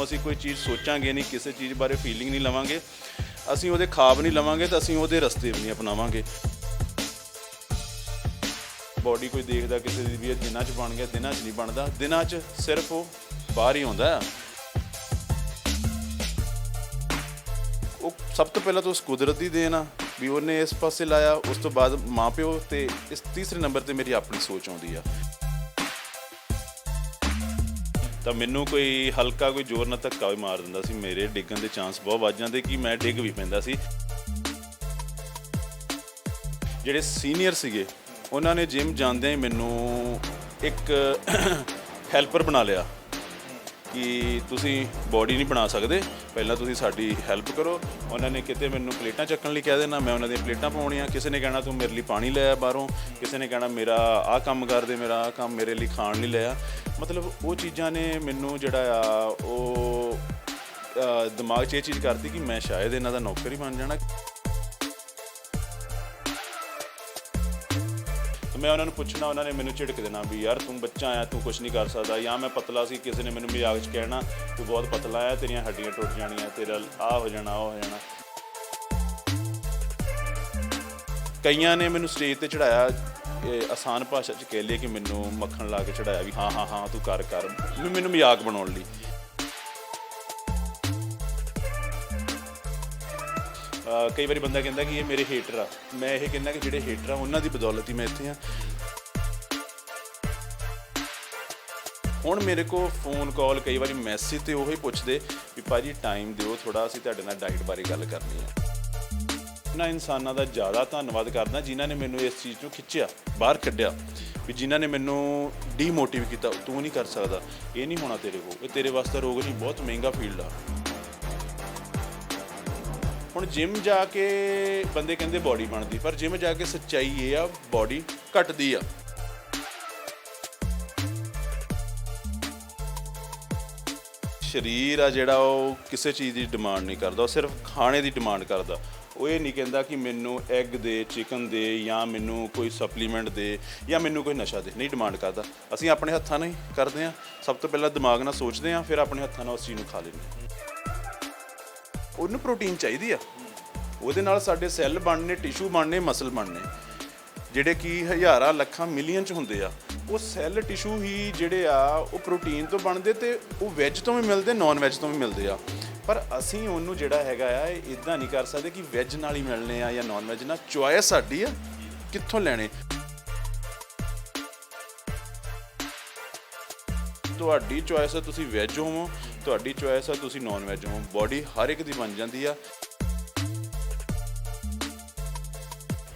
ਅਸੀਂ ਕੋਈ ਚੀਜ਼ ਸੋਚਾਂਗੇ ਨਹੀਂ, ਕਿਸੇ ਚੀਜ਼ ਬਾਰੇ ਫੀਲਿੰਗ ਨਹੀਂ ਲਵਾਂਗੇ, ਅਸੀਂ ਉਹਦੇ ਖਾਬ ਨਹੀਂ ਲਵਾਂਗੇ ਤਾਂ ਅਸੀਂ ਉਹਦੇ ਰਸਤੇ ਵੀ ਨਹੀਂ ਅਪਣਾਵਾਂਗੇ। ਬੋਡੀ ਕੋਈ ਦੇਖਦਾ ਕਿਸੇ ਦੀ ਵੀ ਇਹ ਦਿਨਾਂ 'ਚ ਬਣ ਗਿਆ, ਦਿਨਾਂ 'ਚ ਨਹੀਂ ਬਣਦਾ। ਦਿਨਾਂ 'ਚ ਸਿਰਫ ਉਹ ਬਾਹਰ ਹੀ ਆਉਂਦਾ। ਉਹ ਸਭ ਤੋਂ ਪਹਿਲਾਂ ਤਾਂ ਉਸ ਕੁਦਰਤ ਦੀ ਦੇਣ ਆ ਵੀ ਉਹਨੇ ਇਸ ਪਾਸੇ ਲਾਇਆ, ਉਸ ਤੋਂ ਬਾਅਦ ਮਾਂ ਪਿਓ, ਤੇ ਇਸ ਤੀਸਰੇ ਨੰਬਰ ਤੇ ਮੇਰੀ ਆਪਣੀ ਸੋਚ ਆਉਂਦੀ ਆ। ਤਾਂ ਮੈਨੂੰ ਕੋਈ ਹਲਕਾ ਕੋਈ ਜ਼ੋਰ ਨਾਲ ਧੱਕਾ ਵੀ ਮਾਰ ਦਿੰਦਾ ਸੀ, ਮੇਰੇ ਡਿੱਗਣ ਦੇ ਚਾਂਸ ਬਹੁਤ ਵੱਧ ਜਾਂਦੇ ਕਿ ਮੈਂ ਡਿੱਗ ਵੀ ਪੈਂਦਾ ਸੀ। ਜਿਹੜੇ ਸੀਨੀਅਰ ਸੀਗੇ ਉਹਨਾਂ ਨੇ ਜਿਮ ਜਾਂਦਿਆਂ ਹੀ ਮੈਨੂੰ ਇੱਕ ਹੈਲਪਰ ਬਣਾ ਲਿਆ ਕਿ ਤੁਸੀਂ ਬੋਡੀ ਨਹੀਂ ਬਣਾ ਸਕਦੇ, ਪਹਿਲਾਂ ਤੁਸੀਂ ਸਾਡੀ ਹੈਲਪ ਕਰੋ। ਉਹਨਾਂ ਨੇ ਕਿਤੇ ਮੈਨੂੰ ਪਲੇਟਾਂ ਚੱਕਣ ਲਈ ਕਹਿ ਦੇਣਾ, ਮੈਂ ਉਹਨਾਂ ਦੀਆਂ ਪਲੇਟਾਂ ਪਾਉਣੀਆਂ। ਕਿਸੇ ਨੇ ਕਹਿਣਾ ਤੂੰ ਮੇਰੇ ਲਈ ਪਾਣੀ ਲੈ ਆ ਬਾਹਰੋਂ, ਕਿਸੇ ਨੇ ਕਹਿਣਾ ਮੇਰਾ ਆਹ ਕੰਮ ਕਰ ਦੇ, ਮੇਰਾ ਆਹ ਕੰਮ ਮੇਰੇ ਲਈ ਖਾਣ ਲਈ ਲੈ ਆ। ਮਤਲਬ ਉਹ ਚੀਜ਼ਾਂ ਨੇ ਮੈਨੂੰ ਜਿਹੜਾ ਆ ਉਹ ਦਿਮਾਗ 'ਚ ਇਹ ਚੀਜ਼ ਕਰਤੀ ਕਿ ਮੈਂ ਸ਼ਾਇਦ ਇਹਨਾਂ ਦਾ ਨੌਕਰ ਹੀ ਬਣ ਜਾਣਾ। ਮੈਂ ਉਹਨਾਂ ਨੂੰ ਪੁੱਛਣਾ, ਉਹਨਾਂ ਨੇ ਮੈਨੂੰ ਝਿੜਕ ਦੇਣਾ ਵੀ ਯਾਰ ਤੂੰ ਬੱਚਾ ਆਇਆ, ਤੂੰ ਕੁਛ ਨਹੀਂ ਕਰ ਸਕਦਾ। ਜਾਂ ਮੈਂ ਪਤਲਾ ਸੀ, ਕਿਸੇ ਨੇ ਮੈਨੂੰ ਮਜ਼ਾਕ 'ਚ ਕਹਿਣਾ ਤੂੰ ਬਹੁਤ ਪਤਲਾ ਆ, ਤੇਰੀਆਂ ਹੱਡੀਆਂ ਟੁੱਟ ਜਾਣੀਆਂ, ਤੇਰਾ ਆਹ ਹੋ ਜਾਣਾ, ਉਹ ਹੋ ਜਾਣਾ। ਕਈਆਂ ਨੇ ਮੈਨੂੰ ਸਟੇਜ 'ਤੇ ਚੜ੍ਹਾਇਆ, ਆਸਾਨ ਭਾਸ਼ਾ 'ਚ ਕਹਿ ਲਈਏ ਕਿ ਮੈਨੂੰ ਮੱਖਣ ਲਾ ਕੇ ਚੜ੍ਹਾਇਆ ਵੀ ਹਾਂ ਹਾਂ ਹਾਂ ਤੂੰ ਕਰ ਕਰ, ਮੈਨੂੰ ਮਜ਼ਾਕ ਬਣਾਉਣ ਲਈ। ਕਈ ਵਾਰੀ ਬੰਦਾ ਕਹਿੰਦਾ ਕਿ ਇਹ ਮੇਰੇ ਹੇਟਰ ਆ, ਮੈਂ ਇਹ ਕਹਿੰਦਾ ਕਿ ਜਿਹੜੇ ਹੇਟਰ ਆ ਉਹਨਾਂ ਦੀ ਬਦੌਲਤ ਹੀ ਮੈਂ ਇੱਥੇ ਹਾਂ। ਹੁਣ ਮੇਰੇ ਕੋਲ ਫੋਨ ਕਾਲ, ਕਈ ਵਾਰੀ ਮੈਸੇਜ 'ਤੇ ਉਹੀ ਪੁੱਛਦੇ ਵੀ ਭਾਜੀ ਟਾਈਮ ਦਿਓ ਥੋੜ੍ਹਾ, ਅਸੀਂ ਤੁਹਾਡੇ ਨਾਲ ਡਾਈਟ ਬਾਰੇ ਗੱਲ ਕਰਨੀ ਆ। ਇਹਨਾਂ ਇਨਸਾਨਾਂ ਦਾ ਜ਼ਿਆਦਾ ਧੰਨਵਾਦ ਕਰਦਾ ਜਿਨ੍ਹਾਂ ਨੇ ਮੈਨੂੰ ਇਸ ਚੀਜ਼ ਤੋਂ ਖਿੱਚਿਆ, ਬਾਹਰ ਕੱਢਿਆ, ਵੀ ਜਿਨ੍ਹਾਂ ਨੇ ਮੈਨੂੰ ਡੀਮੋਟੀਵੇਟ ਕੀਤਾ। ਤੂੰ ਨਹੀਂ ਕਰ ਸਕਦਾ, ਇਹ ਨਹੀਂ ਹੋਣਾ ਤੇਰੇ ਕੋਲ, ਇਹ ਤੇਰੇ ਵਾਸਤੇ ਰੋਗ ਨਹੀਂ, ਬਹੁਤ ਮਹਿੰਗਾ ਫੀਲਡ ਆ। ਹੁਣ ਜਿਮ ਜਾ ਕੇ ਬੰਦੇ ਕਹਿੰਦੇ ਬੋਡੀ ਬਣਦੀ, ਪਰ ਜਿਮ ਜਾ ਕੇ ਸੱਚਾਈ ਇਹ ਆ ਬੋਡੀ ਘਟਦੀ ਆ। ਸਰੀਰ ਆ ਜਿਹੜਾ ਉਹ ਕਿਸੇ ਚੀਜ਼ ਦੀ ਡਿਮਾਂਡ ਨਹੀਂ ਕਰਦਾ, ਉਹ ਸਿਰਫ ਖਾਣੇ ਦੀ ਡਿਮਾਂਡ ਕਰਦਾ। ਉਹ ਇਹ ਨਹੀਂ ਕਹਿੰਦਾ ਕਿ ਮੈਨੂੰ ਐਗ ਦੇ, ਚਿਕਨ ਦੇ, ਜਾਂ ਮੈਨੂੰ ਕੋਈ ਸਪਲੀਮੈਂਟ ਦੇ, ਜਾਂ ਮੈਨੂੰ ਕੋਈ ਨਸ਼ਾ ਦੇ, ਨਹੀਂ ਡਿਮਾਂਡ ਕਰਦਾ। ਅਸੀਂ ਆਪਣੇ ਹੱਥਾਂ ਨਾਲ ਹੀ ਕਰਦੇ ਹਾਂ। ਸਭ ਤੋਂ ਪਹਿਲਾਂ ਦਿਮਾਗ ਨਾਲ ਸੋਚਦੇ ਹਾਂ, ਫਿਰ ਆਪਣੇ ਹੱਥਾਂ ਨਾਲ ਉਸ ਚੀਜ਼ ਨੂੰ ਖਾ ਲੈਂਦੇ ਹਾਂ। ਉਹਨੂੰ ਪ੍ਰੋਟੀਨ ਚਾਹੀਦੀ ਆ, ਉਹਦੇ ਨਾਲ ਸਾਡੇ ਸੈੱਲ ਬਣਨੇ, ਟਿਸ਼ੂ ਬਣਨੇ, ਮਸਲ ਬਣਨੇ, ਜਿਹੜੇ ਕਿ ਹਜ਼ਾਰਾਂ ਲੱਖਾਂ ਮਿਲੀਅਨ 'ਚ ਹੁੰਦੇ ਆ। ਉਹ ਸੈੱਲ ਟਿਸ਼ੂ ਹੀ ਜਿਹੜੇ ਆ ਉਹ ਪ੍ਰੋਟੀਨ ਤੋਂ ਬਣਦੇ, ਤੇ ਉਹ ਵੈਜ ਤੋਂ ਵੀ ਮਿਲਦੇ, ਨੌਨ ਵੈਜ ਤੋਂ ਵੀ ਮਿਲਦੇ ਆ। ਪਰ ਅਸੀਂ ਉਹਨੂੰ ਜਿਹੜਾ ਹੈਗਾ ਆ ਇਹ ਇੱਦਾਂ ਨਹੀਂ ਕਰ ਸਕਦੇ ਕਿ ਵੈਜ ਨਾਲ ਹੀ ਮਿਲਣੇ ਆ ਜਾਂ ਨੌਨ ਵੈਜ ਨਾਲ। ਚੋਇਸ ਸਾਡੀ ਆ ਕਿੱਥੋਂ ਲੈਣੇ। ਤੁਹਾਡੀ ਚੋਇਸ ਆ ਤੁਸੀਂ ਵੈਜ ਹੋਵੋ, ਤੁਹਾਡੀ ਚੋਇਸ ਆ ਤੁਸੀਂ ਨੌਨ ਵੈਜ ਹੋਵੋ। ਬੋਡੀ ਹਰ ਇੱਕ ਦੀ ਬਣ ਜਾਂਦੀ ਆ।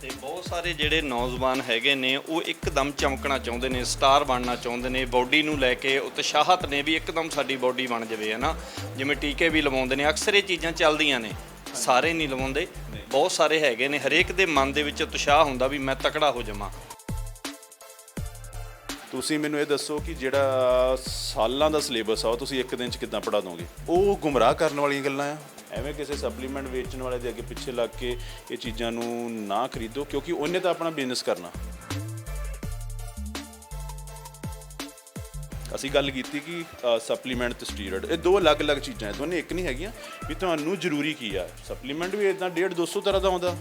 ਤੇ ਬਹੁਤ ਸਾਰੇ ਜਿਹੜੇ ਨੌਜਵਾਨ ਹੈਗੇ ਨੇ ਉਹ ਇੱਕਦਮ ਚਮਕਣਾ ਚਾਹੁੰਦੇ ਨੇ, ਸਟਾਰ ਬਣਨਾ ਚਾਹੁੰਦੇ ਨੇ, ਬੋਡੀ ਨੂੰ ਲੈ ਕੇ ਉਤਸ਼ਾਹਤ ਨੇ ਵੀ ਇੱਕਦਮ ਸਾਡੀ ਬੋਡੀ ਬਣ ਜਾਵੇ, ਹੈ ਨਾ। ਜਿਵੇਂ ਟੀਕੇ ਵੀ ਲਵਾਉਂਦੇ ਨੇ, ਅਕਸਰ ਇਹ ਚੀਜ਼ਾਂ ਚੱਲਦੀਆਂ ਨੇ, ਸਾਰੇ ਨਹੀਂ ਲਵਾਉਂਦੇ, ਬਹੁਤ ਸਾਰੇ ਹੈਗੇ ਨੇ। ਹਰੇਕ ਦੇ ਮਨ ਦੇ ਵਿੱਚ ਉਤਸ਼ਾਹ ਹੁੰਦਾ ਵੀ ਮੈਂ ਤਕੜਾ ਹੋ ਜਾਵਾਂ। ਤੁਸੀਂ ਮੈਨੂੰ ਇਹ ਦੱਸੋ ਕਿ ਜਿਹੜਾ ਸਾਲਾਂ ਦਾ ਸਿਲੇਬਸ ਆ ਉਹ ਤੁਸੀਂ ਇੱਕ ਦਿਨ 'ਚ ਕਿੱਦਾਂ ਪੜ੍ਹਾ ਦੋਗੇ? ਉਹ ਗੁੰਮਰਾਹ ਕਰਨ ਵਾਲੀਆਂ ਗੱਲਾਂ ਆ। ਐਵੇਂ ਕਿਸੇ ਸਪਲੀਮੈਂਟ ਵੇਚਣ ਵਾਲੇ ਦੇ ਅੱਗੇ ਪਿੱਛੇ ਲੱਗ ਕੇ ਇਹ ਚੀਜ਼ਾਂ ਨੂੰ ਨਾ ਖਰੀਦੋ, ਕਿਉਂਕਿ ਉਹਨੇ ਤਾਂ ਆਪਣਾ ਬਿਜ਼ਨਸ ਕਰਨਾ। ਅਸੀਂ ਗੱਲ ਕੀਤੀ ਕਿ ਸਪਲੀਮੈਂਟ ਤੇ ਸਟੀਰੋਇਡ ਇਹ ਦੋ ਅਲੱਗ-ਅਲੱਗ ਚੀਜ਼ਾਂ, ਦੋਨੇ ਇੱਕ ਨਹੀਂ ਹੈਗੀਆਂ। ਵੀ ਤੁਹਾਨੂੰ ਜ਼ਰੂਰੀ ਕੀ ਆ? ਸਪਲੀਮੈਂਟ ਵੀ ਇੱਦਾਂ 150-200 ਤਰ੍ਹਾਂ ਦਾ ਆਉਂਦਾ,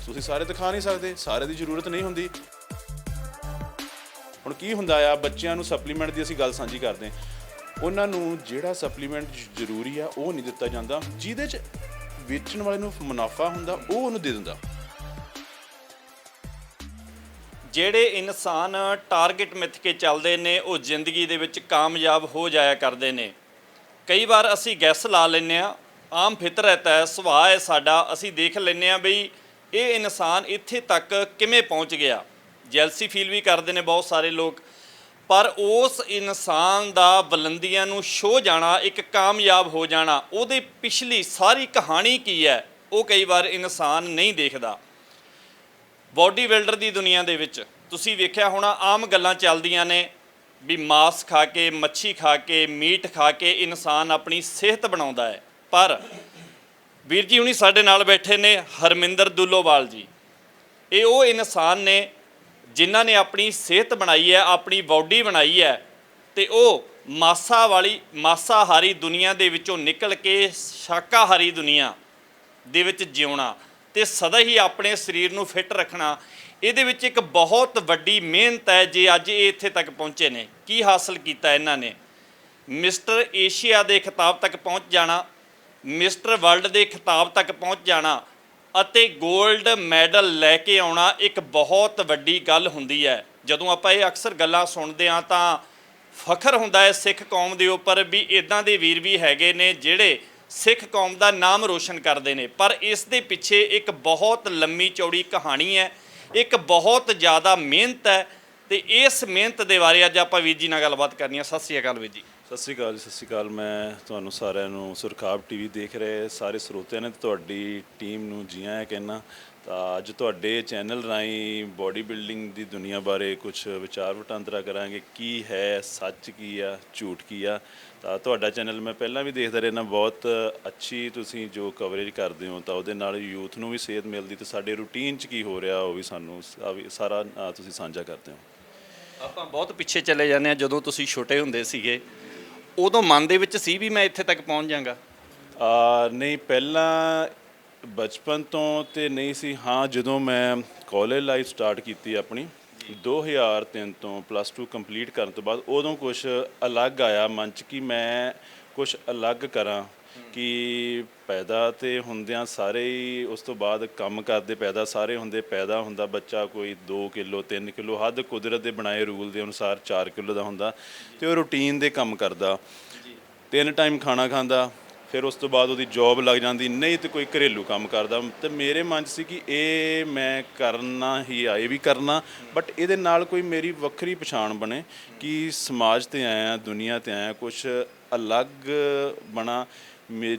ਤੁਸੀਂ ਸਾਰੇ ਤਾਂ ਖਾ ਨਹੀਂ ਸਕਦੇ, ਸਾਰੇ ਦੀ ਜ਼ਰੂਰਤ ਨਹੀਂ ਹੁੰਦੀ। ਹੁਣ ਕੀ ਹੁੰਦਾ ਆ, ਬੱਚਿਆਂ ਨੂੰ ਸਪਲੀਮੈਂਟ ਦੀ ਅਸੀਂ ਗੱਲ ਸਾਂਝੀ ਕਰਦੇ ਹਾਂ, ਉਹਨਾਂ ਨੂੰ ਜਿਹੜਾ ਸਪਲੀਮੈਂਟ ਜ਼ਰੂਰੀ ਆ ਉਹ ਨਹੀਂ ਦਿੱਤਾ ਜਾਂਦਾ, ਜਿਹਦੇ 'ਚ ਵੇਚਣ ਵਾਲੇ ਨੂੰ ਮੁਨਾਫਾ ਹੁੰਦਾ ਉਹ ਉਹਨੂੰ ਦੇ ਦਿੰਦਾ। ਜਿਹੜੇ ਇਨਸਾਨ ਟਾਰਗੇਟ ਮਿੱਥ ਕੇ ਚੱਲਦੇ ਨੇ ਉਹ ਜ਼ਿੰਦਗੀ ਦੇ ਵਿੱਚ ਕਾਮਯਾਬ ਹੋ ਜਾਇਆ ਕਰਦੇ ਨੇ। ਕਈ ਵਾਰ ਅਸੀਂ ਗੈਸ ਲਾ ਲੈਂਦੇ ਹਾਂ, ਆਮ ਫਿਤਰਤ ਹੈ, ਸੁਭਾਅ ਹੈ ਸਾਡਾ, ਅਸੀਂ ਦੇਖ ਲੈਂਦੇ ਹਾਂ ਬਈ ਇਹ ਇਨਸਾਨ ਇੱਥੇ ਤੱਕ ਕਿਵੇਂ ਪਹੁੰਚ ਗਿਆ। ਜੈਲਸੀ ਫੀਲ ਵੀ ਕਰਦੇ ਨੇ ਬਹੁਤ ਸਾਰੇ ਲੋਕ, ਪਰ ਉਸ ਇਨਸਾਨ ਦਾ ਬੁਲੰਦੀਆਂ ਨੂੰ ਛੋਹ ਜਾਣਾ, ਇੱਕ ਕਾਮਯਾਬ ਹੋ ਜਾਣਾ, ਉਹਦੇ ਪਿਛਲੀ ਸਾਰੀ ਕਹਾਣੀ ਕੀ ਹੈ ਉਹ ਕਈ ਵਾਰ ਇਨਸਾਨ ਨਹੀਂ ਦੇਖਦਾ। ਬੋਡੀ ਬਿਲਡਰ ਦੀ ਦੁਨੀਆ ਦੇ ਵਿੱਚ ਤੁਸੀਂ ਵੇਖਿਆ ਹੋਣਾ, ਆਮ ਗੱਲਾਂ ਚੱਲਦੀਆਂ ਨੇ ਵੀ ਮਾਸ ਖਾ ਕੇ, ਮੱਛੀ ਖਾ ਕੇ, ਮੀਟ ਖਾ ਕੇ ਇਨਸਾਨ ਆਪਣੀ ਸਿਹਤ ਬਣਾਉਂਦਾ ਹੈ। ਪਰ ਵੀਰ ਜੀ ਹੁਣੀ ਸਾਡੇ ਨਾਲ ਬੈਠੇ ਨੇ, ਹਰਮਿੰਦਰ ਦੁੱਲੋਵਾਲ ਜੀ, ਇਹ ਉਹ ਇਨਸਾਨ ਨੇ ਜਿਨ੍ਹਾਂ ਨੇ ਆਪਣੀ ਸਿਹਤ ਬਣਾਈ ਹੈ, ਆਪਣੀ ਬਾਡੀ ਬਣਾਈ ਹੈ, ਤੇ ਉਹ ਮਾਸਾਹਾਰੀ ਦੁਨੀਆ ਦੇ ਵਿੱਚੋਂ ਨਿਕਲ ਕੇ ਸ਼ਾਕਾਹਾਰੀ ਦੁਨੀਆ ਦੇ ਵਿੱਚ ਜਿਉਣਾ ਤੇ ਸਦਾ ਹੀ ਆਪਣੇ ਸਰੀਰ ਨੂੰ ਫਿੱਟ ਰੱਖਣਾ, ਇਹਦੇ ਵਿੱਚ ਇੱਕ ਬਹੁਤ ਵੱਡੀ ਮਿਹਨਤ ਹੈ। ਜੇ ਅੱਜ ਇਹ ਇੱਥੇ ਤੱਕ ਪਹੁੰਚੇ ਨੇ, ਕੀ ਹਾਸਲ ਕੀਤਾ ਇਹਨਾਂ ਨੇ? ਮਿਸਟਰ ਏਸ਼ੀਆ ਦੇ ਖਿਤਾਬ ਤੱਕ ਪਹੁੰਚ ਜਾਣਾ, ਮਿਸਟਰ ਵਰਲਡ ਦੇ ਖਿਤਾਬ ਤੱਕ ਪਹੁੰਚ ਜਾਣਾ ਅਤੇ 골ਡ ਮੈਡਲ ਲੈ ਕੇ ਆਉਣਾ ਇੱਕ ਬਹੁਤ ਵੱਡੀ ਗੱਲ ਹੁੰਦੀ ਹੈ। ਜਦੋਂ ਆਪਾਂ ਇਹ ਅਕਸਰ ਗੱਲਾਂ ਸੁਣਦੇ ਹਾਂ ਤਾਂ ਫਖਰ ਹੁੰਦਾ ਹੈ ਸਿੱਖ ਕੌਮ ਦੇ ਉੱਪਰ ਵੀ ਇਦਾਂ ਦੇ ਵੀਰ ਵੀ ਹੈਗੇ ਨੇ ਜਿਹੜੇ ਸਿੱਖ ਕੌਮ ਦਾ ਨਾਮ ਰੋਸ਼ਨ ਕਰਦੇ ਨੇ। ਪਰ ਇਸ ਦੇ ਪਿੱਛੇ ਇੱਕ ਬਹੁਤ ਲੰਮੀ ਚੌੜੀ ਕਹਾਣੀ ਹੈ, ਇੱਕ ਬਹੁਤ ਜ਼ਿਆਦਾ ਮਿਹਨਤ ਹੈ ਤੇ ਇਸ ਮਿਹਨਤ ਦੇ ਬਾਰੇ ਅੱਜ ਆਪਾਂ ਵੀਰ ਜੀ ਨਾਲ ਗੱਲਬਾਤ ਕਰਨੀ ਹੈ। ਸਤਿ ਸ਼੍ਰੀ ਅਕਾਲ ਵੀਰ ਜੀ। ਸਤਿ ਸ਼੍ਰੀ ਅਕਾਲ ਜੀ, ਸਤਿ ਸ਼੍ਰੀ ਅਕਾਲ। ਮੈਂ ਤੁਹਾਨੂੰ ਸਾਰਿਆਂ ਨੂੰ ਸੁਰਖਾਬ ਟੀਵੀ ਦੇਖ ਰਹੇ ਸਾਰੇ ਸਰੋਤਿਆਂ ਨੇ ਤੁਹਾਡੀ ਟੀਮ ਨੂੰ ਜੀ ਆਇਆਂ ਕਹਿੰਦਾ। ਤਾਂ ਅੱਜ ਤੁਹਾਡੇ ਚੈਨਲ ਰਾਹੀਂ ਬੋਡੀ ਬਿਲਡਿੰਗ ਦੀ ਦੁਨੀਆ ਬਾਰੇ ਕੁਝ ਵਿਚਾਰ ਵਟਾਂਦਰਾ ਕਰਾਂਗੇ। ਕੀ ਹੈ ਸੱਚ, ਕੀ ਆ ਝੂਠ, ਕੀ ਆ। ਤਾਂ ਤੁਹਾਡਾ ਚੈਨਲ ਮੈਂ ਪਹਿਲਾਂ ਵੀ ਦੇਖਦਾ ਰਹਿਣਾ, ਬਹੁਤ ਅੱਛੀ ਤੁਸੀਂ ਜੋ ਕਵਰੇਜ ਕਰਦੇ ਹੋ ਤਾਂ ਉਹਦੇ ਨਾਲ ਯੂਥ ਨੂੰ ਵੀ ਸੇਧ ਮਿਲਦੀ ਤੇ ਸਾਡੇ ਰੂਟੀਨ 'ਚ ਕੀ ਹੋ ਰਿਹਾ ਉਹ ਵੀ ਸਾਨੂੰ ਸਾਰਾ ਤੁਸੀਂ ਸਾਂਝਾ ਕਰਦੇ ਹੋ। ਆਪਾਂ ਬਹੁਤ ਪਿੱਛੇ ਚਲੇ ਜਾਂਦੇ ਹਾਂ। ਜਦੋਂ ਤੁਸੀਂ ਛੋਟੇ ਹੁੰਦੇ ਸੀਗੇ ਉਦੋਂ ਮਨ ਦੇ ਵਿੱਚ ਸੀ ਵੀ ਮੈਂ ਇੱਥੇ ਤੱਕ ਪਹੁੰਚ ਜਾਵਾਂਗਾ? ਨਹੀਂ, ਪਹਿਲਾਂ ਬਚਪਨ ਤੋਂ ਤੇ ਨਹੀਂ ਸੀ। ਹਾਂ, ਜਦੋਂ ਮੈਂ ਕਾਲਜ ਲਾਈਫ ਸਟਾਰਟ ਕੀਤੀ ਆਪਣੀ 2003 ਤੋਂ +2 ਕੰਪਲੀਟ ਕਰਨ ਤੋਂ ਬਾਅਦ, ਉਦੋਂ ਕੁਝ ਅਲੱਗ ਆਇਆ ਮਨ 'ਚ ਕਿ ਮੈਂ ਕੁਝ ਅਲੱਗ ਕਰਾਂ। ਕਿ ਪੈਦਾ ਤੇ ਹੁੰਦਿਆਂ ਸਾਰੇ ਹੀ ਉਸ ਤੋਂ ਬਾਅਦ ਕੰਮ ਕਰਦੇ ਪੈਦਾ ਸਾਰੇ ਹੁੰਦੇ, ਪੈਦਾ ਹੁੰਦਾ ਬੱਚਾ ਕੋਈ 2 ਕਿਲੋ 3 ਕਿਲੋ, ਹੱਦ ਕੁਦਰਤ ਦੇ ਬਣਾਏ ਰੂਲ ਦੇ ਅਨੁਸਾਰ 4 ਕਿਲੋ ਦਾ ਹੁੰਦਾ ਤੇ ਉਹ ਰੂਟੀਨ ਦੇ ਕੰਮ ਕਰਦਾ, 3 ਟਾਈਮ ਖਾਣਾ ਖਾਂਦਾ। ਫਿਰ ਉਸ ਤੋਂ ਬਾਅਦ ਉਹਦੀ ਜੌਬ ਲੱਗ ਜਾਂਦੀ, ਨਹੀਂ ਤੇ ਕੋਈ ਘਰੇਲੂ ਕੰਮ ਕਰਦਾ। ਤੇ ਮੇਰੇ ਮਨ 'ਚ ਸੀ ਕਿ ਇਹ ਮੈਂ ਕਰਨਾ ਹੀ ਆ, ਇਹ ਵੀ ਕਰਨਾ, ਬਟ ਇਹਦੇ ਨਾਲ ਕੋਈ ਮੇਰੀ ਵੱਖਰੀ ਪਛਾਣ ਬਣੇ ਕਿ ਸਮਾਜ 'ਤੇ ਆਇਆ, ਦੁਨੀਆ 'ਤੇ ਆਇਆ, ਕੁਛ ਅਲੱਗ ਬਣਾ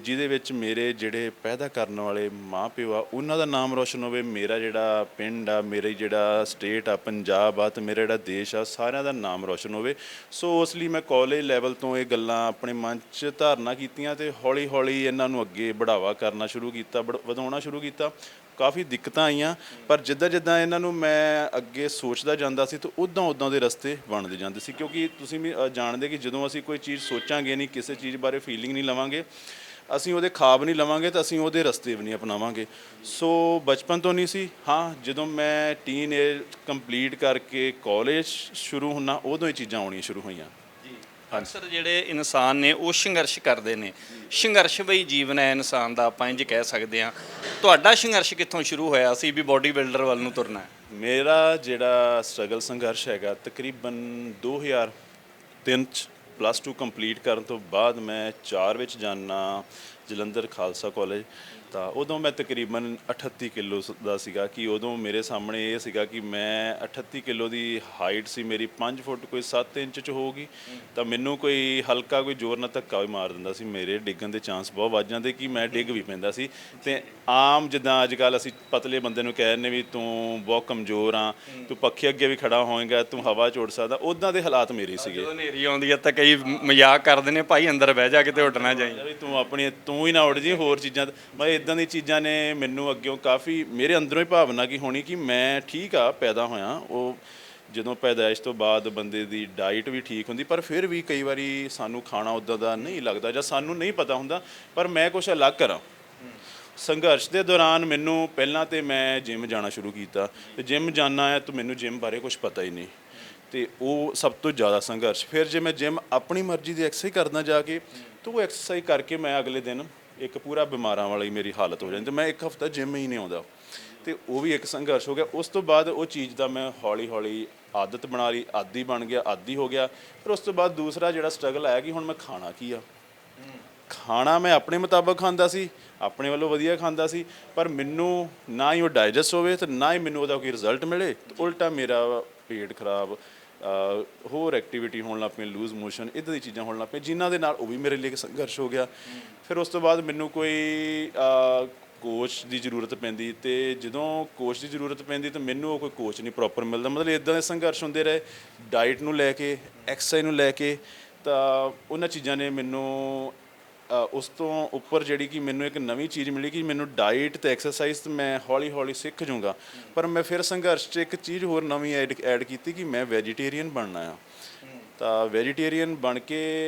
ਜਿਹਦੇ ਵਿੱਚ ਮੇਰੇ ਜਿਹੜੇ ਪੈਦਾ ਕਰਨ ਵਾਲੇ ਮਾਂ ਪਿਓ ਆ ਉਹਨਾਂ ਦਾ ਨਾਮ ਰੋਸ਼ਨ ਹੋਵੇ, ਮੇਰਾ ਜਿਹੜਾ ਪਿੰਡ ਆ, ਮੇਰਾ ਜਿਹੜਾ ਸਟੇਟ ਆ ਪੰਜਾਬ ਆ, ਅਤੇ ਮੇਰਾ ਜਿਹੜਾ ਦੇਸ਼ ਆ, ਸਾਰਿਆਂ ਦਾ ਨਾਮ ਰੋਸ਼ਨ ਹੋਵੇ। ਸੋ ਉਸ ਲਈ ਮੈਂ ਕਾਲਜ ਲੈਵਲ ਤੋਂ ਇਹ ਗੱਲਾਂ ਆਪਣੇ ਮਨ 'ਚ ਧਾਰਨਾ ਕੀਤੀਆਂ ਅਤੇ ਹੌਲੀ ਹੌਲੀ ਇਹਨਾਂ ਨੂੰ ਅੱਗੇ ਬੜਾਵਾ ਕਰਨਾ ਸ਼ੁਰੂ ਕੀਤਾ, ਵਧਾਉਣਾ ਸ਼ੁਰੂ ਕੀਤਾ। ਕਾਫੀ ਦਿੱਕਤਾਂ ਆਈਆਂ, ਪਰ ਜਿੱਦਾਂ ਜਿੱਦਾਂ ਇਹਨਾਂ ਨੂੰ ਮੈਂ ਅੱਗੇ ਸੋਚਦਾ ਜਾਂਦਾ ਸੀ ਤਾਂ ਉੱਦਾਂ ਦੇ ਰਸਤੇ ਬਣਦੇ ਜਾਂਦੇ ਸੀ। ਕਿਉਂਕਿ ਤੁਸੀਂ ਵੀ ਜਾਣਦੇ ਕਿ ਜਦੋਂ ਅਸੀਂ ਕੋਈ ਚੀਜ਼ ਸੋਚਾਂਗੇ ਨਹੀਂ, ਕਿਸੇ ਚੀਜ਼ ਬਾਰੇ ਫੀਲਿੰਗ ਨਹੀਂ ਲਵਾਂਗੇ, ਅਸੀਂ ਉਹਦੇ ਖਾਬ ਨਹੀਂ ਲਵਾਂਗੇ ਤਾਂ ਅਸੀਂ ਉਹਦੇ ਰਸਤੇ ਵੀ ਨਹੀਂ ਅਪਣਾਵਾਂਗੇ। ਸੋ ਬਚਪਨ ਤੋਂ ਨਹੀਂ ਸੀ। ਹਾਂ, ਜਦੋਂ ਮੈਂ ਟੀਨ ਏਜ ਕੰਪਲੀਟ ਕਰਕੇ ਕਾਲਜ ਸ਼ੁਰੂ ਹੁੰਦਾ ਉਦੋਂ ਇਹ ਚੀਜ਼ਾਂ ਆਉਣੀਆਂ ਸ਼ੁਰੂ ਹੋਈਆਂ। ਅਕਸਰ ਜਿਹੜੇ ਇਨਸਾਨ ਨੇ ਉਹ ਸੰਘਰਸ਼ ਕਰਦੇ ਨੇ, ਸੰਘਰਸ਼ਮਈ ਜੀਵਨ ਹੈ ਇਨਸਾਨ ਦਾ, ਆਪਾਂ ਇੰਝ ਕਹਿ ਸਕਦੇ ਹਾਂ। ਤੁਹਾਡਾ ਸੰਘਰਸ਼ ਕਿੱਥੋਂ ਸ਼ੁਰੂ ਹੋਇਆ ਸੀ ਵੀ ਬੋਡੀ ਬਿਲਡਰ ਵੱਲ ਨੂੰ ਤੁਰਨਾ ਹੈ? ਮੇਰਾ ਜਿਹੜਾ ਸਟਰਗਲ ਸੰਘਰਸ਼ ਹੈਗਾ ਤਕਰੀਬਨ 2003 'ਚ +2 ਕੰਪਲੀਟ ਕਰਨ ਤੋਂ ਬਾਅਦ ਮੈਂ 4 ਵਿੱਚ ਜਾਣਾ ਜਲੰਧਰ ਖਾਲਸਾ ਕਾਲਜ। ਤਾਂ ਉਦੋਂ ਮੈਂ ਤਕਰੀਬਨ 38 ਕਿਲੋ ਦਾ ਸੀਗਾ ਕਿ ਉਦੋਂ ਮੇਰੇ ਸਾਹਮਣੇ ਇਹ ਸੀਗਾ ਕਿ ਮੈਂ 38 ਕਿਲੋ ਦੀ ਹਾਈਟ ਸੀ ਮੇਰੀ, 5 ਫੁੱਟ ਕੋਈ 7 ਇੰਚ 'ਚ ਹੋਊਗੀ। ਤਾਂ ਮੈਨੂੰ ਕੋਈ ਹਲਕਾ ਕੋਈ ਜ਼ੋਰ ਨਾਲ ਧੱਕਾ ਵੀ ਮਾਰ ਦਿੰਦਾ ਸੀ, ਮੇਰੇ ਡਿੱਗਣ ਦੇ ਚਾਂਸ ਬਹੁਤ ਵੱਧ ਜਾਂਦੇ ਕਿ ਮੈਂ ਡਿੱਗ ਵੀ ਪੈਂਦਾ ਸੀ। ਅਤੇ ਆਮ ਜਿੱਦਾਂ ਅੱਜ ਕੱਲ੍ਹ ਅਸੀਂ ਪਤਲੇ ਬੰਦੇ ਨੂੰ ਕਹਿ ਦਿੰਦੇ ਵੀ ਤੂੰ ਬਹੁਤ ਕਮਜ਼ੋਰ ਆ, ਤੂੰ ਪੱਖੇ ਅੱਗੇ ਵੀ ਖੜਾ ਹੋਏਗਾ, ਤੂੰ ਹਵਾ 'ਚ ਉੱਡ ਸਕਦਾ, ਉੱਦਾਂ ਦੇ ਹਾਲਾਤ ਮੇਰੇ ਸੀਗੇ। ਜਦੋਂ ਹਨੇਰੀ ਆਉਂਦੀ ਹੈ ਤਾਂ ਕਈ ਮਜ਼ਾਕ ਕਰਦੇ ਨੇ, ਭਾਈ ਅੰਦਰ ਬਹਿ ਜਾ ਕਿਤੇ ਉੱਡ ਨਾ ਜਾਈਂ, ਤੂੰ ਹੀ ਨਾ ਉੱਡ ਜੀ। ਹੋਰ ਚੀਜ਼ਾਂ ਮੈਂ ਇੱਦਾਂ ਦੀ ਚੀਜ਼ਾਂ ਨੇ ਮੈਨੂੰ ਅੱਗਿਓਂ ਕਾਫੀ ਮੇਰੇ ਅੰਦਰੋਂ ਹੀ ਭਾਵਨਾ ਕੀ ਹੋਣੀ ਕਿ ਮੈਂ ਠੀਕ ਆ ਪੈਦਾ ਹੋਇਆ। ਉਹ ਜਦੋਂ ਪੈਦਾਇਸ਼ ਤੋਂ ਬਾਅਦ ਬੰਦੇ ਦੀ ਡਾਈਟ ਵੀ ਠੀਕ ਹੁੰਦੀ, ਪਰ ਫਿਰ ਵੀ ਕਈ ਵਾਰੀ ਸਾਨੂੰ ਖਾਣਾ ਉੱਦਾਂ ਦਾ ਨਹੀਂ ਲੱਗਦਾ ਜਾਂ ਸਾਨੂੰ ਨਹੀਂ ਪਤਾ ਹੁੰਦਾ, ਪਰ ਮੈਂ ਕੁਛ ਅਲੱਗ ਕਰਾਂ। ਸੰਘਰਸ਼ ਦੇ ਦੌਰਾਨ ਮੈਨੂੰ ਪਹਿਲਾਂ ਤਾਂ ਮੈਂ ਜਿਮ ਜਾਣਾ ਸ਼ੁਰੂ ਕੀਤਾ ਅਤੇ ਜਿਮ ਜਾਣਾ ਹੈ ਤਾਂ ਮੈਨੂੰ ਜਿਮ ਬਾਰੇ ਕੁਛ ਪਤਾ ਹੀ ਨਹੀਂ, ਅਤੇ ਉਹ ਸਭ ਤੋਂ ਜ਼ਿਆਦਾ ਸੰਘਰਸ਼। ਫਿਰ ਜੇ ਮੈਂ ਜਿਮ ਆਪਣੀ ਮਰਜ਼ੀ ਦੀ ਐਕਸਰਸਾਈਜ਼ ਕਰਦਾ ਜਾ ਕੇ, ਤਾਂ ਉਹ ਐਕਸਰਸਾਈਜ਼ ਕਰਕੇ ਮੈਂ ਅਗਲੇ ਦਿਨ ਇੱਕ ਪੂਰਾ ਬਿਮਾਰਾਂ ਵਾਲੀ ਮੇਰੀ ਹਾਲਤ ਹੋ ਜਾਂਦੀ, ਅਤੇ ਮੈਂ 1 ਹਫ਼ਤਾ ਜਿਮ ਹੀ ਨਹੀਂ ਆਉਂਦਾ, ਅਤੇ ਉਹ ਵੀ ਇੱਕ ਸੰਘਰਸ਼ ਹੋ ਗਿਆ। ਉਸ ਤੋਂ ਬਾਅਦ ਉਹ ਚੀਜ਼ ਦਾ ਮੈਂ ਹੌਲੀ ਹੌਲੀ ਆਦਤ ਬਣਾ ਲਈ, ਆਦੀ ਬਣ ਗਿਆ, ਆਦੀ ਹੋ ਗਿਆ। ਫਿਰ ਉਸ ਤੋਂ ਬਾਅਦ ਦੂਸਰਾ ਜਿਹੜਾ ਸਟਰਗਲ ਆਇਆ ਕਿ ਹੁਣ ਮੈਂ ਖਾਣਾ ਕੀ ਆ। ਖਾਣਾ ਮੈਂ ਆਪਣੇ ਮੁਤਾਬਕ ਖਾਂਦਾ ਸੀ, ਆਪਣੇ ਵੱਲੋਂ ਵਧੀਆ ਖਾਂਦਾ ਸੀ, ਪਰ ਮੈਨੂੰ ਨਾ ਹੀ ਉਹ ਡਾਈਜੈਸਟ ਹੋਵੇ ਅਤੇ ਨਾ ਹੀ ਮੈਨੂੰ ਉਹਦਾ ਕੋਈ ਰਿਜ਼ਲਟ ਮਿਲੇ। ਉਲਟਾ ਮੇਰਾ ਪੇਟ ਖਰਾਬ, ਹੋਰ ਐਕਟੀਵਿਟੀ ਹੋਣ ਲੱਗ ਪਈ, ਲੂਜ਼ ਮੋਸ਼ਨ, ਇੱਦਾਂ ਦੀ ਚੀਜ਼ਾਂ ਹੋਣ ਲੱਗ ਪਈਆਂ, ਜਿਨ੍ਹਾਂ ਦੇ ਨਾਲ ਉਹ ਵੀ ਮੇਰੇ ਲਈ ਇੱਕ ਸੰਘਰਸ਼ ਹੋ ਗਿਆ। ਫਿਰ ਉਸ ਤੋਂ ਬਾਅਦ ਮੈਨੂੰ ਕੋਈ ਕੋਚ ਦੀ ਜ਼ਰੂਰਤ ਪੈਂਦੀ, ਅਤੇ ਜਦੋਂ ਕੋਚ ਦੀ ਜ਼ਰੂਰਤ ਪੈਂਦੀ ਤਾਂ ਮੈਨੂੰ ਉਹ ਕੋਈ ਕੋਚ ਨਹੀਂ ਪ੍ਰੋਪਰ ਮਿਲਦਾ। ਮਤਲਬ ਇੱਦਾਂ ਦੇ ਸੰਘਰਸ਼ ਹੁੰਦੇ ਰਹੇ ਡਾਈਟ ਨੂੰ ਲੈ ਕੇ, ਐਕਸਰਸਾਈਜ਼ ਨੂੰ ਲੈ ਕੇ। ਤਾਂ ਉਹਨਾਂ ਚੀਜ਼ਾਂ ਨੇ ਮੈਨੂੰ ਉਸ ਤੋਂ ਉੱਪਰ ਜਿਹੜੀ ਕਿ ਮੈਨੂੰ ਇੱਕ ਨਵੀਂ ਚੀਜ਼ ਮਿਲੀ ਕਿ ਮੈਨੂੰ ਡਾਈਟ ਅਤੇ ਐਕਸਰਸਾਈਜ਼ ਮੈਂ ਹੌਲੀ ਹੌਲੀ ਸਿੱਖ ਜੂੰਗਾ। ਪਰ ਮੈਂ ਫਿਰ ਸੰਘਰਸ਼ 'ਚ ਇੱਕ ਚੀਜ਼ ਹੋਰ ਨਵੀਂ ਐਡ ਕੀਤੀ ਕਿ ਮੈਂ ਵੈਜੀਟੇਰੀਅਨ ਬਣਨਾ ਆ। ਤਾਂ ਵੈਜੀਟੇਰੀਅਨ ਬਣ ਕੇ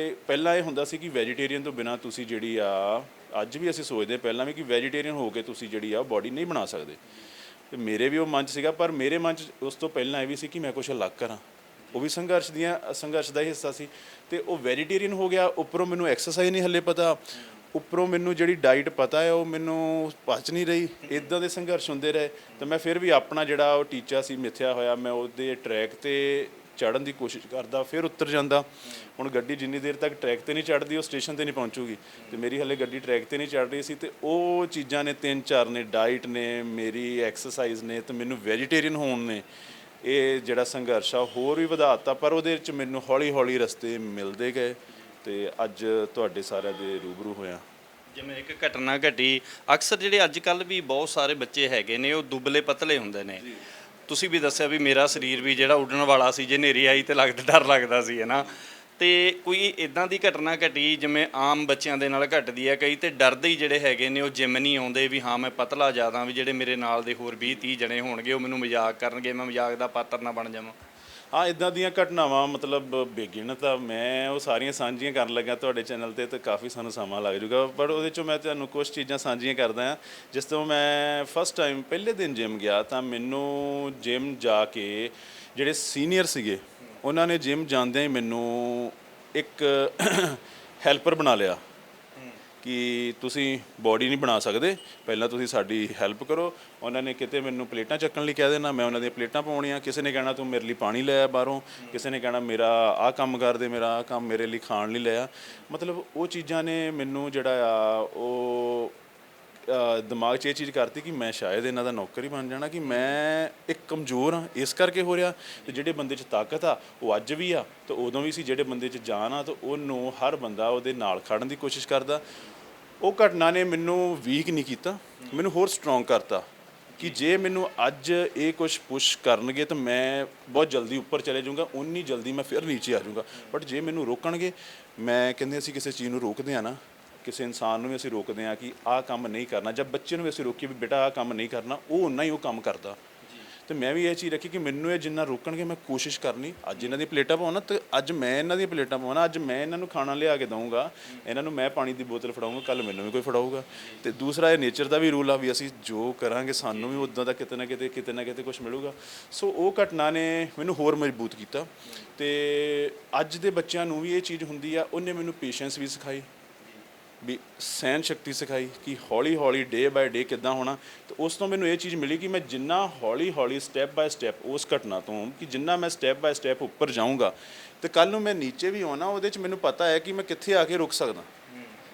ਪਹਿਲਾਂ ਇਹ ਹੁੰਦਾ ਸੀ ਕਿ ਵੈਜੀਟੇਰੀਅਨ ਤੋਂ ਬਿਨਾਂ ਤੁਸੀਂ ਜਿਹੜੀ ਆ, ਅੱਜ ਵੀ ਅਸੀਂ ਸੋਚਦੇ ਪਹਿਲਾਂ ਵੀ ਕਿ ਵੈਜੀਟੇਰੀਅਨ ਹੋ ਕੇ ਤੁਸੀਂ ਜਿਹੜੀ ਆ ਬੋਡੀ ਨਹੀਂ ਬਣਾ ਸਕਦੇ। ਤੇ ਮੇਰੇ ਵੀ ਉਹ ਮਨ 'ਚ ਸੀਗਾ, ਪਰ ਮੇਰੇ ਮਨ 'ਚ ਉਸ ਤੋਂ ਪਹਿਲਾਂ ਇਹ ਵੀ ਸੀ ਕਿ ਮੈਂ ਕੁਛ ਅਲੱਗ ਕਰਾਂ। ਉਹ ਵੀ ਸੰਘਰਸ਼ ਦਾ ਹੀ ਹਿੱਸਾ ਸੀ। ਤੇ ਉਹ ਵੈਜੀਟੇਰੀਅਨ ਹੋ ਗਿਆ, ਉੱਪਰੋਂ ਮੈਨੂੰ ਐਕਸਰਸਾਈਜ਼ ਨਹੀਂ ਹੱਲੇ ਪਤਾ, ਉੱਪਰੋਂ ਮੈਨੂੰ ਜਿਹੜੀ ਡਾਈਟ ਪਤਾ ਹੈ ਉਹ ਮੈਨੂੰ ਪਚ ਨਹੀਂ ਰਹੀ। ਇੱਦਾਂ ਦੇ ਸੰਘਰਸ਼ ਹੁੰਦੇ ਰਹੇ। ਤਾਂ ਮੈਂ ਫਿਰ ਵੀ ਆਪਣਾ ਜਿਹੜਾ ਉਹ ਟੀਚਾ ਸੀ ਮਿੱਥਿਆ ਹੋਇਆ, ਮੈਂ ਉਹਦੇ ਟਰੈਕ ਤੇ ਚੜ੍ਹਨ ਦੀ ਕੋਸ਼ਿਸ਼ ਕਰਦਾ, ਫਿਰ ਉੱਤਰ ਜਾਂਦਾ। ਹੁਣ ਗੱਡੀ ਜਿੰਨੀ ਦੇਰ ਤੱਕ ਟਰੈਕ ਤੇ ਨਹੀਂ ਚੜ੍ਹਦੀ ਉਹ ਸਟੇਸ਼ਨ ਤੇ ਨਹੀਂ ਪਹੁੰਚੂਗੀ, ਤੇ ਮੇਰੀ ਹਲੇ ਗੱਡੀ ਟਰੈਕ ਤੇ ਨਹੀਂ ਚੜ੍ਹ ਰਹੀ ਸੀ। ਤੇ ਉਹ ਚੀਜ਼ਾਂ ਨੇ 3-4 ਨੇ, ਡਾਈਟ ਨੇ, ਮੇਰੀ ਐਕਸਰਸਾਈਜ਼ ਨੇ, ਤੇ ਮੈਨੂੰ ਵੈਜੀਟੇਰੀਅਨ ਹੋਣ ਨੇ ਇਹ ਜਿਹੜਾ ਸੰਘਰਸ਼ ਆ ਹੋਰ ਵੀ ਵਧਾਤਾ। ਪਰ ਉਹਦੇ ਵਿੱਚ ਮੈਨੂੰ ਹੌਲੀ ਹੌਲੀ ਰਸਤੇ ਮਿਲਦੇ ਗਏ ਤੇ ਅੱਜ ਤੁਹਾਡੇ ਸਾਰਿਆਂ ਦੇ ਰੂਬਰੂ ਹੋਇਆ। ਜਿਵੇਂ ਇੱਕ ਘਟਨਾ ਘਟੀ, ਅਕਸਰ ਜਿਹੜੇ ਅੱਜ ਕੱਲ੍ਹ ਵੀ ਬਹੁਤ ਸਾਰੇ ਬੱਚੇ ਹੈਗੇ ਨੇ ਉਹ ਦੁਬਲੇ ਪਤਲੇ ਹੁੰਦੇ ਨੇ। ਤੁਸੀਂ ਵੀ ਦੱਸਿਆ ਵੀ ਮੇਰਾ ਸਰੀਰ ਵੀ ਜਿਹੜਾ ਉੱਡਣ ਵਾਲਾ ਸੀ, ਜੇ ਹਨੇਰੀ ਆਈ ਤੇ ਡਰ ਲੱਗਦਾ ਸੀ, ਹੈ ਨਾ। ਤੇ ਕੋਈ ਇਦਾਂ ਦੀ ਘਟਨਾ ਘਟੀ ਜਿਵੇਂ ਆਮ ਬੱਚਿਆਂ ਦੇ ਨਾਲ ਘਟਦੀ ਹੈ, ਕਈ ਤੇ ਡਰਦੇ ਹੀ ਜਿਹੜੇ ਹੈਗੇ ਨੇ ਉਹ ਜਿਮ ਨਹੀਂ ਆਉਂਦੇ ਵੀ ਹਾਂ ਮੈਂ ਪਤਲਾ ਜ਼ਿਆਦਾ, ਵੀ ਜਿਹੜੇ ਮੇਰੇ ਨਾਲ ਦੇ ਹੋਰ 20-30 ਜਣੇ ਹੋਣਗੇ ਉਹ ਮੈਨੂੰ ਮਜ਼ਾਕ ਕਰਨਗੇ, ਮੈਂ ਮਜ਼ਾਕ ਦਾ ਪਾਤਰ ਨਾ ਬਣ ਜਾਵਾਂ। ਹਾਂ, ਇੱਦਾਂ ਦੀਆਂ ਘਟਨਾਵਾਂ ਮਤਲਬ ਬੇਗਿਣ ਤਾਂ ਮੈਂ ਉਹ ਸਾਰੀਆਂ ਸਾਂਝੀਆਂ ਕਰਨ ਲੱਗਾ ਤੁਹਾਡੇ ਚੈਨਲ ਤੇ ਕਾਫੀ ਸਾਨੂੰ ਸਮਾਂ ਲੱਗ ਜਾਊਗਾ। ਪਰ ਉਹਦੇ 'ਚੋਂ ਮੈਂ ਤੁਹਾਨੂੰ ਕੁਛ ਚੀਜ਼ਾਂ ਸਾਂਝੀਆਂ ਕਰਦਾ ਹਾਂ। ਜਿਸ ਤੋਂ ਮੈਂ ਫਸਟ ਟਾਈਮ ਪਹਿਲੇ ਦਿਨ ਜਿਮ ਗਿਆ ਤਾਂ ਮੈਨੂੰ ਜਿਮ ਜਾ ਕੇ ਜਿਹੜੇ ਸੀਨੀਅਰ ਸੀਗੇ ਉਹਨਾਂ ਨੇ ਜਿਮ ਜਾਂਦਿਆਂ ਹੀ ਮੈਨੂੰ ਇੱਕ ਹੈਲਪਰ ਬਣਾ ਲਿਆ ਕਿ ਤੁਸੀਂ ਬੋਡੀ ਨਹੀਂ ਬਣਾ ਸਕਦੇ, ਪਹਿਲਾਂ ਤੁਸੀਂ ਸਾਡੀ ਹੈਲਪ ਕਰੋ। ਉਹਨਾਂ ਨੇ ਕਿਤੇ ਮੈਨੂੰ ਪਲੇਟਾਂ ਚੱਕਣ ਲਈ ਕਹਿ ਦੇਣਾ, ਮੈਂ ਉਹਨਾਂ ਦੀਆਂ ਪਲੇਟਾਂ ਪਾਉਣੀਆਂ। ਕਿਸੇ ਨੇ ਕਹਿਣਾ ਤੂੰ ਮੇਰੇ ਲਈ ਪਾਣੀ ਲੈ ਆ ਬਾਹਰੋਂ, ਕਿਸੇ ਨੇ ਕਹਿਣਾ ਮੇਰਾ ਆਹ ਕੰਮ ਕਰ ਦੇ, ਮੇਰਾ ਆਹ ਕੰਮ ਮੇਰੇ ਲਈ ਖਾਣ ਲਈ ਲੈ ਆ। ਮਤਲਬ ਉਹ ਚੀਜ਼ਾਂ ਨੇ ਮੈਨੂੰ ਜਿਹੜਾ ਆ ਉਹ ਦਿਮਾਗ 'ਚ ਇਹ ਚੀਜ਼ ਕਰਤੀ ਕਿ ਮੈਂ ਸ਼ਾਇਦ ਇਹਨਾਂ ਦਾ ਨੌਕਰ ਹੀ ਬਣ ਜਾਣਾ, ਕਿ ਮੈਂ ਇੱਕ ਕਮਜ਼ੋਰ ਹਾਂ ਇਸ ਕਰਕੇ ਹੋ ਰਿਹਾ। ਤੇ ਜਿਹੜੇ ਬੰਦੇ 'ਚ ਤਾਕਤ ਆ ਉਹ ਅੱਜ ਵੀ ਆ ਤੇ ਉਦੋਂ ਵੀ ਸੀ। ਜਿਹੜੇ ਬੰਦੇ 'ਚ ਜਾਨ ਆ ਤਾਂ ਉਹਨੂੰ ਹਰ ਬੰਦਾ ਉਹਦੇ ਨਾਲ ਖੜਨ ਦੀ ਕੋਸ਼ਿਸ਼ ਕਰਦਾ। ਉਹ ਘਟਨਾ ਨੇ ਮੈਨੂੰ ਵੀਕ ਨਹੀਂ ਕੀਤਾ, ਮੈਨੂੰ ਹੋਰ ਸਟਰੋਂਗ ਕਰਤਾ ਕਿ ਜੇ ਮੈਨੂੰ ਅੱਜ ਇਹ ਕੁਝ ਪੁਸ਼ ਕਰਨਗੇ ਤਾਂ ਮੈਂ ਬਹੁਤ ਜਲਦੀ ਉੱਪਰ ਚਲੇ ਜਾਊਂਗਾ, ਉਨੀ ਜਲਦੀ ਮੈਂ ਫਿਰ ਨੀਚੇ ਆ ਜਾਊਂਗਾ। ਬਟ ਜੇ ਮੈਨੂੰ ਰੋਕਣਗੇ, ਮੈਂ ਕਹਿੰਦੇ ਅਸੀਂ ਕਿਸੇ ਚੀਜ਼ ਨੂੰ ਰੋਕਦੇ ਹਾਂ ਨਾ, ਕਿਸੇ ਇਨਸਾਨ ਨੂੰ ਵੀ ਅਸੀਂ ਰੋਕਦੇ ਹਾਂ ਕਿ ਆਹ ਕੰਮ ਨਹੀਂ ਕਰਨਾ, ਜਦ ਬੱਚੇ ਨੂੰ ਵੀ ਅਸੀਂ ਰੋਕੀਏ ਵੀ ਬੇਟਾ ਆਹ ਕੰਮ ਨਹੀਂ ਕਰਨਾ, ਉਹ ਓਨਾ ਹੀ ਉਹ ਕੰਮ ਕਰਦਾ। ਤੇ ਮੈਂ ਵੀ ਇਹ ਚੀਜ਼ ਰੱਖੀ ਕਿ ਮੈਨੂੰ ਇਹ ਜਿੰਨਾ ਰੋਕਣਗੇ ਮੈਂ ਕੋਸ਼ਿਸ਼ ਕਰਨੀ ਅੱਜ ਇਹਨਾਂ ਦੀ ਪਲੇਟਾਂ ਪਾਉਣਾ, ਤੇ ਅੱਜ ਮੈਂ ਇਹਨਾਂ ਦੀਆਂ ਪਲੇਟਾਂ ਪਾਉਣਾ, ਅੱਜ ਮੈਂ ਇਹਨਾਂ ਨੂੰ ਖਾਣਾ ਲਿਆ ਕੇ ਦਊਂਗਾ, ਇਹਨਾਂ ਨੂੰ ਮੈਂ ਪਾਣੀ ਦੀ ਬੋਤਲ ਫੜਾਊਂਗਾ, ਕੱਲ੍ਹ ਮੈਨੂੰ ਵੀ ਕੋਈ ਫੜਾਊਗਾ। ਤੇ ਦੂਸਰਾ ਇਹ ਨੇਚਰ ਦਾ ਵੀ ਰੂਲ ਆ ਵੀ ਅਸੀਂ ਜੋ ਕਰਾਂਗੇ ਸਾਨੂੰ ਵੀ ਉੱਦਾਂ ਦਾ ਕਿਤੇ ਨਾ ਕਿਤੇ ਕੁਝ ਮਿਲੂਗਾ। ਸੋ ਉਹ ਘਟਨਾ ਨੇ ਮੈਨੂੰ ਹੋਰ ਮਜ਼ਬੂਤ ਕੀਤਾ। ਤੇ ਅੱਜ ਦੇ ਬੱਚਿਆਂ ਨੂੰ ਵੀ ਇਹ ਚੀਜ਼ ਹੁੰਦੀ ਆ। ਉਹਨੇ ਮੈਨੂੰ ਪੇਸ਼ੈਂਸ ਵੀ ਸਿਖਾਈ, ਵੀ ਸਹਿਣ ਸ਼ਕਤੀ ਸਿਖਾਈ ਕਿ ਹੌਲੀ ਹੌਲੀ ਡੇ ਬਾਏ ਡੇ ਕਿੱਦਾਂ ਹੋਣਾ। ਤੇ ਉਸ ਤੋਂ ਮੈਨੂੰ ਇਹ ਚੀਜ਼ ਮਿਲੀ ਕਿ ਮੈਂ ਜਿੰਨਾ ਹੌਲੀ ਹੌਲੀ ਸਟੈਪ ਬਾਏ ਸਟੈਪ ਉਸ ਘਟਨਾ ਤੋਂ ਕਿ ਜਿੰਨਾ ਮੈਂ ਸਟੈਪ ਬਾਏ ਸਟੈਪ ਉੱਪਰ ਜਾਊਂਗਾ ਤੇ ਕੱਲ੍ਹ ਨੂੰ ਮੈਂ ਨੀਚੇ ਵੀ ਆਉਣਾ, ਉਹਦੇ 'ਚ ਮੈਨੂੰ ਪਤਾ ਹੈ ਕਿ ਮੈਂ ਕਿੱਥੇ ਆ ਕੇ ਰੁਕ ਸਕਦਾ।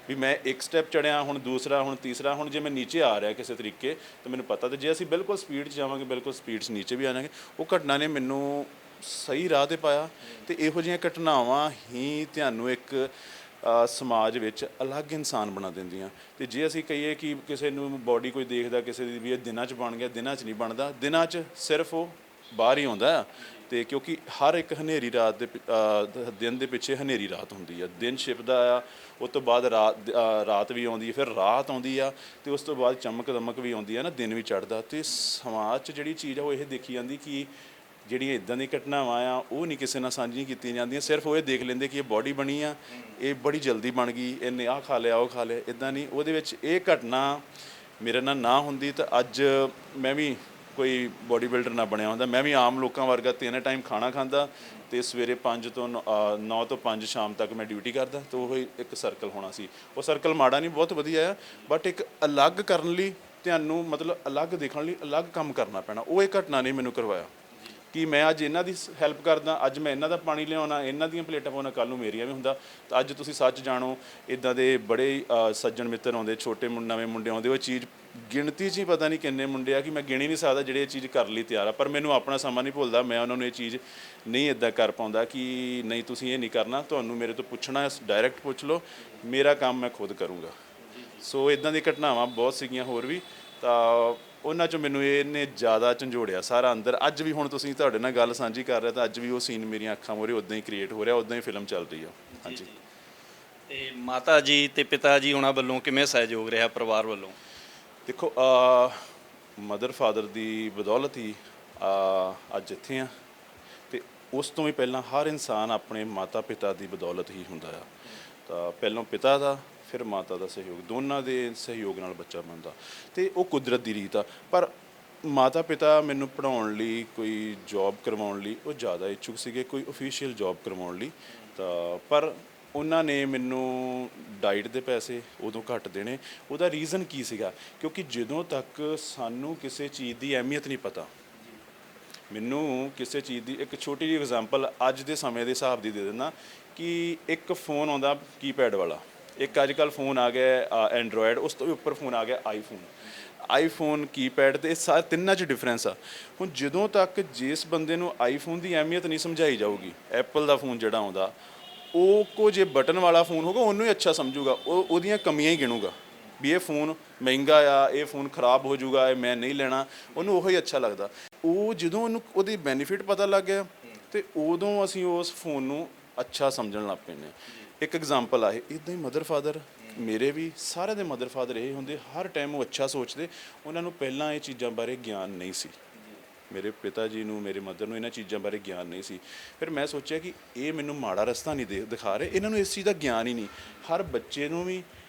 ਵੀ ਮੈਂ ਇੱਕ ਸਟੈਪ ਚੜਿਆ, ਹੁਣ ਦੂਸਰਾ, ਹੁਣ ਤੀਸਰਾ, ਹੁਣ ਜੇ ਮੈਂ ਨੀਚੇ ਆ ਰਿਹਾ ਕਿਸੇ ਤਰੀਕੇ ਤਾਂ ਮੈਨੂੰ ਪਤਾ। ਤੇ ਜੇ ਅਸੀਂ ਬਿਲਕੁਲ ਸਪੀਡ 'ਚ ਜਾਵਾਂਗੇ, ਬਿਲਕੁਲ ਸਪੀਡ 'ਚ ਨੀਚੇ ਵੀ ਆ ਜਾਵਾਂਗੇ। ਉਹ ਘਟਨਾ ਨੇ ਮੈਨੂੰ ਸਹੀ ਰਾਹ 'ਤੇ ਪਾਇਆ। ਤੇ ਇਹੋ ਜਿਹੀਆਂ ਘਟਨਾਵਾਂ ਹੀ ਤੁਹਾਨੂੰ ਇੱਕ ਸਮਾਜ ਵਿੱਚ ਅਲੱਗ ਇਨਸਾਨ ਬਣਾ ਦਿੰਦੀਆਂ। ਤੇ ਜੇ ਅਸੀਂ ਕਹੀਏ ਕਿ ਕਿਸੇ ਨੂੰ ਬੋਡੀ ਕੋਈ ਦੇਖਦਾ ਕਿਸੇ ਦੀ ਵੀ ਇਹ ਦਿਨਾਂ 'ਚ ਬਣ ਗਿਆ, ਦਿਨਾਂ 'ਚ ਨਹੀਂ ਬਣਦਾ। ਦਿਨਾਂ 'ਚ ਸਿਰਫ ਉਹ ਬਾਹਰ ਹੀ ਆਉਂਦਾ। ਤੇ ਕਿਉਂਕਿ ਹਰ ਇੱਕ ਹਨੇਰੀ ਰਾਤ ਦੇ ਦਿਨ ਦੇ ਪਿੱਛੇ ਹਨੇਰੀ ਰਾਤ ਹੁੰਦੀ ਆ। ਦਿਨ ਛਿਪਦਾ ਆ, ਉਸ ਤੋਂ ਬਾਅਦ ਰਾਤ ਵੀ ਆਉਂਦੀ ਹੈ, ਫਿਰ ਰਾਤ ਆਉਂਦੀ ਆ, ਤੇ ਉਸ ਤੋਂ ਬਾਅਦ ਚਮਕ ਦਮਕ ਵੀ ਆਉਂਦੀ ਆ ਨਾ, ਦਿਨ ਵੀ ਚੜ੍ਹਦਾ। ਤੇ ਸਮਾਜ 'ਚ ਜਿਹੜੀ ਚੀਜ਼ ਆ ਉਹ ਇਹ ਦੇਖੀ ਜਾਂਦੀ ਕਿ ਜਿਹੜੀਆਂ ਇੱਦਾਂ ਦੀਆਂ ਘਟਨਾਵਾਂ ਆ ਉਹ ਨਹੀਂ ਕਿਸੇ ਨਾਲ ਸਾਂਝੀਆਂ ਕੀਤੀਆਂ ਜਾਂਦੀਆਂ। ਸਿਰਫ ਉਹ ਇਹ ਦੇਖ ਲੈਂਦੇ ਕਿ ਇਹ ਬੋਡੀ ਬਣੀ ਆ, ਇਹ ਬੜੀ ਜਲਦੀ ਬਣ ਗਈ, ਇਹਨੇ ਆਹ ਖਾ ਲਿਆ ਉਹ ਖਾ ਲਿਆ। ਇੱਦਾਂ ਨਹੀਂ, ਉਹਦੇ ਵਿੱਚ ਇਹ ਘਟਨਾ ਮੇਰੇ ਨਾਲ ਨਾ ਹੁੰਦੀ ਤਾਂ ਅੱਜ ਮੈਂ ਵੀ ਕੋਈ ਬੋਡੀ ਬਿਲਡਰ ਨਾ ਬਣਿਆ ਹੁੰਦਾ। ਮੈਂ ਵੀ ਆਮ ਲੋਕਾਂ ਵਰਗਾ 3 ਟਾਈਮ ਖਾਣਾ ਖਾਂਦਾ ਤੇ ਸਵੇਰੇ 5 ਤੋਂ 9 ਤੋਂ 5 ਸ਼ਾਮ ਤੱਕ ਮੈਂ ਡਿਊਟੀ ਕਰਦਾ। ਤਾਂ ਉਹ ਇੱਕ ਸਰਕਲ ਹੋਣਾ ਸੀ। ਉਹ ਸਰਕਲ ਮਾੜਾ ਨਹੀਂ, ਬਹੁਤ ਵਧੀਆ ਆ, ਬਟ ਇੱਕ ਅਲੱਗ ਕਰਨ ਲਈ ਤੁਹਾਨੂੰ ਮਤਲਬ ਅਲੱਗ ਦੇਖਣ ਲਈ ਅਲੱਗ ਕੰਮ ਕਰਨਾ ਪੈਣਾ। ਉਹ ਇਹ ਘਟਨਾ ਨੇ ਮੈਨੂੰ ਕਰਵਾਇਆ ਕਿ ਮੈਂ ਅੱਜ ਇਹਨਾਂ ਦੀ ਹੈਲਪ ਕਰਦਾ, ਅੱਜ ਮੈਂ ਇਹਨਾਂ ਦਾ ਪਾਣੀ ਲਿਆਉਣਾ, ਇਹਨਾਂ ਦੀਆਂ ਪਲੇਟਾਂ ਪਾਉਣਾ, ਕੱਲ੍ਹ ਨੂੰ ਮੇਰੀਆਂ ਵੀ ਹੁੰਦਾ। ਤਾਂ ਅੱਜ ਤੁਸੀਂ ਸੱਚ ਜਾਣੋ, ਇੱਦਾਂ ਦੇ ਬੜੇ ਸੱਜਣ ਮਿੱਤਰ ਆਉਂਦੇ, ਛੋਟੇ ਨਵੇਂ ਮੁੰਡੇ ਆਉਂਦੇ। ਉਹ ਚੀਜ਼ ਗਿਣਤੀ 'ਚ ਹੀ ਪਤਾ ਨਹੀਂ ਕਿੰਨੇ ਮੁੰਡੇ ਆ ਕਿ ਮੈਂ ਗਿਣ ਹੀ ਨਹੀਂ ਸਕਦਾ ਜਿਹੜੇ ਇਹ ਚੀਜ਼ ਕਰਨ ਲਈ ਤਿਆਰ ਆ। ਪਰ ਮੈਨੂੰ ਆਪਣਾ ਸਮਾਂ ਨਹੀਂ ਭੁੱਲਦਾ, ਮੈਂ ਉਹਨਾਂ ਨੂੰ ਇਹ ਚੀਜ਼ ਨਹੀਂ ਇੱਦਾਂ ਕਰ ਪਾਉਂਦਾ ਕਿ ਨਹੀਂ ਤੁਸੀਂ ਇਹ ਨਹੀਂ ਕਰਨਾ, ਤੁਹਾਨੂੰ ਮੇਰੇ ਤੋਂ ਪੁੱਛਣਾ ਡਾਇਰੈਕਟ ਪੁੱਛ ਲਓ, ਮੇਰਾ ਕੰਮ ਮੈਂ ਖੁਦ ਕਰੂੰਗਾ। ਸੋ ਇੱਦਾਂ ਦੀ ਘਟਨਾਵਾਂ ਬਹੁਤ ਸੀਗੀਆਂ ਹੋਰ ਵੀ। ਤਾਂ ਉਹਨਾਂ 'ਚੋਂ ਮੈਨੂੰ ਇਹਨੇ ਜ਼ਿਆਦਾ ਝੰਜੋੜਿਆ ਸਾਰਾ ਅੰਦਰ। ਅੱਜ ਵੀ ਹੁਣ ਤੁਸੀਂ ਤੁਹਾਡੇ ਨਾਲ ਗੱਲ ਸਾਂਝੀ ਕਰ ਰਿਹਾ ਤਾਂ ਅੱਜ ਵੀ ਉਹ ਸੀਨ ਮੇਰੀਆਂ ਅੱਖਾਂ ਮੂਹਰੇ ਉੱਦਾਂ ਹੀ ਕ੍ਰੀਏਟ ਹੋ ਰਿਹਾ, ਉੱਦਾਂ ਹੀ ਫਿਲਮ ਚੱਲ ਰਹੀ ਆ। ਹਾਂਜੀ। ਤੇ ਮਾਤਾ ਜੀ ਤੇ ਪਿਤਾ ਜੀ ਉਹਨਾਂ ਵੱਲੋਂ ਕਿਵੇਂ ਸਹਿਯੋਗ ਰਿਹਾ ਪਰਿਵਾਰ ਵੱਲੋਂ? ਦੇਖੋ, ਮਦਰ ਫਾਦਰ ਦੀ ਬਦੌਲਤ ਹੀ ਅੱਜ ਇੱਥੇ ਆ। ਤੇ ਉਸ ਤੋਂ ਵੀ ਪਹਿਲਾਂ ਹਰ ਇਨਸਾਨ ਆਪਣੇ ਮਾਤਾ ਪਿਤਾ ਦੀ ਬਦੌਲਤ ਹੀ ਹੁੰਦਾ ਆ। ਤਾਂ ਪਹਿਲਾਂ ਪਿਤਾ ਦਾ, ਫਿਰ ਮਾਤਾ ਦਾ ਸਹਿਯੋਗ, ਦੋਨਾਂ ਦੇ ਸਹਿਯੋਗ ਨਾਲ ਬੱਚਾ ਬਣਦਾ, ਤੇ ਉਹ ਕੁਦਰਤ ਦੀ ਰੀਤ ਆ। ਪਰ ਮਾਤਾ ਪਿਤਾ ਮੈਨੂੰ ਪੜ੍ਹਾਉਣ ਲਈ, ਕੋਈ ਜੌਬ ਕਰਵਾਉਣ ਲਈ ਉਹ ਜ਼ਿਆਦਾ ਇੱਛੁਕ ਸੀਗੇ, ਕੋਈ ਅਫੀਸ਼ੀਅਲ ਜੌਬ ਕਰਵਾਉਣ ਲਈ। ਤਾਂ ਪਰ ਉਹਨਾਂ ਨੇ ਮੈਨੂੰ ਡਾਈਟ ਦੇ ਪੈਸੇ ਉਦੋਂ ਘੱਟ ਦੇਣੇ। ਉਹਦਾ ਰੀਜ਼ਨ ਕੀ ਸੀਗਾ? ਕਿਉਂਕਿ ਜਦੋਂ ਤੱਕ ਸਾਨੂੰ ਕਿਸੇ ਚੀਜ਼ ਦੀ ਅਹਿਮੀਅਤ ਨਹੀਂ ਪਤਾ, ਮੈਨੂੰ ਕਿਸੇ ਚੀਜ਼ ਦੀ ਇੱਕ ਛੋਟੀ ਜਿਹੀ ਐਗਜ਼ਾਮਪਲ ਅੱਜ ਦੇ ਸਮੇਂ ਦੇ ਹਿਸਾਬ ਦੀ ਦੇ ਦਿੰਦਾ ਕਿ ਇੱਕ ਫੋਨ ਆਉਂਦਾ ਕੀਪੈਡ ਵਾਲਾ, ਇੱਕ ਅੱਜ ਕੱਲ੍ਹ ਫੋਨ ਆ ਗਿਆ ਐਂਡਰੋਇਡ, ਉਸ ਤੋਂ ਵੀ ਉੱਪਰ ਫੋਨ ਆ ਗਿਆ ਆਈਫੋਨ ਕੀਪੈਡ, ਤੇ ਇਹ ਤਿੰਨਾਂ 'ਚ ਡਿਫਰੈਂਸ ਆ। ਹੁਣ ਜਦੋਂ ਤੱਕ ਜਿਸ ਬੰਦੇ ਨੂੰ ਆਈਫੋਨ ਦੀ ਅਹਿਮੀਅਤ ਨਹੀਂ ਸਮਝਾਈ ਜਾਊਗੀ, ਐਪਲ ਦਾ ਫੋਨ ਜਿਹੜਾ ਆਉਂਦਾ ਉਹ ਜੇ ਬਟਨ ਵਾਲਾ ਫੋਨ ਹੋਗਾ ਉਹਨੂੰ ਹੀ ਅੱਛਾ ਸਮਝੂਗਾ, ਉਹ ਉਹਦੀਆਂ ਕਮੀਆਂ ਹੀ ਗਿਣੂਗਾ ਵੀ ਇਹ ਫੋਨ ਮਹਿੰਗਾ ਆ, ਇਹ ਫੋਨ ਖਰਾਬ ਹੋ ਜਾਊਗਾ, ਇਹ ਮੈਂ ਨਹੀਂ ਲੈਣਾ, ਉਹਨੂੰ ਉਹੀ ਅੱਛਾ ਲੱਗਦਾ। ਉਹ ਜਦੋਂ ਉਹਨੂੰ ਉਹਦੀ ਬੈਨੀਫਿਟ ਪਤਾ ਲੱਗ ਗਿਆ ਤੇ ਉਦੋਂ ਅਸੀਂ ਉਸ ਫੋਨ ਨੂੰ ਅੱਛਾ ਸਮਝਣ ਲੱਗ ਪਏ ਨੇ। ਇੱਕ ਐਗਜ਼ਾਮਪਲ ਆ ਇਹ, ਇੱਦਾਂ ਹੀ ਮਦਰ ਫਾਦਰ, ਮੇਰੇ ਵੀ ਸਾਰਿਆਂ ਦੇ ਮਦਰ ਫਾਦਰ ਇਹ ਹੁੰਦੇ, ਹਰ ਟਾਈਮ ਉਹ ਅੱਛਾ ਸੋਚਦੇ। ਉਹਨਾਂ ਨੂੰ ਪਹਿਲਾਂ ਇਹ ਚੀਜ਼ਾਂ ਬਾਰੇ ਗਿਆਨ ਨਹੀਂ ਸੀ, ਮੇਰੇ ਪਿਤਾ ਜੀ ਨੂੰ, ਮੇਰੇ ਮਦਰ ਨੂੰ ਇਹਨਾਂ ਚੀਜ਼ਾਂ ਬਾਰੇ ਗਿਆਨ ਨਹੀਂ ਸੀ। ਫਿਰ ਮੈਂ ਸੋਚਿਆ ਕਿ ਇਹ ਮੈਨੂੰ ਮਾੜਾ ਰਸਤਾ ਨਹੀਂ ਦਿਖਾ ਰਹੇ, ਇਹਨਾਂ ਨੂੰ ਇਸ ਚੀਜ਼ ਦਾ ਗਿਆਨ ਹੀ ਨਹੀਂ। ਹਰ ਬੱਚੇ ਨੂੰ ਵੀ,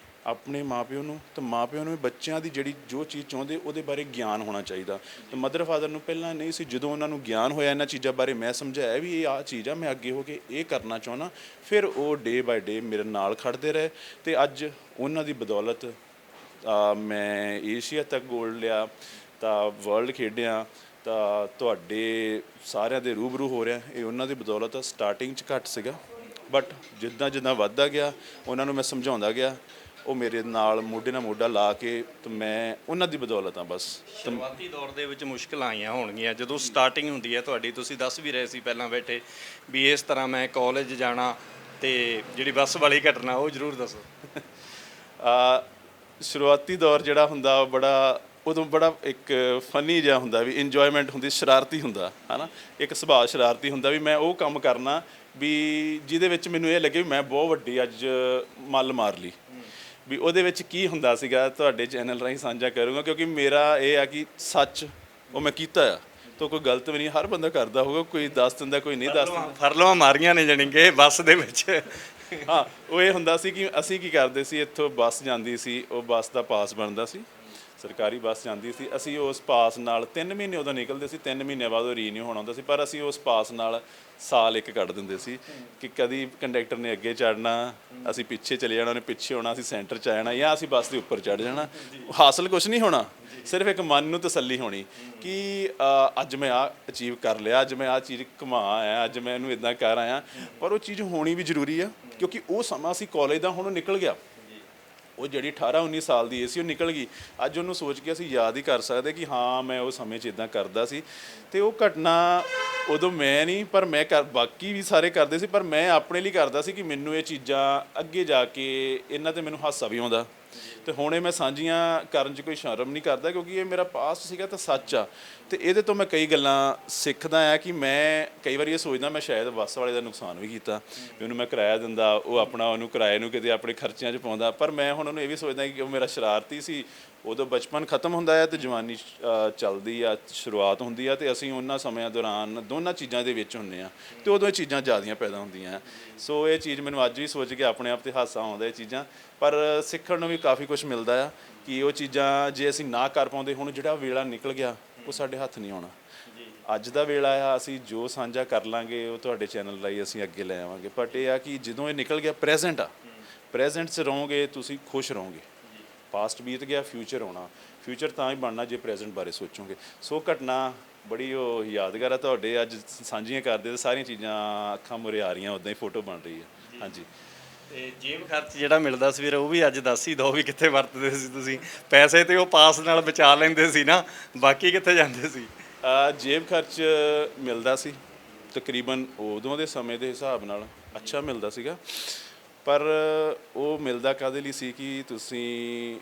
ਆਪਣੇ ਮਾਪਿਓ ਨੂੰ, ਤੇ ਮਾਪਿਓ ਨੂੰ ਵੀ ਬੱਚਿਆਂ ਦੀ ਜਿਹੜੀ ਜੋ ਚੀਜ਼ ਚਾਹੁੰਦੇ ਉਹਦੇ ਬਾਰੇ ਗਿਆਨ ਹੋਣਾ ਚਾਹੀਦਾ। ਤੇ ਮਦਰ ਫਾਦਰ ਨੂੰ ਪਹਿਲਾਂ ਨਹੀਂ ਸੀ, ਜਦੋਂ ਉਹਨਾਂ ਨੂੰ ਗਿਆਨ ਹੋਇਆ ਇਹਨਾਂ ਚੀਜ਼ਾਂ ਬਾਰੇ, ਮੈਂ ਸਮਝਾਇਆ ਵੀ ਇਹ ਆਹ ਚੀਜ਼ ਆ, ਮੈਂ ਅੱਗੇ ਹੋ ਕੇ ਇਹ ਕਰਨਾ ਚਾਹੁੰਦਾ, ਫਿਰ ਉਹ ਡੇ ਬਾਏ ਡੇ ਮੇਰੇ ਨਾਲ ਖੜਦੇ ਰਹੇ। ਤੇ ਅੱਜ ਉਹਨਾਂ ਦੀ ਬਦੌਲਤ ਮੈਂ ਏਸ਼ੀਆ ਤੱਕ ਗੋਲਡ ਲਿਆ, ਤਾਂ ਵਰਲਡ ਖੇਡਿਆ, ਤਾਂ ਤੁਹਾਡੇ ਸਾਰਿਆਂ ਦੇ ਰੂਬਰੂ ਹੋ ਰਿਹਾ, ਇਹ ਉਹਨਾਂ ਦੀ ਬਦੌਲਤ। ਸਟਾਰਟਿੰਗ 'ਚ ਘੱਟ ਸੀਗਾ, ਬਟ ਜਿੱਦਾਂ ਜਿੱਦਾਂ ਵੱਧਦਾ ਗਿਆ ਉਹਨਾਂ ਨੂੰ ਮੈਂ ਸਮਝਾਉਂਦਾ ਗਿਆ, ਉਹ ਮੇਰੇ ਨਾਲ ਮੋਢੇ ਨਾਲ ਮੋਢਾ ਲਾ ਕੇ, ਤੇ ਮੈਂ ਉਹਨਾਂ ਦੀ ਬਦੌਲਤ ਆ ਬਸ। ਸ਼ੁਰੂਆਤੀ ਦੌਰ ਦੇ ਵਿੱਚ ਮੁਸ਼ਕਲਾਂ ਆਈਆਂ ਹੋਣਗੀਆਂ ਜਦੋਂ ਸਟਾਰਟਿੰਗ ਹੁੰਦੀ ਹੈ ਤੁਹਾਡੀ, ਤੁਸੀਂ ਦੱਸ ਵੀ ਰਹੇ ਸੀ ਪਹਿਲਾਂ ਬੈਠੇ ਵੀ ਇਸ ਤਰ੍ਹਾਂ ਮੈਂ ਕਾਲਜ ਜਾਣਾ, ਤੇ ਜਿਹੜੀ ਬੱਸ ਵਾਲੀ ਘਟਨਾ ਉਹ ਜ਼ਰੂਰ ਦੱਸੋ। ਸ਼ੁਰੂਆਤੀ ਦੌਰ ਜਿਹੜਾ ਹੁੰਦਾ ਉਦੋਂ ਬੜਾ ਇੱਕ ਫਨੀ ਜਿਹਾ ਹੁੰਦਾ, ਵੀ ਇੰਜੋਇਮੈਂਟ ਹੁੰਦੀ, ਸ਼ਰਾਰਤੀ ਹੁੰਦਾ ਹੈ ਨਾ, ਇੱਕ ਸੁਭਾਅ ਸ਼ਰਾਰਤੀ ਹੁੰਦਾ, ਵੀ ਮੈਂ ਉਹ ਕੰਮ ਕਰਨਾ ਵੀ ਜਿਹਦੇ ਵਿੱਚ ਮੈਨੂੰ ਇਹ ਲੱਗੇ ਵੀ ਮੈਂ ਬਹੁਤ ਵੱਡੀ ਅੱਜ ਮੱਲ ਮਾਰ ਲਈ। ਵੀ ਉਹਦੇ ਵਿੱਚ ਕੀ ਹੁੰਦਾ ਸੀਗਾ ਤੁਹਾਡੇ ਚੈਨਲ ਰਾਹੀਂ ਸਾਂਝਾ ਕਰੂੰਗਾ, ਕਿਉਂਕਿ ਮੇਰਾ ਇਹ ਆ ਕਿ ਸੱਚ ਉਹ ਮੈਂ ਕੀਤਾ ਆ, ਤਾਂ ਕੋਈ ਗਲਤ ਵੀ ਨਹੀਂ, ਹਰ ਬੰਦਾ ਕਰਦਾ ਹੋਊਗਾ, ਕੋਈ ਦੱਸ ਦਿੰਦਾ, ਕੋਈ ਨਹੀਂ ਦੱਸ ਦਿੰਦਾ। ਫਰਲੋਆਂ ਮਾਰੀਆਂ ਨੇ ਜਾਣੀ ਕਿ ਬੱਸ ਦੇ ਵਿੱਚ। ਹਾਂ, ਉਹ ਇਹ ਹੁੰਦਾ ਸੀ ਕਿ ਅਸੀਂ ਕੀ ਕਰਦੇ ਸੀ, ਇੱਥੋਂ ਬੱਸ ਜਾਂਦੀ ਸੀ, ਉਹ ਬੱਸ ਦਾ ਪਾਸ ਬਣਦਾ ਸੀ, ਸਰਕਾਰੀ ਬੱਸ ਜਾਂਦੀ ਸੀ, ਅਸੀਂ ਉਸ ਪਾਸ ਨਾਲ 3 ਮਹੀਨੇ ਉਦੋਂ ਨਿਕਲਦੇ ਸੀ, 3 ਮਹੀਨਿਆਂ ਬਾਅਦ ਉਹ ਰੀਨਿਊ ਹੋਣਾ ਹੁੰਦਾ ਸੀ, ਪਰ ਅਸੀਂ ਉਸ ਪਾਸ ਨਾਲ ਸਾਲ ਇੱਕ ਕੱਢ ਦਿੰਦੇ ਸੀ ਕਿ ਕਦੀ ਕੰਡਕਟਰ ਨੇ ਅੱਗੇ ਚੜ੍ਹਨਾ, ਅਸੀਂ ਪਿੱਛੇ ਚਲੇ ਜਾਣਾ, ਉਹਨੇ ਪਿੱਛੇ ਹੋਣਾ, ਅਸੀਂ ਸੈਂਟਰ 'ਚ ਆ ਜਾਣਾ, ਜਾਂ ਅਸੀਂ ਬੱਸ ਦੇ ਉੱਪਰ ਚੜ੍ਹ ਜਾਣਾ। ਹਾਸਲ ਕੁਛ ਨਹੀਂ ਹੋਣਾ, ਸਿਰਫ ਇੱਕ ਮਨ ਨੂੰ ਤਸੱਲੀ ਹੋਣੀ ਕਿ ਅੱਜ ਮੈਂ ਆਹ ਅਚੀਵ ਕਰ ਲਿਆ, ਅੱਜ ਮੈਂ ਆਹ ਚੀਜ਼ ਕਮਾ ਆਇਆ, ਅੱਜ ਮੈਂ ਇਹਨੂੰ ਇੱਦਾਂ ਕਰ ਆਇਆ। ਪਰ ਉਹ ਚੀਜ਼ ਹੋਣੀ ਵੀ ਜ਼ਰੂਰੀ ਆ, ਕਿਉਂਕਿ ਉਹ ਸਮਾਂ ਸੀ ਕਾਲਜ ਦਾ, ਹੁਣ ਉਹ ਨਿਕਲ ਗਿਆ। ਉਹ ਜਿਹੜੀ 18-19 ਸਾਲ ਦੀ ਏਜ ਸੀ ਉਹ ਨਿਕਲ ਗਈ। ਅੱਜ ਉਹਨੂੰ ਸੋਚ ਕੇ ਅਸੀਂ ਯਾਦ ਹੀ ਕਰ ਸਕਦੇ ਕਿ ਹਾਂ ਮੈਂ ਉਹ ਸਮੇਂ 'ਚ ਇੱਦਾਂ ਕਰਦਾ ਸੀ। ਅਤੇ ਉਹ ਘਟਨਾ ਉਦੋਂ ਮੈਂ ਨਹੀਂ, ਪਰ ਬਾਕੀ ਵੀ ਸਾਰੇ ਕਰਦੇ ਸੀ, ਪਰ ਮੈਂ ਆਪਣੇ ਲਈ ਕਰਦਾ ਸੀ ਕਿ ਮੈਨੂੰ ਇਹ ਚੀਜ਼ਾਂ ਅੱਗੇ ਜਾ ਕੇ ਇਹਨਾਂ 'ਤੇ ਮੈਨੂੰ ਹਾਸਾ ਵੀ ਆਉਂਦਾ, ਅਤੇ ਹੁਣ ਇਹ ਮੈਂ ਸਾਂਝੀਆਂ ਕਰਨ 'ਚ ਕੋਈ ਸ਼ਰਮ ਨਹੀਂ ਕਰਦਾ, ਕਿਉਂਕਿ ਇਹ ਮੇਰਾ ਪਾਸਟ ਸੀਗਾ ਤਾਂ ਸੱਚ ਆ। ਅਤੇ ਇਹਦੇ ਤੋਂ ਮੈਂ ਕਈ ਗੱਲਾਂ ਸਿੱਖਦਾ ਆ ਕਿ ਮੈਂ ਕਈ ਵਾਰੀ ਇਹ ਸੋਚਦਾ ਮੈਂ ਸ਼ਾਇਦ ਬੱਸ ਵਾਲੇ ਦਾ ਨੁਕਸਾਨ ਵੀ ਕੀਤਾ, ਵੀ ਉਹਨੂੰ ਮੈਂ ਕਿਰਾਇਆ ਦਿੰਦਾ, ਉਹ ਆਪਣਾ ਉਹਨੂੰ ਕਿਰਾਏ ਨੂੰ ਕਿਤੇ ਆਪਣੇ ਖਰਚਿਆਂ 'ਚ ਪਾਉਂਦਾ। ਪਰ ਮੈਂ ਹੁਣ ਉਹਨੂੰ ਇਹ ਵੀ ਸੋਚਦਾ ਕਿ ਉਹ ਮੇਰਾ ਸ਼ਰਾਰਤੀ ਸੀ। ਉਦੋਂ ਬਚਪਨ ਖਤਮ ਹੁੰਦਾ ਹੈ ਅਤੇ ਜਵਾਨੀ ਚੱਲਦੀ ਆ, ਸ਼ੁਰੂਆਤ ਹੁੰਦੀ ਆ, ਅਤੇ ਅਸੀਂ ਉਹਨਾਂ ਸਮਿਆਂ ਦੌਰਾਨ ਦੋਨਾਂ ਚੀਜ਼ਾਂ ਦੇ ਵਿੱਚ ਹੁੰਦੇ ਹਾਂ, ਅਤੇ ਉਦੋਂ ਇਹ ਚੀਜ਼ਾਂ ਜ਼ਿਆਦੀਆਂ ਪੈਦਾ ਹੁੰਦੀਆਂ। ਸੋ ਇਹ ਚੀਜ਼ ਮੈਨੂੰ ਅੱਜ ਵੀ ਸੋਚ ਕੇ ਆਪਣੇ ਆਪ 'ਤੇ ਹਾਸਾ ਆਉਂਦਾ ਇਹ ਚੀਜ਼ਾਂ, ਪਰ ਸਿੱਖਣ ਨੂੰ ਵੀ ਕਾਫੀ ਕੁਛ ਮਿਲਦਾ ਆ ਕਿ ਉਹ ਚੀਜ਼ਾਂ ਜੇ ਅਸੀਂ ਨਾ ਕਰ ਪਾਉਂਦੇ, ਹੁਣ ਜਿਹੜਾ ਵੇਲਾ ਨਿਕਲ ਗਿਆ ਉਹ ਸਾਡੇ ਹੱਥ ਨਹੀਂ ਆਉਣਾ। ਅੱਜ ਦਾ ਵੇਲਾ ਆ, ਅਸੀਂ ਜੋ ਸਾਂਝਾ ਕਰ ਲਾਂਗੇ ਉਹ ਤੁਹਾਡੇ ਚੈਨਲ ਰਾਹੀਂ ਅਸੀਂ ਅੱਗੇ ਲੈ ਆਵਾਂਗੇ। ਬਟ ਇਹ ਆ ਕਿ ਜਦੋਂ ਇਹ ਨਿਕਲ ਗਿਆ, ਪ੍ਰੈਜ਼ੈਂਟ ਆ, ਪ੍ਰੈਜ਼ੈਂਟ 'ਚ ਰਹੋਗੇ ਤੁਸੀਂ ਖੁਸ਼ ਰਹੋਗੇ। ਪਾਸਟ ਬੀਤ ਗਿਆ, ਫਿਊਚਰ ਆਉਣਾ, ਫਿਊਚਰ ਤਾਂ ਹੀ ਬਣਨਾ ਜੇ ਪ੍ਰੈਜ਼ੈਂਟ ਬਾਰੇ ਸੋਚੋਗੇ। ਸੋ ਘਟਨਾ ਬੜੀ ਉਹ ਯਾਦਗਾਰ ਆ, ਤੁਹਾਡੇ ਅੱਜ ਸਾਂਝੀਆਂ ਕਰਦੇ ਤਾਂ ਸਾਰੀਆਂ ਚੀਜ਼ਾਂ ਅੱਖਾਂ ਮੁਰੇ ਆ ਰਹੀਆਂ, ਉੱਦਾਂ ਹੀ ਫੋਟੋ ਬਣ ਰਹੀ ਹੈ। ਹਾਂਜੀ। ਤੇ ਜੇਬ ਖਰਚ ਜਿਹੜਾ ਮਿਲਦਾ ਸੀ ਵੀਰ, ਉਹ ਵੀ ਅੱਜ ਦੱਸ ਹੀ ਦਿਓ ਵੀ ਕਿੱਥੇ ਵਰਤਦੇ ਸੀ ਤੁਸੀਂ? ਪੈਸੇ ਤੇ ਉਹ ਪਾਸ ਨਾਲ ਬਚਾ ਲੈਂਦੇ ਸੀ ਨਾ, ਬਾਕੀ ਕਿੱਥੇ ਜਾਂਦੇ ਸੀ? ਜੇਬ ਖਰਚ ਮਿਲਦਾ ਸੀ ਤਕਰੀਬਨ ਉਦੋਂ ਦੇ ਸਮੇਂ ਦੇ ਹਿਸਾਬ ਨਾਲ ਅੱਛਾ ਮਿਲਦਾ ਸੀਗਾ, ਪਰ ਉਹ ਮਿਲਦਾ ਕਾਹਦੇ ਲਈ ਸੀ ਕਿ ਤੁਸੀਂ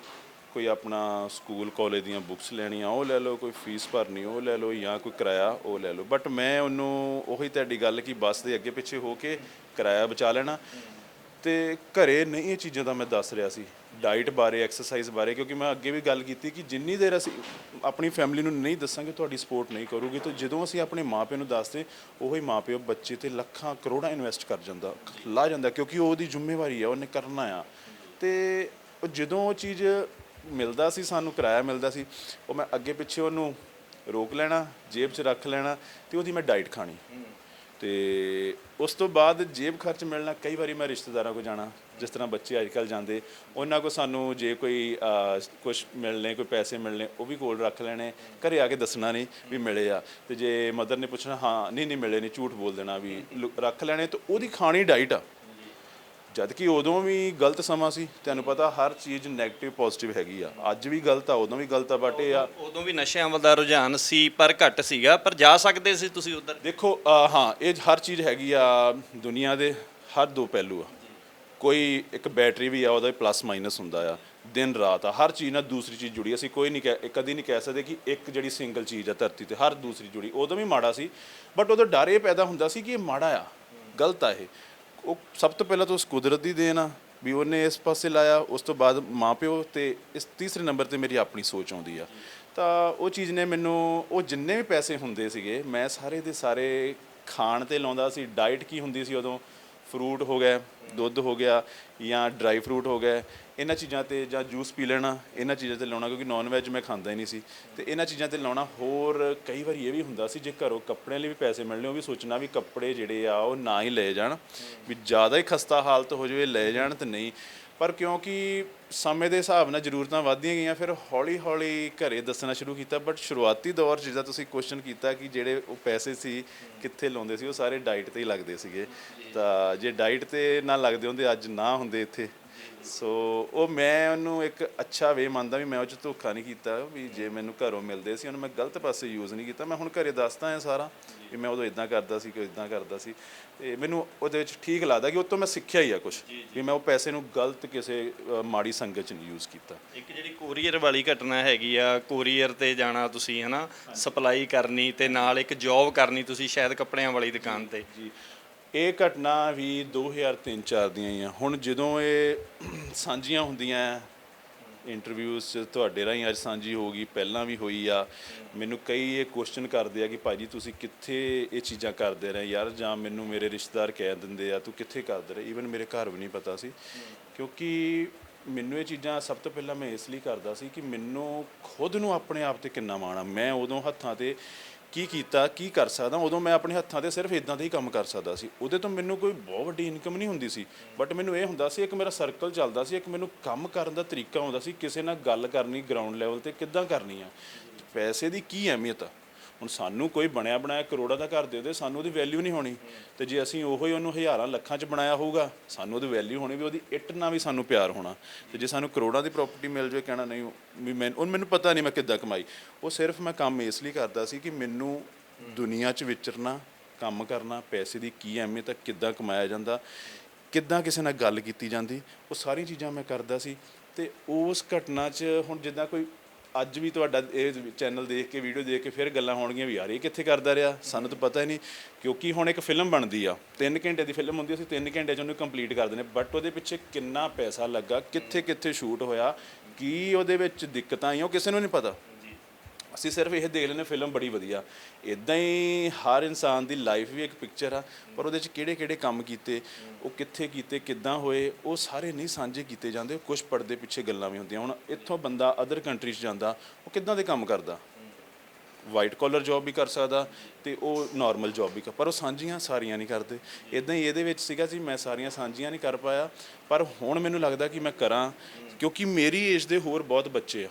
ਕੋਈ ਆਪਣਾ ਸਕੂਲ ਕਾਲਜ ਦੀਆਂ ਬੁੱਕਸ ਲੈਣੀਆਂ ਉਹ ਲੈ ਲਓ, ਕੋਈ ਫੀਸ ਭਰਨੀ ਉਹ ਲੈ ਲਓ, ਜਾਂ ਕੋਈ ਕਿਰਾਇਆ ਉਹ ਲੈ ਲਓ। ਬਟ ਮੈਂ ਉਹਨੂੰ ਉਹੀ ਤੁਹਾਡੀ ਗੱਲ ਕਿ ਬੱਸ ਦੇ ਅੱਗੇ ਪਿੱਛੇ ਹੋ ਕੇ ਕਿਰਾਇਆ ਬਚਾ ਲੈਣਾ, ਤੇ ਘਰੇ ਨਹੀਂ ਇਹ ਚੀਜ਼ਾਂ ਦਾ ਮੈਂ ਦੱਸ ਰਿਹਾ ਸੀ, ਡਾਈਟ ਬਾਰੇ, ਐਕਸਰਸਾਈਜ਼ ਬਾਰੇ, ਕਿਉਂਕਿ ਮੈਂ ਅੱਗੇ ਵੀ ਗੱਲ ਕੀਤੀ ਕਿ ਜਿੰਨੀ ਦੇਰ ਅਸੀਂ ਆਪਣੀ ਫੈਮਿਲੀ ਨੂੰ ਨਹੀਂ ਦੱਸਾਂਗੇ ਤੁਹਾਡੀ ਸਪੋਰਟ ਨਹੀਂ ਕਰੂਗੀ। ਤਾਂ ਜਦੋਂ ਅਸੀਂ ਆਪਣੇ ਮਾਪਿਆਂ ਨੂੰ ਦੱਸਦੇ, ਉਹੀ ਮਾਪਿਓ ਬੱਚੇ ਤੇ ਲੱਖਾਂ ਕਰੋੜਾਂ ਇਨਵੈਸਟ ਕਰ ਜਾਂਦਾ, ਲਾ ਜਾਂਦਾ, ਕਿਉਂਕਿ ਉਹ ਉਹਦੀ ਜ਼ਿੰਮੇਵਾਰੀ ਆ, ਉਹਨੇ ਕਰਨਾ ਆ। ਤੇ ਜਦੋਂ ਉਹ ਚੀਜ਼ ਮਿਲਦਾ ਸੀ, ਸਾਨੂੰ ਕਿਰਾਇਆ ਮਿਲਦਾ ਸੀ, ਉਹ ਮੈਂ ਅੱਗੇ ਪਿੱਛੇ ਉਹਨੂੰ ਰੋਕ ਲੈਣਾ, ਜੇਬ 'ਚ ਰੱਖ ਲੈਣਾ ਤੇ ਉਹਦੀ ਮੈਂ ਡਾਈਟ ਖਾਣੀ। ਤੇ ਉਸ ਤੋਂ ਬਾਅਦ ਜੇਬ ਖਰਚ ਮਿਲਣਾ। ਕਈ ਵਾਰੀ ਮੈਂ ਰਿਸ਼ਤੇਦਾਰਾਂ ਕੋਲ ਜਾਣਾ, ਜਿਸ ਤਰ੍ਹਾਂ ਬੱਚੇ ਅੱਜ ਕੱਲ੍ਹ ਜਾਂਦੇ, ਉਹਨਾਂ ਕੋਲ ਸਾਨੂੰ ਜੇ ਕੋਈ ਕੁਛ ਮਿਲਣੇ, ਕੋਈ ਪੈਸੇ ਮਿਲਣੇ, ਉਹ ਵੀ ਕੋਲ ਰੱਖ ਲੈਣੇ, ਘਰੇ ਆ ਕੇ ਦੱਸਣਾ ਨਹੀਂ ਵੀ ਮਿਲੇ ਆ। ਤੇ ਜੇ ਮਦਰ ਨੇ ਪੁੱਛਣਾ, ਹਾਂ ਨਹੀਂ ਮਿਲੇ ਨਹੀਂ, ਝੂਠ ਬੋਲ ਦੇਣਾ ਵੀ ਰੱਖ ਲੈਣੇ। ਤੇ ਉਹਦੀ ਖਾਣੀ ਡਾਈਟ ਆ। ਜਦ ਕਿ ਉਦੋਂ ਵੀ ਗਲਤ ਸਮਾਂ ਸੀ, ਤੁਹਾਨੂੰ ਪਤਾ ਹਰ ਚੀਜ਼ ਨੈਗੇਟਿਵ ਪੋਜ਼ਿਟਿਵ ਹੈਗੀ ਆ। ਅੱਜ ਵੀ ਗਲਤ ਆ, ਉਦੋਂ ਵੀ ਗਲਤ ਆ, ਬਟ ਇਹ ਆ ਉਦੋਂ ਵੀ ਨਸ਼ਿਆਂ ਵੱਲ ਦਾ ਰੁਝਾਨ ਸੀ ਪਰ ਘੱਟ ਸੀਗਾ, ਪਰ ਜਾ ਸਕਦੇ ਸੀ ਤੁਸੀਂ ਉੱਧਰ। ਦੇਖੋ ਹਾਂ, ਇਹ ਹਰ ਚੀਜ਼ ਹੈਗੀ ਆ, ਦੁਨੀਆ ਦੇ ਹਰ ਦੋ ਪਹਿਲੂ ਆ। ਕੋਈ ਇੱਕ ਬੈਟਰੀ ਵੀ ਆ, ਉਹਦਾ ਪਲੱਸ ਮਾਈਨਸ ਹੁੰਦਾ ਆ, ਦਿਨ ਰਾਤ ਆ, ਹਰ ਚੀਜ਼ ਨਾਲ ਦੂਸਰੀ ਚੀਜ਼ ਜੁੜੀ। ਅਸੀਂ ਕੋਈ ਨਹੀਂ ਕਦੀ ਨਹੀਂ ਕਹਿ ਸਕਦੇ ਕਿ ਇੱਕ ਜਿਹੜੀ ਸਿੰਗਲ ਚੀਜ਼ ਆ ਧਰਤੀ ਤੇ, ਹਰ ਦੂਸਰੀ ਜੁੜੀ। ਉਦੋਂ ਵੀ ਮਾੜਾ ਸੀ, ਬਟ ਉਦੋਂ ਡਰ ਇਹ ਪੈਦਾ ਹੁੰਦਾ ਸੀ ਕਿ ਇਹ ਮਾੜਾ ਆ, ਗਲਤ ਆ ਇਹ। ਉਹ ਸਭ ਤੋਂ ਪਹਿਲਾਂ ਤਾਂ ਉਸ ਕੁਦਰਤ ਦੀ ਦੇਣ ਆ ਵੀ ਉਹਨੇ ਇਸ ਪਾਸੇ ਲਾਇਆ। ਉਸ ਤੋਂ ਬਾਅਦ ਮਾਂ ਪਿਓ, ਤੇ ਇਸ ਤੀਸਰੇ ਨੰਬਰ ਤੇ ਮੇਰੀ ਆਪਣੀ ਸੋਚ ਆਉਂਦੀ ਆ। ਤਾਂ ਉਹ ਚੀਜ਼ ਨੇ ਮੈਨੂੰ, ਉਹ ਜਿੰਨੇ ਵੀ ਪੈਸੇ ਹੁੰਦੇ ਸੀਗੇ, ਮੈਂ ਸਾਰੇ ਦੇ ਸਾਰੇ ਖਾਣ ਤੇ ਲਾਉਂਦਾ ਸੀ। ਡਾਈਟ ਕੀ ਹੁੰਦੀ ਸੀ ਉਦੋਂ, ਫਰੂਟ ਹੋ ਗਿਆ, ਦੁੱਧ ਹੋ ਗਿਆ, ਜਾਂ ਡਰਾਈ ਫਰੂਟ ਹੋ ਗਏ, ਇਹਨਾਂ ਚੀਜ਼ਾਂ ਤੇ, ਜਾਂ ਜੂਸ ਪੀ ਲੈਣਾ, ਇਹਨਾਂ ਚੀਜ਼ਾਂ ਤੇ ਲਾਉਣਾ, ਕਿਉਂਕਿ ਨੌਨ ਵੈਜ ਮੈਂ ਖਾਂਦਾ ਹੀ ਨਹੀਂ ਸੀ। ਤੇ ਇਹਨਾਂ ਚੀਜ਼ਾਂ ਤੇ ਲਾਉਣਾ। ਹੋਰ ਕਈ ਵਾਰੀ ਇਹ ਵੀ ਹੁੰਦਾ ਸੀ, ਜੇ ਘਰੋਂ ਕੱਪੜਿਆਂ ਲਈ ਵੀ ਪੈਸੇ ਮਿਲਣੇ, ਉਹ ਵੀ ਸੋਚਣਾ ਵੀ ਕੱਪੜੇ ਜਿਹੜੇ ਆ ਉਹ ਨਾ ਹੀ ਲਏ ਜਾਣ, ਵੀ ਜ਼ਿਆਦਾ ਹੀ ਖਸਤਾ ਹਾਲਤ ਹੋ ਜਾਵੇ ਲਏ ਜਾਣ ਤੇ ਨਹੀਂ। ਪਰ ਕਿਉਂਕਿ ਸਮੇਂ ਦੇ ਹਿਸਾਬ ਨਾਲ ਜ਼ਰੂਰਤਾਂ ਵੱਧਦੀਆਂ ਗਈਆਂ, ਫਿਰ ਹੌਲੀ ਹੌਲੀ ਘਰੇ ਦੱਸਣਾ ਸ਼ੁਰੂ ਕੀਤਾ। ਬਟ ਸ਼ੁਰੂਆਤੀ ਦੌਰ 'ਚ ਜਿੱਦਾਂ ਤੁਸੀਂ ਕੁਐਸਚਨ ਕੀਤਾ ਕਿ ਜਿਹੜੇ ਉਹ ਪੈਸੇ ਸੀ ਕਿੱਥੇ ਲਾਉਂਦੇ ਸੀ, ਉਹ ਸਾਰੇ ਡਾਈਟ ਤੇ ਹੀ ਲੱਗਦੇ ਸੀਗੇ। ਤਾਂ ਜੇ ਡਾਈਟ ਤੇ ਨਾ ਲੱਗਦੇ ਹੁੰਦੇ, ਅੱਜ ਨਾ ਹੁੰਦੇ ਇੱਥੇ। ਸੋ ਉਹ ਮੈਂ ਉਹਨੂੰ ਇੱਕ ਅੱਛਾ ਵੇ ਮੰਨਦਾ ਵੀ ਮੈਂ ਉਹ 'ਚ ਧੋਖਾ ਨਹੀਂ ਕੀਤਾ, ਵੀ ਜੇ ਮੈਨੂੰ ਘਰੋਂ ਮਿਲਦੇ ਸੀ ਉਹਨੂੰ ਮੈਂ ਗਲਤ ਪਾਸੇ ਯੂਜ਼ ਨਹੀਂ ਕੀਤਾ। ਮੈਂ ਹੁਣ ਘਰੇ ਦੱਸਦਾ ਹਾਂ ਸਾਰਾ ਵੀ ਮੈਂ ਉਦੋਂ ਇੱਦਾਂ ਕਰਦਾ ਸੀ, ਕਿ ਇੱਦਾਂ ਕਰਦਾ ਸੀ। ਤੇ ਮੈਨੂੰ ਉਹਦੇ ਵਿੱਚ ਠੀਕ ਲੱਗਦਾ ਕਿ ਉਹ ਤੋਂ ਮੈਂ ਸਿੱਖਿਆ ਹੀ ਆ ਕੁਛ, ਵੀ ਮੈਂ ਉਹ ਪੈਸੇ ਨੂੰ ਗਲਤ ਕਿਸੇ ਮਾੜੀ ਸੰਗਤ 'ਚ ਨਹੀਂ ਯੂਜ਼ ਕੀਤਾ। ਇੱਕ ਜਿਹੜੀ ਕੋਰੀਅਰ ਵਾਲੀ ਘਟਨਾ ਹੈਗੀ ਆ, ਕੋਰੀਅਰ ਤੇ ਜਾਣਾ ਤੁਸੀਂ, ਹੈ ਨਾ, ਸਪਲਾਈ ਕਰਨੀ ਤੇ ਨਾਲ ਇੱਕ ਜੌਬ ਕਰਨੀ ਤੁਸੀਂ ਸ਼ਾਇਦ ਕੱਪੜਿਆਂ ਵਾਲੀ ਦੁਕਾਨ ਤੇ। ਜੀ, ਇਹ ਘਟਨਾ ਵੀ 2003-04 ਦੀਆਂ ਹੀ ਆ। ਹੁਣ ਜਦੋਂ ਇਹ ਸਾਂਝੀਆਂ ਹੁੰਦੀਆਂ ਇੰਟਰਵਿਊਜ਼ 'ਚ, ਤੁਹਾਡੇ ਰਾਹੀਂ ਅੱਜ ਸਾਂਝੀ ਹੋ ਗਈ, ਪਹਿਲਾਂ ਵੀ ਹੋਈ ਆ। ਮੈਨੂੰ ਕਈ ਇਹ ਕੁਐਸਚਨ ਕਰਦੇ ਆ ਕਿ ਭਾਜੀ ਤੁਸੀਂ ਕਿੱਥੇ ਇਹ ਚੀਜ਼ਾਂ ਕਰਦੇ ਰਹੇ ਯਾਰ, ਜਾਂ ਮੈਨੂੰ ਮੇਰੇ ਰਿਸ਼ਤੇਦਾਰ ਕਹਿ ਦਿੰਦੇ ਆ ਤੂੰ ਕਿੱਥੇ ਕਰਦੇ ਰਹੇ। ਈਵਨ ਮੇਰੇ ਘਰ ਵੀ ਨਹੀਂ ਪਤਾ ਸੀ, ਕਿਉਂਕਿ ਮੈਨੂੰ ਇਹ ਚੀਜ਼ਾਂ ਸਭ ਤੋਂ ਪਹਿਲਾਂ ਮੈਂ ਇਸ ਲਈ ਕਰਦਾ ਸੀ ਕਿ ਮੈਨੂੰ ਖੁਦ ਨੂੰ ਆਪਣੇ ਆਪ ਤੇ ਕਿੰਨਾ ਮਾਣ ਆ। ਮੈਂ ਉਦੋਂ ਹੱਥਾਂ ਤੇ ਕੀ ਕੀਤਾ, ਕੀ ਕਰ ਸਕਦਾ। ਉਦੋਂ ਮੈਂ ਆਪਣੇ ਹੱਥਾਂ ਤੇ ਸਿਰਫ ਇਦਾਂ ਦਾ ਹੀ ਕੰਮ ਕਰ ਸਕਦਾ ਸੀ। ਉਹਦੇ ਤੋਂ ਮੈਨੂੰ ਕੋਈ ਬਹੁਤ ਵੱਡੀ ਇਨਕਮ ਨਹੀਂ ਹੁੰਦੀ ਸੀ, ਬਟ ਮੈਨੂੰ ਇਹ ਹੁੰਦਾ ਸੀ, ਇੱਕ ਮੇਰਾ ਸਰਕਲ ਚੱਲਦਾ ਸੀ, ਇੱਕ ਮੈਨੂੰ ਕੰਮ ਕਰਨ ਦਾ ਤਰੀਕਾ ਹੁੰਦਾ ਸੀ, ਕਿਸੇ ਨਾਲ ਗੱਲ ਕਰਨੀ ਗਰਾਊਂਡ ਲੈਵਲ ਤੇ ਕਿੱਦਾਂ ਕਰਨੀ ਆ, ਪੈਸੇ ਦੀ ਕੀ ਅਹਿਮੀਅਤ ਆ। ਹੁਣ ਸਾਨੂੰ ਕੋਈ ਬਣਿਆ ਬਣਾਇਆ ਕਰੋੜਾਂ ਦਾ ਘਰ ਦੇ ਦੇ, ਸਾਨੂੰ ਉਹਦੀ ਵੈਲਿਊ ਨਹੀਂ ਹੋਣੀ। ਤੇ ਜੇ ਅਸੀਂ ਉਹੀ ਉਹਨੂੰ ਹਜ਼ਾਰਾਂ ਲੱਖਾਂ 'ਚ ਬਣਾਇਆ ਹੋਊਗਾ, ਸਾਨੂੰ ਉਹਦੀ ਵੈਲਿਊ ਹੋਣੀ, ਵੀ ਉਹਦੀ ਇੱਟ ਨਾਲ ਵੀ ਸਾਨੂੰ ਪਿਆਰ ਹੋਣਾ। ਤੇ ਜੇ ਸਾਨੂੰ ਕਰੋੜਾਂ ਦੀ ਪ੍ਰਾਪਰਟੀ ਮਿਲ ਜਾਵੇ, ਕਹਿਣਾ ਨਹੀਂ ਵੀ ਮੈਨੂੰ ਪਤਾ ਨਹੀਂ ਮੈਂ ਕਿੱਦਾਂ ਕਮਾਈ। ਉਹ ਸਿਰਫ ਮੈਂ ਕੰਮ ਇਸ ਲਈ ਕਰਦਾ ਸੀ ਕਿ ਮੈਨੂੰ ਦੁਨੀਆ 'ਚ ਵਿਚਰਨਾ, ਕੰਮ ਕਰਨਾ, ਪੈਸੇ ਦੀ ਕੀ ਅਹਿਮੀਅਤ ਹੈ, ਕਿੱਦਾਂ ਕਮਾਇਆ ਜਾਂਦਾ, ਕਿੱਦਾਂ ਕਿਸੇ ਨਾਲ ਗੱਲ ਕੀਤੀ ਜਾਂਦੀ, ਉਹ ਸਾਰੀਆਂ ਚੀਜ਼ਾਂ ਮੈਂ ਕਰਦਾ ਸੀ। ਤੇ ਉਸ ਘਟਨਾ 'ਚ ਹੁਣ ਜਿੱਦਾਂ ਕੋਈ ਅੱਜ ਵੀ ਤੁਹਾਡਾ ਇਹ ਚੈਨਲ ਦੇਖ ਕੇ, ਵੀਡੀਓ ਦੇਖ ਕੇ ਫਿਰ ਗੱਲਾਂ ਹੋਣਗੀਆਂ ਵੀ ਯਾਰ ਇਹ ਕਿੱਥੇ ਕਰਦਾ ਰਿਹਾ, ਸਾਨੂੰ ਤਾਂ ਪਤਾ ਹੀ ਨਹੀਂ। ਕਿਉਂਕਿ ਹੁਣ ਇੱਕ ਫਿਲਮ ਬਣਦੀ ਆ, 3 ਘੰਟੇ ਦੀ ਫਿਲਮ ਹੁੰਦੀ, ਅਸੀਂ 3 ਘੰਟੇ 'ਚ ਉਹਨੂੰ ਕੰਪਲੀਟ ਕਰ ਦਿੰਦੇ, ਬਟ ਉਹਦੇ ਪਿੱਛੇ ਕਿੰਨਾ ਪੈਸਾ ਲੱਗਾ, ਕਿੱਥੇ ਕਿੱਥੇ ਸ਼ੂਟ ਹੋਇਆ, ਕੀ ਉਹਦੇ ਵਿੱਚ ਦਿੱਕਤਾਂ ਆਈਆਂ, ਉਹ ਕਿਸੇ ਨੂੰ ਨਹੀਂ ਪਤਾ। ਅਸੀਂ ਸਿਰਫ ਇਹ ਦੇਖ ਲੈਂਦੇ ਫਿਲਮ ਬੜੀ ਵਧੀਆ। ਇੱਦਾਂ ਹੀ ਹਰ ਇਨਸਾਨ ਦੀ ਲਾਈਫ ਵੀ ਇੱਕ ਪਿਕਚਰ ਆ, ਪਰ ਉਹਦੇ 'ਚ ਕਿਹੜੇ ਕਿਹੜੇ ਕੰਮ ਕੀਤੇ, ਉਹ ਕਿੱਥੇ ਕੀਤੇ, ਕਿੱਦਾਂ ਹੋਏ, ਉਹ ਸਾਰੇ ਨਹੀਂ ਸਾਂਝੇ ਕੀਤੇ ਜਾਂਦੇ। ਕੁਛ ਪਰਦੇ ਪਿੱਛੇ ਗੱਲਾਂ ਵੀ ਹੁੰਦੀਆਂ। ਹੁਣ ਇੱਥੋਂ ਬੰਦਾ ਅਦਰ ਕੰਟਰੀ 'ਚ ਜਾਂਦਾ, ਉਹ ਕਿੱਦਾਂ ਦੇ ਕੰਮ ਕਰਦਾ, ਵਾਈਟ ਕਾਲਰ ਜੌਬ ਵੀ ਕਰ ਸਕਦਾ ਤੇ ਉਹ ਨਾਰਮਲ ਜੌਬ ਵੀ ਪਰ ਉਹ ਸਾਂਝੀਆਂ ਸਾਰੀਆਂ ਨਹੀਂ ਕਰਦੇ। ਇੱਦਾਂ ਹੀ ਇਹਦੇ ਵਿੱਚ ਸੀਗਾ ਜੀ, ਮੈਂ ਸਾਰੀਆਂ ਸਾਂਝੀਆਂ ਨਹੀਂ ਕਰ ਪਾਇਆ, ਪਰ ਹੁਣ ਮੈਨੂੰ ਲੱਗਦਾ ਕਿ ਮੈਂ ਕਰਾਂ, ਕਿਉਂਕਿ ਮੇਰੀ ਏਜ ਦੇ ਹੋਰ ਬਹੁਤ ਬੱਚੇ ਆ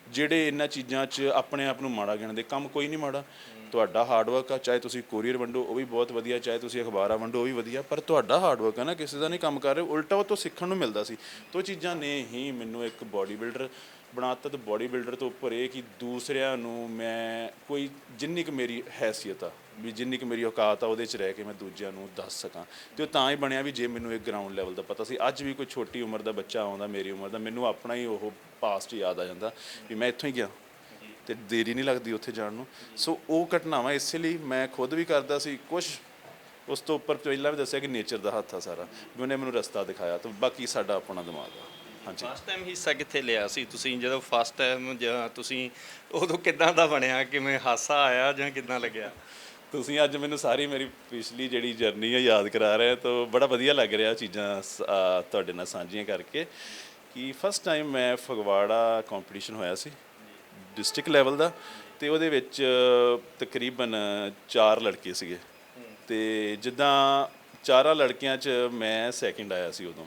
ਜਿਹੜੇ ਇਹਨਾਂ ਚੀਜ਼ਾਂ 'ਚ ਆਪਣੇ ਆਪ ਨੂੰ ਮਾੜਾ ਗਿਣਦੇ। ਕੰਮ ਕੋਈ ਨਹੀਂ ਮਾੜਾ, ਤੁਹਾਡਾ ਹਾਰਡਵਰਕ ਆ, ਚਾਹੇ ਤੁਸੀਂ ਕੋਰੀਅਰ ਵੰਡੋ ਉਹ ਵੀ ਬਹੁਤ ਵਧੀਆ, ਚਾਹੇ ਤੁਸੀਂ ਅਖਬਾਰਾਂ ਵੰਡੋ ਉਹ ਵੀ ਵਧੀਆ, ਪਰ ਤੁਹਾਡਾ ਹਾਰਡਵਰਕ ਆ ਨਾ, ਕਿਸੇ ਦਾ ਨਹੀਂ ਕੰਮ ਕਰ ਰਹੇ, ਉਲਟਾ ਉਹ ਤੋਂ ਸਿੱਖਣ ਨੂੰ ਮਿਲਦਾ ਸੀ। ਤਾਂ ਉਹ ਚੀਜ਼ਾਂ ਨੇ ਹੀ ਮੈਨੂੰ ਇੱਕ ਬੋਡੀ ਬਿਲਡਰ ਬਣਾਤਾ। ਤੇ ਬੋਡੀ ਬਿਲਡਰ ਤੋਂ ਉੱਪਰ ਇਹ ਕਿ ਦੂਸਰਿਆਂ ਨੂੰ ਮੈਂ ਕੋਈ ਜਿੰਨੀ ਕੁ ਮੇਰੀ ਹੈਸੀਅਤ ਆ, ਵੀ ਜਿੰਨੀ ਕੁ ਮੇਰੀ ਔਕਾਤ ਆ, ਉਹਦੇ 'ਚ ਰਹਿ ਕੇ ਮੈਂ ਦੂਜਿਆਂ ਨੂੰ ਦੱਸ ਸਕਾਂ। ਅਤੇ ਉਹ ਤਾਂ ਹੀ ਬਣਿਆ ਵੀ ਜੇ ਮੈਨੂੰ ਇੱਕ ਗਰਾਊਂਡ ਲੈਵਲ ਦਾ ਪਤਾ ਸੀ। ਅੱਜ ਵੀ ਕੋਈ ਛੋਟੀ ਉਮਰ ਦਾ ਬੱਚਾ ਆਉਂਦਾ ਮੇਰੀ ਉਮਰ ਦਾ, ਮੈਨੂੰ ਆਪਣਾ ਹੀ ਉਹ ਪਾਸਟ ਯਾਦ ਆ ਜਾਂਦਾ ਵੀ ਮੈਂ ਇੱਥੋਂ ਹੀ ਗਿਆ ਅਤੇ ਦੇਰੀ ਨਹੀਂ ਲੱਗਦੀ ਉੱਥੇ ਜਾਣ ਨੂੰ। ਸੋ ਉਹ ਘਟਨਾਵਾਂ ਇਸੇ ਲਈ ਮੈਂ ਖੁਦ ਵੀ ਕਰਦਾ ਸੀ, ਕੁਛ ਉਸ ਤੋਂ ਉੱਪਰ ਪਹਿਲਾਂ ਵੀ ਦੱਸਿਆ ਕਿ ਨੇਚਰ ਦਾ ਹੱਥ ਆ ਸਾਰਾ, ਵੀ ਉਹਨੇ ਮੈਨੂੰ ਰਸਤਾ ਦਿਖਾਇਆ, ਤੇ ਬਾਕੀ ਸਾਡਾ ਆਪਣਾ ਦਿਮਾਗ ਆ। ਹਾਂਜੀ। ਫਸਟ ਟਾਈਮ ਹਿੱਸਾ ਕਿੱਥੇ ਲਿਆ ਸੀ ਤੁਸੀਂ, ਜਦੋਂ ਫਸਟ ਟਾਈਮ ਜਾਂ ਤੁਸੀਂ ਉਦੋਂ ਕਿੱਦਾਂ ਦਾ ਬਣਿਆ, ਕਿਵੇਂ ਹਾਸਾ ਆਇਆ ਜਾਂ ਕਿੱਦਾਂ ਲੱਗਿਆ? ਤੁਸੀਂ ਅੱਜ ਮੈਨੂੰ ਸਾਰੀ ਮੇਰੀ ਪਿਛਲੀ ਜਿਹੜੀ ਜਰਨੀ ਹੈ ਯਾਦ ਕਰਾ ਰਹੇ, ਤਾਂ ਬੜਾ ਵਧੀਆ ਲੱਗ ਰਿਹਾ ਚੀਜ਼ਾਂ ਤੁਹਾਡੇ ਨਾਲ ਸਾਂਝੀਆਂ ਕਰਕੇ। ਕਿ ਫਸਟ ਟਾਈਮ ਮੈਂ ਫਗਵਾੜਾ ਕੰਪੀਟੀਸ਼ਨ ਹੋਇਆ ਸੀ ਡਿਸਟ੍ਰਿਕਟ ਲੈਵਲ ਦਾ, ਤੇ ਉਹਦੇ ਵਿੱਚ ਤਕਰੀਬਨ 4 ਲੜਕੇ ਸੀਗੇ, ਤੇ ਜਿੱਦਾਂ 4 ਲੜਕਿਆਂ 'ਚ ਮੈਂ ਸੈਕਿੰਡ ਆਇਆ ਸੀ ਉਦੋਂ।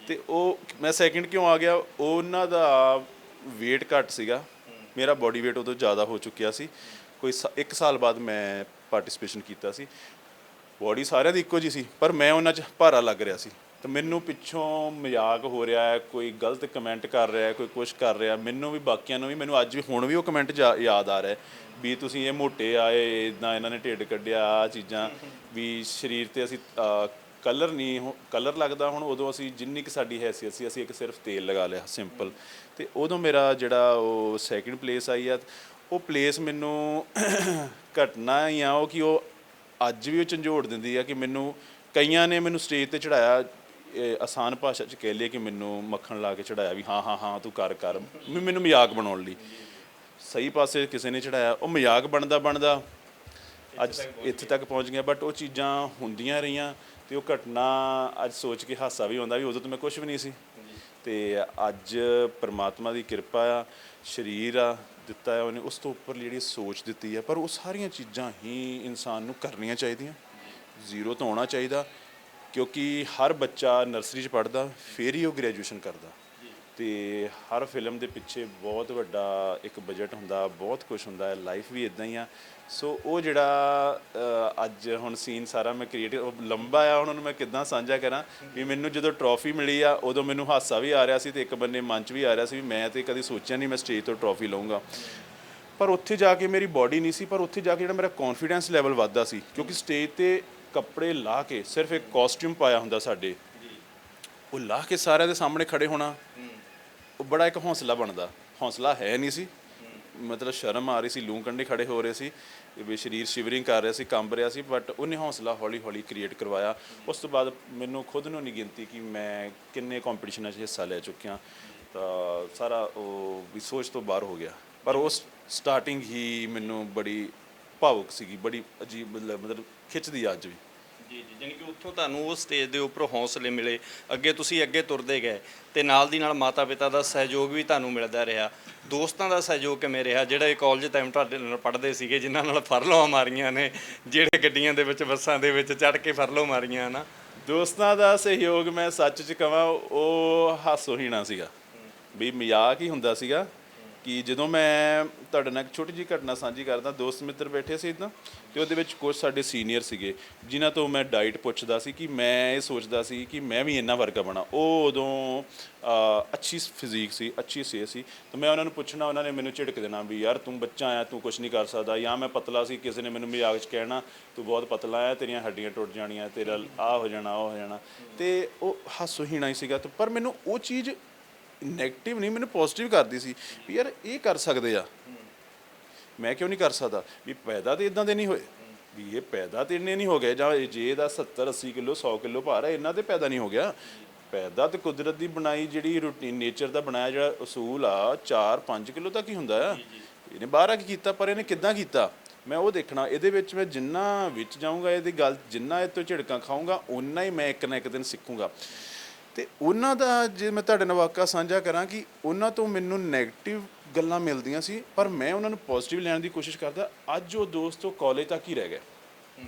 ਤੇ ਉਹ ਮੈਂ ਸੈਕਿੰਡ ਕਿਉਂ ਆ ਗਿਆ, ਉਹਨਾਂ ਦਾ weight ਘੱਟ ਸੀਗਾ, ਮੇਰਾ ਬੋਡੀ weight ਉਦੋਂ ਜ਼ਿਆਦਾ ਹੋ ਚੁੱਕਿਆ ਸੀ। ਕੋਈ 1 ਸਾਲ ਬਾਅਦ ਮੈਂ ਪਾਰਟਿਸਿਪੇਸ਼ਨ ਕੀਤਾ ਸੀ। ਬੋਡੀ ਸਾਰਿਆਂ ਦੀ ਇੱਕੋ ਜਿਹੀ ਸੀ, ਪਰ ਮੈਂ ਉਹਨਾਂ 'ਚ ਭਾਰਾ ਲੱਗ ਰਿਹਾ ਸੀ। ਤੇ ਮੈਨੂੰ ਪਿੱਛੋਂ ਮਜ਼ਾਕ ਹੋ ਰਿਹਾ ਹੈ, ਕੋਈ ਗਲਤ ਕਮੈਂਟ ਕਰ ਰਿਹਾ, ਕੋਈ ਕੁਛ ਕਰ ਰਿਹਾ, ਮੈਨੂੰ ਵੀ ਬਾਕੀਆਂ ਨੂੰ ਵੀ, ਮੈਨੂੰ ਅੱਜ ਵੀ ਹੁਣ ਵੀ ਉਹ ਕਮੈਂਟ ਯਾਦ ਆ ਰਿਹਾ ਵੀ ਤੁਸੀਂ ਇਹ ਮੋਟੇ ਆਏ, ਇੱਦਾਂ ਇਹਨਾਂ ਨੇ ਢਿੱਡ ਕੱਢਿਆ, ਆਹ ਚੀਜ਼ਾਂ ਵੀ ਸਰੀਰ 'ਤੇ ਅਸੀਂ ਕਲਰ ਨਹੀਂ ਕਲਰ ਲੱਗਦਾ। ਹੁਣ ਉਦੋਂ ਅਸੀਂ ਜਿੰਨੀ ਕੁ ਸਾਡੀ ਹੈਸੀਅਤ ਸੀ, ਅਸੀਂ ਇੱਕ ਸਿਰਫ ਤੇਲ ਲਗਾ ਲਿਆ ਸਿੰਪਲ। ਤੇ ਉਦੋਂ ਮੇਰਾ ਜਿਹੜਾ ਉਹ ਸੈਕਿੰਡ ਪਲੇਸ ਆਈ ਆ, ਉਹ ਪਲੇਸ ਮੈਨੂੰ ਘਟਨਾ ਹੀ ਆ ਉਹ, ਕਿ ਉਹ ਅੱਜ ਵੀ ਉਹ ਝੰਜੋੜ ਦਿੰਦੀ ਆ। ਕਿ ਮੈਨੂੰ ਕਈਆਂ ਨੇ ਮੈਨੂੰ ਸਟੇਜ 'ਤੇ ਚੜਾਇਆ, ਆਸਾਨ ਭਾਸ਼ਾ 'ਚ ਕਹਿ ਲਈਏ ਕਿ ਮੈਨੂੰ ਮੱਖਣ ਲਾ ਕੇ ਚੜਾਇਆ ਵੀ ਹਾਂ ਹਾਂ ਹਾਂ ਤੂੰ ਕਰ ਕਰ, ਮੈਨੂੰ ਮਜ਼ਾਕ ਬਣਾਉਣ ਲਈ। ਸਹੀ ਪਾਸੇ ਕਿਸੇ ਨੇ ਚੜਾਇਆ, ਉਹ ਮਜ਼ਾਕ ਬਣਦਾ ਬਣਦਾ ਅੱਜ ਇੱਥੇ ਤੱਕ ਪਹੁੰਚ ਗਿਆ। ਬਟ ਉਹ ਚੀਜ਼ਾਂ ਹੁੰਦੀਆਂ ਰਹੀਆਂ, ਤੇ ਉਹ ਘਟਨਾ ਅੱਜ ਸੋਚ ਕੇ ਹਾਸਾ ਵੀ ਆਉਂਦਾ ਵੀ ਉਦੋਂ ਤਾਂ ਮੈਂ ਕੁਛ ਵੀ ਨਹੀਂ ਸੀ। ਤੇ ਅੱਜ ਪਰਮਾਤਮਾ ਦੀ ਕਿਰਪਾ ਆ, ਸਰੀਰ ਆ ਦਿੱਤਾ ਹੈ ਉਹਨੇ, ਉਸ ਤੋਂ ਉੱਪਰ ਜਿਹੜੀ ਸੋਚ ਦਿੱਤੀ ਹੈ। ਪਰ ਉਹ ਸਾਰੀਆਂ ਚੀਜ਼ਾਂ ਹੀ ਇਨਸਾਨ ਨੂੰ ਕਰਨੀਆਂ ਚਾਹੀਦੀਆਂ, ਜ਼ੀਰੋ ਤੋਂ ਆਉਣਾ ਚਾਹੀਦਾ। ਕਿਉਂਕਿ ਹਰ ਬੱਚਾ ਨਰਸਰੀ 'ਚ ਪੜ੍ਹਦਾ, ਫਿਰ ਹੀ ਉਹ ਗ੍ਰੈਜੂਏਸ਼ਨ ਕਰਦਾ। ਤੇ ਹਰ ਫਿਲਮ ਦੇ ਪਿੱਛੇ ਬਹੁਤ ਵੱਡਾ ਇੱਕ ਬਜਟ ਹੁੰਦਾ, ਬਹੁਤ ਕੁਛ ਹੁੰਦਾ ਹੈ। ਲਾਈਫ ਵੀ ਇੱਦਾਂ ਹੀ ਆ। ਸੋ ਉਹ ਜਿਹੜਾ ਅੱਜ ਹੁਣ ਸੀਨ ਸਾਰਾ ਮੈਂ ਕ੍ਰੀਏਟਿਵ ਲੰਬਾ ਆ, ਹੁਣ ਉਹਨੂੰ ਮੈਂ ਕਿੱਦਾਂ ਸਾਂਝਾ ਕਰਾਂ ਵੀ ਮੈਨੂੰ ਜਦੋਂ ਟਰੋਫੀ ਮਿਲੀ ਆ, ਉਦੋਂ ਮੈਨੂੰ ਹਾਸਾ ਵੀ ਆ ਰਿਹਾ ਸੀ, ਤੇ ਇੱਕ ਬੰਨੇ ਮਨ 'ਚ ਵੀ ਆ ਰਿਹਾ ਸੀ ਵੀ ਮੈਂ ਤੇ ਕਦੀ ਸੋਚਿਆ ਨਹੀਂ ਮੈਂ ਸਟੇਜ ਤੋਂ ਟਰੋਫੀ ਲਊਂਗਾ। ਪਰ ਉੱਥੇ ਜਾ ਕੇ ਮੇਰੀ ਬੋਡੀ ਨਹੀਂ ਸੀ, ਪਰ ਉੱਥੇ ਜਾ ਕੇ ਜਿਹੜਾ ਮੇਰਾ ਕੌਨਫੀਡੈਂਸ ਲੈਵਲ ਵੱਧਦਾ ਸੀ। ਕਿਉਂਕਿ ਸਟੇਜ 'ਤੇ ਕੱਪੜੇ ਲਾ ਕੇ, ਸਿਰਫ ਇੱਕ ਕਾਸਟਿਊਮ ਪਾਇਆ ਹੁੰਦਾ ਸਾਡੇ, ਉਹ ਲਾ ਕੇ ਸਾਰਿਆਂ ਦੇ ਸਾਹਮਣੇ ਖੜੇ ਹੋਣਾ, ਉਹ ਬੜਾ ਇੱਕ ਹੌਸਲਾ ਬਣਦਾ। ਹੌਸਲਾ ਹੈ ਨਹੀਂ ਸੀ, ਮਤਲਬ ਸ਼ਰਮ ਆ ਰਹੀ ਸੀ, ਲੂੰ ਕੰਢੇ ਖੜੇ ਹੋ ਰਹੇ ਸੀ, ਵੀ ਸਰੀਰ ਸ਼ਿਵਰਿੰਗ ਕਰ ਰਿਹਾ ਸੀ, ਕੰਬ ਰਿਹਾ ਸੀ। ਬਟ ਉਹਨੇ ਹੌਸਲਾ ਹੌਲੀ ਹੌਲੀ ਕ੍ਰੀਏਟ ਕਰਵਾਇਆ। ਉਸ ਤੋਂ ਬਾਅਦ ਮੈਨੂੰ ਖੁਦ ਨੂੰ ਨਹੀਂ ਗਿਣਤੀ ਕਿ ਮੈਂ ਕਿੰਨੇ ਕੰਪੀਟੀਸ਼ਨਾਂ 'ਚ ਹਿੱਸਾ ਲੈ ਚੁੱਕਿਆ। ਤਾਂ ਸਾਰਾ ਉਹ ਵੀ ਸੋਚ ਤੋਂ ਬਾਹਰ ਹੋ ਗਿਆ। ਪਰ ਉਸ ਸਟਾਰਟਿੰਗ ਹੀ ਮੈਨੂੰ ਬੜੀ ਭਾਵੁਕ ਸੀਗੀ, ਬੜੀ ਅਜੀਬ, ਮਤਲਬ ਖਿੱਚਦੀ ਅੱਜ ਵੀ। ਜੀ ਜੀ, ਜਾਣੀ ਕਿ ਉੱਥੋਂ ਤੁਹਾਨੂੰ ਉਹ ਸਟੇਜ ਦੇ ਉੱਪਰ ਹੌਸਲੇ ਮਿਲੇ, ਅੱਗੇ ਤੁਸੀਂ ਅੱਗੇ ਤੁਰਦੇ ਗਏ, ਤੇ ਨਾਲ ਦੀ ਨਾਲ ਮਾਤਾ ਪਿਤਾ ਦਾ ਸਹਿਯੋਗ ਵੀ ਤੁਹਾਨੂੰ ਮਿਲਦਾ ਰਿਹਾ। ਦੋਸਤਾਂ ਦਾ ਸਹਿਯੋਗ ਕਿਵੇਂ ਰਿਹਾ, ਜਿਹੜੇ ਕਾਲਜ ਟਾਈਮ ਤੁਹਾਡੇ ਨਾਲ ਪੜ੍ਹਦੇ ਸੀਗੇ, ਜਿਨ੍ਹਾਂ ਨਾਲ ਫਰਲੋਆਂ ਮਾਰੀਆਂ ਨੇ, ਜਿਹੜੇ ਗੱਡੀਆਂ ਦੇ ਵਿੱਚ ਬੱਸਾਂ ਦੇ ਵਿੱਚ ਚੜ੍ਹ ਕੇ ਫਰਲੋ ਮਾਰੀਆਂ ਨਾ? ਦੋਸਤਾਂ ਦਾ ਸਹਿਯੋਗ ਮੈਂ ਸੱਚ 'ਚ ਕਹਾਂ, ਉਹ ਹਾਸੋਹੀਣਾ ਸੀਗਾ, ਵੀ ਮਜ਼ਾਕ ਹੀ ਹੁੰਦਾ ਸੀਗਾ। ਕਿ ਜਦੋਂ ਮੈਂ ਤੁਹਾਡੇ ਨਾਲ ਇੱਕ ਛੋਟੀ ਜਿਹੀ ਘਟਨਾ ਸਾਂਝੀ ਕਰਦਾ, ਦੋਸਤ ਮਿੱਤਰ ਬੈਠੇ ਸੀ ਇੱਦਾਂ, ਅਤੇ ਉਹਦੇ ਵਿੱਚ ਕੁਛ ਸਾਡੇ ਸੀਨੀਅਰ ਸੀਗੇ ਜਿਨ੍ਹਾਂ ਤੋਂ ਮੈਂ ਡਾਈਟ ਪੁੱਛਦਾ ਸੀ, ਕਿ ਮੈਂ ਇਹ ਸੋਚਦਾ ਸੀ ਕਿ ਮੈਂ ਵੀ ਇਹਨਾਂ ਵਰਗਾ ਬਣਾ। ਉਹ ਉਦੋਂ ਅੱਛੀ ਫਿਜ਼ੀਕ ਸੀ, ਅੱਛੀ ਸਿਹਤ ਸੀ, ਤਾਂ ਮੈਂ ਉਹਨਾਂ ਨੂੰ ਪੁੱਛਣਾ, ਉਹਨਾਂ ਨੇ ਮੈਨੂੰ ਝਿੜਕ ਦੇਣਾ ਵੀ ਯਾਰ ਤੂੰ ਬੱਚਾ ਆ, ਤੂੰ ਕੁਛ ਨਹੀਂ ਕਰ ਸਕਦਾ। ਜਾਂ ਮੈਂ ਪਤਲਾ ਸੀ, ਕਿਸੇ ਨੇ ਮੈਨੂੰ ਮਜ਼ਾਕ 'ਚ ਕਹਿਣਾ ਤੂੰ ਬਹੁਤ ਪਤਲਾ ਆ, ਤੇਰੀਆਂ ਹੱਡੀਆਂ ਟੁੱਟ ਜਾਣੀਆਂ, ਤੇਰਾ ਆਹ ਹੋ ਜਾਣਾ, ਉਹ ਹੋ ਜਾਣਾ। ਅਤੇ ਉਹ ਹਾਸੋਹੀਣਾ ਹੀ ਸੀਗਾ। ਪਰ ਮੈਨੂੰ ਉਹ ਚੀਜ਼ ਨੈਗੇਟਿਵ ਨਹੀਂ, ਮੈਨੂੰ ਪੋਜ਼ੀਟਿਵ ਕਰਦੀ ਸੀ ਵੀ ਯਾਰ ਇਹ ਕਰ ਸਕਦੇ ਆ, ਮੈਂ ਕਿਉਂ ਨਹੀਂ ਕਰ ਸਕਦਾ। ਵੀ ਪੈਦਾ ਤਾਂ ਇੱਦਾਂ ਦੇ ਨਹੀਂ ਹੋਏ, ਵੀ ਇਹ ਪੈਦਾ ਤਾਂ ਇੰਨੇ ਨਹੀਂ ਹੋ ਗਏ, ਜਾਂ ਜੇ ਇਹਦਾ 70-80 ਕਿਲੋ 100 ਕਿਲੋ ਭਾਰ ਹੈ, ਇਹਨਾਂ 'ਤੇ ਪੈਦਾ ਨਹੀਂ ਹੋ ਗਿਆ। ਪੈਦਾ ਤਾਂ ਕੁਦਰਤ ਦੀ ਬਣਾਈ ਜਿਹੜੀ ਰੂਟੀਨ ਨੇਚਰ ਦਾ ਬਣਾਇਆ ਜਿਹੜਾ ਅਸੂਲ ਆ, 4-5 ਕਿਲੋ ਤੱਕ ਹੀ ਹੁੰਦਾ ਆ। ਇਹਨੇ ਬਾਹਰ ਆ ਕੇ ਕੀਤਾ, ਪਰ ਇਹਨੇ ਕਿੱਦਾਂ ਕੀਤਾ ਮੈਂ ਉਹ ਦੇਖਣਾ। ਇਹਦੇ ਵਿੱਚ ਮੈਂ ਜਿੰਨਾ ਵਿੱਚ ਜਾਊਂਗਾ, ਇਹਦੀ ਗੱਲ ਜਿੰਨਾ ਇਹ ਤੋਂ ਝਿੜਕਾਂ ਖਾਊਂਗਾ, ਓਨਾ ਹੀ ਮੈਂ ਇੱਕ ਨਾ ਇੱਕ ਦਿਨ ਸਿੱਖੂੰਗਾ। ਅਤੇ ਉਹਨਾਂ ਦਾ ਜੇ ਮੈਂ ਤੁਹਾਡੇ ਨਾਲ ਵਾਕਾ ਸਾਂਝਾ ਕਰਾਂ, ਕਿ ਉਹਨਾਂ ਤੋਂ ਮੈਨੂੰ ਨੈਗੇਟਿਵ ਗੱਲਾਂ ਮਿਲਦੀਆਂ ਸੀ, ਪਰ ਮੈਂ ਉਹਨਾਂ ਨੂੰ ਪੋਜ਼ੀਟਿਵ ਲੈਣ ਦੀ ਕੋਸ਼ਿਸ਼ ਕਰਦਾ। ਅੱਜ ਉਹ ਦੋਸਤ ਉਹ ਕਾਲਜ ਤੱਕ ਹੀ ਰਹਿ ਗਿਆ।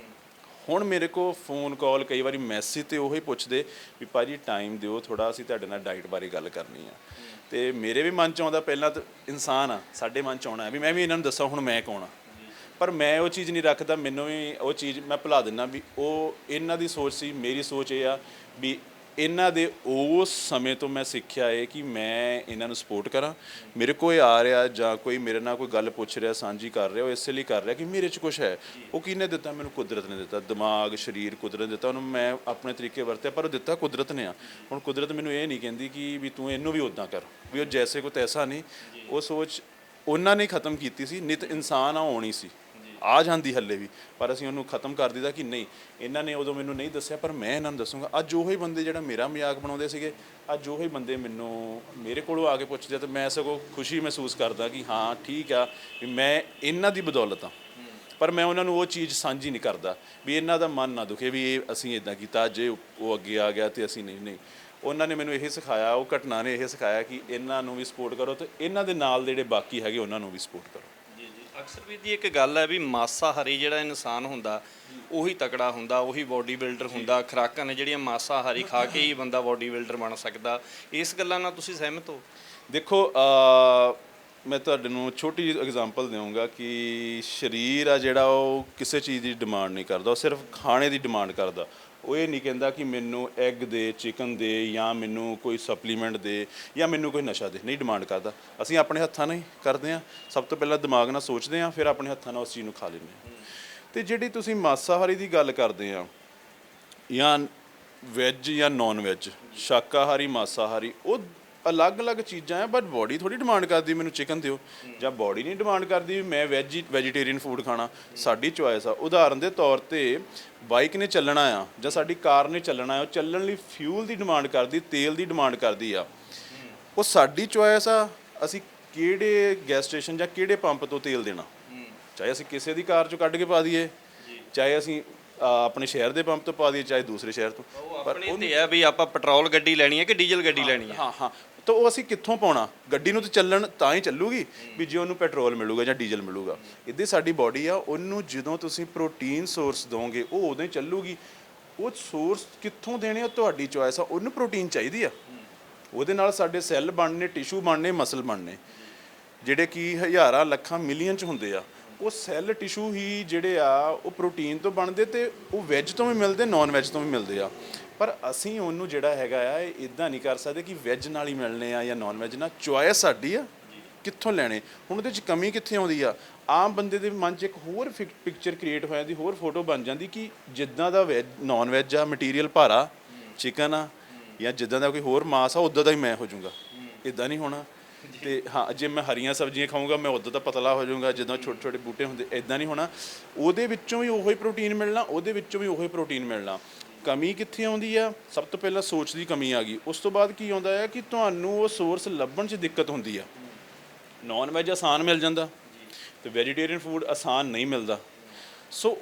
ਹੁਣ ਮੇਰੇ ਕੋਲ ਫੋਨ ਕਾਲ, ਕਈ ਵਾਰੀ ਮੈਸੇਜ 'ਤੇ ਉਹੀ ਪੁੱਛਦੇ ਵੀ ਭਾਜੀ ਟਾਈਮ ਦਿਓ ਥੋੜ੍ਹਾ, ਅਸੀਂ ਤੁਹਾਡੇ ਨਾਲ ਡਾਈਟ ਬਾਰੇ ਗੱਲ ਕਰਨੀ ਆ। ਅਤੇ ਮੇਰੇ ਵੀ ਮਨ 'ਚ ਆਉਂਦਾ, ਪਹਿਲਾਂ ਤਾਂ ਇਨਸਾਨ ਆ, ਸਾਡੇ ਮਨ 'ਚ ਆਉਣਾ ਵੀ ਮੈਂ ਵੀ ਇਹਨਾਂ ਨੂੰ ਦੱਸਾਂ ਹੁਣ ਮੈਂ ਕੌਣ ਆ। ਪਰ ਮੈਂ ਉਹ ਚੀਜ਼ ਨਹੀਂ ਰੱਖਦਾ, ਮੈਨੂੰ ਵੀ ਉਹ ਚੀਜ਼ ਮੈਂ ਭੁਲਾ ਦਿੰਦਾ ਵੀ ਉਹ ਇਹਨਾਂ ਦੀ ਸੋਚ ਸੀ, ਮੇਰੀ ਸੋਚ ਇਹ ਆ ਵੀ ਇਹਨਾਂ ਦੇ ਉਸ ਸਮੇਂ ਤੋਂ ਮੈਂ ਸਿੱਖਿਆ ਹੈ ਕਿ ਮੈਂ ਇਹਨਾਂ ਨੂੰ ਸਪੋਰਟ ਕਰਾਂ। ਮੇਰੇ ਕੋਲ ਆ ਰਿਹਾ ਜਾਂ ਕੋਈ ਮੇਰੇ ਨਾਲ ਕੋਈ ਗੱਲ ਪੁੱਛ ਰਿਹਾ, ਸਾਂਝੀ ਕਰ ਰਿਹਾ, ਉਹ ਇਸੇ ਲਈ ਕਰ ਰਿਹਾ ਕਿ ਮੇਰੇ 'ਚ ਕੁਛ ਹੈ। ਉਹ ਕਿਹਨੇ ਦਿੱਤਾ ਮੈਨੂੰ? ਕੁਦਰਤ ਨੇ ਦਿੱਤਾ। ਦਿਮਾਗ, ਸਰੀਰ ਕੁਦਰਤ ਦਿੱਤਾ, ਉਹਨੂੰ ਮੈਂ ਆਪਣੇ ਤਰੀਕੇ ਵਰਤਿਆ, ਪਰ ਉਹ ਦਿੱਤਾ ਕੁਦਰਤ ਨੇ ਆ। ਹੁਣ ਕੁਦਰਤ ਮੈਨੂੰ ਇਹ ਨਹੀਂ ਕਹਿੰਦੀ ਕਿ ਵੀ ਤੂੰ ਇਹਨੂੰ ਵੀ ਉੱਦਾਂ ਕਰ, ਵੀ ਉਹ ਜੈਸੇ ਕੋ ਤੈਸਾ ਨਹੀਂ। ਉਹ ਸੋਚ ਉਹਨਾਂ ਨੇ ਖ਼ਤਮ ਕੀਤੀ ਸੀ, ਨਿਤ ਇਨਸਾਨ ਆ ਹੋਣੀ ਸੀ। ਆ ਜਾਂਦੀ ਹੱਲੇ ਵੀ, ਪਰ ਅਸੀਂ ਉਹਨੂੰ ਖਤਮ ਕਰ ਦਿੱਤਾ ਕਿ ਨਹੀਂ, ਇਹਨਾਂ ਨੇ ਉਦੋਂ ਮੈਨੂੰ ਨਹੀਂ ਦੱਸਿਆ ਪਰ ਮੈਂ ਇਹਨਾਂ ਨੂੰ ਦੱਸੂਗਾ। ਅੱਜ ਉਹੀ ਬੰਦੇ ਜਿਹੜਾ ਮੇਰਾ ਮਜ਼ਾਕ ਬਣਾਉਂਦੇ ਸੀਗੇ, ਅੱਜ ਉਹੀ ਬੰਦੇ ਮੈਨੂੰ ਮੇਰੇ ਕੋਲੋਂ ਆ ਕੇ ਪੁੱਛਦੇ, ਤਾਂ ਮੈਂ ਸਗੋਂ ਖੁਸ਼ੀ ਮਹਿਸੂਸ ਕਰਦਾ ਕਿ ਹਾਂ ਠੀਕ ਆ ਵੀ ਮੈਂ ਇਹਨਾਂ ਦੀ ਬਦੌਲਤ ਹਾਂ। ਪਰ ਮੈਂ ਉਹਨਾਂ ਨੂੰ ਉਹ ਚੀਜ਼ ਸਾਂਝੀ ਨਹੀਂ ਕਰਦਾ ਵੀ ਇਹਨਾਂ ਦਾ ਮਨ ਨਾ ਦੁਖੇ ਵੀ ਇਹ ਅਸੀਂ ਇਦਾਂ ਕੀਤਾ, ਜੇ ਉਹ ਅੱਗੇ ਆ ਗਿਆ ਤੇ ਅਸੀਂ ਨਹੀਂ। ਉਹਨਾਂ ਨੇ ਮੈਨੂੰ ਇਹ ਸਿਖਾਇਆ, ਉਹ ਘਟਨਾ ਨੇ ਇਹ ਸਿਖਾਇਆ ਕਿ ਇਹਨਾਂ ਨੂੰ ਵੀ ਸਪੋਰਟ ਕਰੋ ਤੇ ਇਹਨਾਂ ਦੇ ਨਾਲ ਜਿਹੜੇ ਬਾਕੀ ਹੈਗੇ ਉਹਨਾਂ ਨੂੰ ਵੀ ਸਪੋਰਟ ਕਰੋ। ਜੀ ਜੀ, ਅਕਸਰ ਵੀ ਦੀ ਇੱਕ ਗੱਲ ਹੈ ਵੀ ਮਾਸਾਹਾਰੀ ਜਿਹੜਾ ਇਨਸਾਨ ਹੁੰਦਾ ਉਹੀ ਤਕੜਾ ਹੁੰਦਾ, ਉਹੀ ਬੋਡੀ ਬਿਲਡਰ ਹੁੰਦਾ। ਖੁਰਾਕਾਂ ਨੇ ਜਿਹੜੀਆਂ ਮਾਸਾਹਾਰੀ ਖਾ ਕੇ ਹੀ ਬੰਦਾ ਬੋਡੀ ਬਿਲਡਰ ਬਣ ਸਕਦਾ। ਇਸ ਗੱਲਾਂ ਨਾਲ ਤੁਸੀਂ ਸਹਿਮਤ ਹੋ? ਦੇਖੋ ਮੈਂ ਤੁਹਾਡੇ ਨੂੰ ਛੋਟੀ ਜਿਹੀ ਐਗਜ਼ਾਮਪਲ ਦੇਵਾਂਗਾ ਕਿ ਸਰੀਰ ਆ ਜਿਹੜਾ ਉਹ ਕਿਸੇ ਚੀਜ਼ ਦੀ ਡਿਮਾਂਡ ਨਹੀਂ ਕਰਦਾ, ਉਹ ਸਿਰਫ ਖਾਣੇ ਦੀ ਡਿਮਾਂਡ ਕਰਦਾ। ਉਹ ਇਹ ਨਹੀਂ ਕਹਿੰਦਾ ਕਿ ਮੈਨੂੰ ਐਗ ਦੇ, ਚਿਕਨ ਦੇ, ਜਾਂ ਮੈਨੂੰ ਕੋਈ ਸਪਲੀਮੈਂਟ ਦੇ, ਜਾਂ ਮੈਨੂੰ ਕੋਈ ਨਸ਼ਾ ਦੇ, ਨਹੀਂ ਡਿਮਾਂਡ ਕਰਦਾ। ਅਸੀਂ ਆਪਣੇ ਹੱਥਾਂ ਨਾਲ ਹੀ ਕਰਦੇ ਹਾਂ, ਸਭ ਤੋਂ ਪਹਿਲਾਂ ਦਿਮਾਗ ਨਾਲ ਸੋਚਦੇ ਹਾਂ, ਫਿਰ ਆਪਣੇ ਹੱਥਾਂ ਨਾਲ ਉਸ ਚੀਜ਼ ਨੂੰ ਖਾ ਲੈਂਦੇ ਹਾਂ। ਅਤੇ ਜਿਹੜੀ ਤੁਸੀਂ ਮਾਸਾਹਾਰੀ ਦੀ ਗੱਲ ਕਰਦੇ ਆ ਜਾਂ ਵੈਜ ਜਾਂ ਨੌਨ ਵੈਜ, ਸ਼ਾਕਾਹਾਰੀ ਮਾਸਾਹਾਰੀ, ਉਹ ਅਲੱਗ-ਅਲੱਗ ਚੀਜ਼ਾਂ ਆ, ਬਟ ਬੋਡੀ ਥੋੜੀ ਡਿਮਾਂਡ ਕਰਦੀ ਮੈਨੂੰ ਚਿਕਨ ਦਿਓ, ਜਾਂ ਬੋਡੀ ਨਹੀਂ ਡਿਮਾਂਡ ਕਰਦੀ ਮੈਂ ਵੈਜੀਟੇਰੀਅਨ ਫੂਡ ਖਾਣਾ। ਸਾਡੀ ਚੋਇਸ ਆ। ਉਦਾਹਰਨ ਦੇ ਤੌਰ ਤੇ ਬਾਈਕ ਨੇ ਚੱਲਣਾ ਆ ਜਾਂ ਸਾਡੀ ਕਾਰ ਨੇ ਚੱਲਣਾ ਆ, ਉਹ ਚੱਲਣ ਲਈ ਫਿਊਲ ਦੀ ਡਿਮਾਂਡ ਕਰਦੀ, ਤੇਲ ਦੀ ਡਿਮਾਂਡ ਕਰਦੀ ਆ। ਉਹ ਸਾਡੀ ਚੋਇਸ ਆ, ਅਸੀਂ ਕਿਹੜੇ ਗੈਸ ਸਟੇਸ਼ਨ ਜਾਂ ਕਿਹੜੇ ਪੰਪ ਤੋਂ ਤੇਲ ਦੇਣਾ। ਚਾਹੇ ਅਸੀਂ ਕਿਸੇ ਦੀ ਕਾਰ ਚੋਂ ਕੱਢ ਕੇ ਪਾ ਦਈਏ, ਚਾਹੇ ਅਸੀਂ ਆਪਣੇ ਸ਼ਹਿਰ ਦੇ ਪੰਪ ਤੋਂ ਪਾ ਦਈਏ, ਚਾਹੇ ਦੂਸਰੇ ਸ਼ਹਿਰ ਤੋਂ। ਪਰ ਉਹ ਤੇ ਹੈ ਵੀ ਆਪਾਂ ਪੈਟਰੋਲ ਗੱਡੀ ਲੈਣੀ ਹੈ ਕਿ ਡੀਜ਼ਲ ਗੱਡੀ ਲੈਣੀ ਹੈ। ਹਾਂ ਤਾਂ ਉਹ ਅਸੀਂ ਕਿੱਥੋਂ ਪਾਉਣਾ? ਗੱਡੀ ਨੂੰ ਤਾਂ ਚੱਲਣ ਤਾਂ ਹੀ ਚੱਲੂਗੀ ਵੀ ਜੇ ਉਹਨੂੰ ਪੈਟਰੋਲ ਮਿਲੂਗਾ ਜਾਂ ਡੀਜ਼ਲ ਮਿਲੂਗਾ। ਇੱਦਾਂ ਸਾਡੀ ਬਾਡੀ ਆ, ਉਹਨੂੰ ਜਦੋਂ ਤੁਸੀਂ ਪ੍ਰੋਟੀਨ ਸੋਰਸ ਦੋਗੇ ਉਹ ਉਦੋਂ ਹੀ ਚੱਲੂਗੀ। ਉਹ ਸੋਰਸ ਕਿੱਥੋਂ ਦੇਣੇ ਉਹ ਤੁਹਾਡੀ ਚੋਇਸ ਆ। ਉਹਨੂੰ ਪ੍ਰੋਟੀਨ ਚਾਹੀਦੀ ਆ, ਉਹਦੇ ਨਾਲ ਸਾਡੇ ਸੈੱਲ ਬਣਨੇ, ਟਿਸ਼ੂ ਬਣਨੇ, ਮਸਲ ਬਣਨੇ, ਜਿਹੜੇ ਕਿ ਹਜ਼ਾਰਾਂ ਲੱਖਾਂ ਮਿਲੀਅਨ 'ਚ ਹੁੰਦੇ ਆ। ਉਹ ਸੈੱਲ ਟਿਸ਼ੂ ਹੀ ਜਿਹੜੇ ਆ ਉਹ ਪ੍ਰੋਟੀਨ ਤੋਂ ਬਣਦੇ, ਤੇ ਉਹ ਵੈਜ ਤੋਂ ਵੀ ਮਿਲਦੇ, ਨੌਨ ਵੈਜ ਤੋਂ ਵੀ ਮਿਲਦੇ ਆ। ਪਰ ਅਸੀਂ ਉਹਨੂੰ ਜਿਹੜਾ ਹੈਗਾ ਆ ਇਹ ਇੱਦਾਂ ਨਹੀਂ ਕਰ ਸਕਦੇ ਕਿ ਵੈਜ ਨਾਲ ਹੀ ਮਿਲਣੇ ਆ ਜਾਂ ਨੌਨ ਵੈਜ ਨਾਲ। ਚੋਇਸ ਸਾਡੀ ਆ ਕਿੱਥੋਂ ਲੈਣੇ। ਹੁਣ ਉਹਦੇ 'ਚ ਕਮੀ ਕਿੱਥੇ ਆਉਂਦੀ ਆ? ਆਮ ਬੰਦੇ ਦੇ ਮਨ 'ਚ ਇੱਕ ਹੋਰ ਪਿਕਚਰ ਕ੍ਰੀਏਟ ਹੋ ਜਾਂਦੀ, ਹੋਰ ਫੋਟੋ ਬਣ ਜਾਂਦੀ ਕਿ ਜਿੱਦਾਂ ਦਾ ਵੈਜ ਨੌਨ ਵੈਜ ਆ, ਮਟੀਰੀਅਲ ਭਾਰਾ ਚਿਕਨ ਆ, ਜਾਂ ਜਿੱਦਾਂ ਦਾ ਕੋਈ ਹੋਰ ਮਾਸ ਆ ਉੱਦਾਂ ਦਾ ਹੀ ਮੈਂ ਹੋ ਜਾਊਂਗਾ। ਇੱਦਾਂ ਨਹੀਂ ਹੋਣਾ। ਤੇ ਹਾਂ, ਜੇ ਮੈਂ ਹਰੀਆਂ ਸਬਜ਼ੀਆਂ ਖਾਊਂਗਾ ਮੈਂ ਉੱਦਾਂ ਤਾਂ ਪਤਲਾ ਹੋ ਜਾਊਂਗਾ ਜਿੱਦਾਂ ਛੋਟੇ ਛੋਟੇ ਬੂਟੇ ਹੁੰਦੇ। ਇੱਦਾਂ ਨਹੀਂ ਹੋਣਾ। ਉਹਦੇ ਵਿੱਚੋਂ ਵੀ ਉਹੀ ਪ੍ਰੋਟੀਨ ਮਿਲਣਾ, ਉਹਦੇ ਵਿੱਚੋਂ ਵੀ ਉਹੀ ਪ੍ਰੋਟੀਨ ਮਿਲਣਾ। ਕਮੀ ਕਿੱਥੇ ਆਉਂਦੀ ਆ? ਸਭ ਤੋਂ ਪਹਿਲਾਂ ਸੋਚ ਦੀ ਕਮੀ ਆ ਗਈ। ਉਸ ਤੋਂ ਬਾਅਦ ਕੀ ਆਉਂਦਾ ਹੈ ਕਿ ਤੁਹਾਨੂੰ ਉਹ ਸੋਰਸ ਲੱਭਣ 'ਚ ਦਿੱਕਤ ਹੁੰਦੀ ਆ। ਨੌਨ ਵੈਜ ਆਸਾਨ ਮਿਲ ਜਾਂਦਾ ਤੇ ਵੈਜੀਟੇਰੀਅਨ ਫੂਡ ਆਸਾਨ ਨਹੀਂ ਮਿਲਦਾ। ਸੋ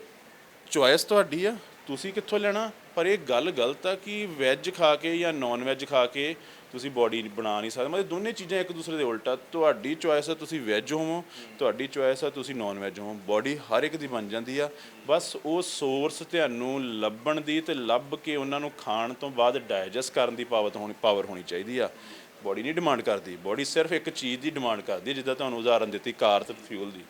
ਚੋਇਸ ਤੁਹਾਡੀ ਆ, ਤੁਸੀਂ ਕਿੱਥੋਂ ਲੈਣਾ। ਪਰ ਇਹ ਗੱਲ ਗਲਤ ਆ ਕਿ ਵੈਜ ਖਾ ਕੇ ਜਾਂ ਨੌਨ ਵੈਜ ਖਾ ਕੇ ਤੁਸੀਂ ਬੋਡੀ ਬਣਾ ਨਹੀਂ ਸਕਦੇ। ਮਤਲਬ ਦੋਨੇ ਚੀਜ਼ਾਂ ਇੱਕ ਦੂਸਰੇ ਦੇ ਉਲਟਾ। ਤੁਹਾਡੀ ਚੋਇਸ ਆ ਤੁਸੀਂ ਵੈਜ ਹੋਵੋ, ਤੁਹਾਡੀ ਚੋਇਸ ਆ ਤੁਸੀਂ ਨੌਨ ਵੈਜ ਹੋਵੋ, ਬੋਡੀ ਹਰ ਇੱਕ ਦੀ ਬਣ ਜਾਂਦੀ ਆ। ਬਸ ਉਹ ਸੋਰਸ ਤੁਹਾਨੂੰ ਲੱਭਣ ਦੀ ਤੇ ਲੱਭ ਕੇ ਉਹਨਾਂ ਨੂੰ ਖਾਣ ਤੋਂ ਬਾਅਦ ਡਾਈਜੈਸਟ ਕਰਨ ਦੀ ਪਾਵਰ ਹੋਣੀ ਚਾਹੀਦੀ ਆ। ਬੋਡੀ ਨਹੀਂ ਡਿਮਾਂਡ ਕਰਦੀ, ਬੋਡੀ ਸਿਰਫ ਇੱਕ ਚੀਜ਼ ਦੀ ਡਿਮਾਂਡ ਕਰਦੀ ਹੈ, ਜਿੱਦਾਂ ਤੁਹਾਨੂੰ ਉਦਾਹਰਨ ਦਿੱਤੀ ਕਾਰ ਤੇ ਫਿਊਲ ਦੀ।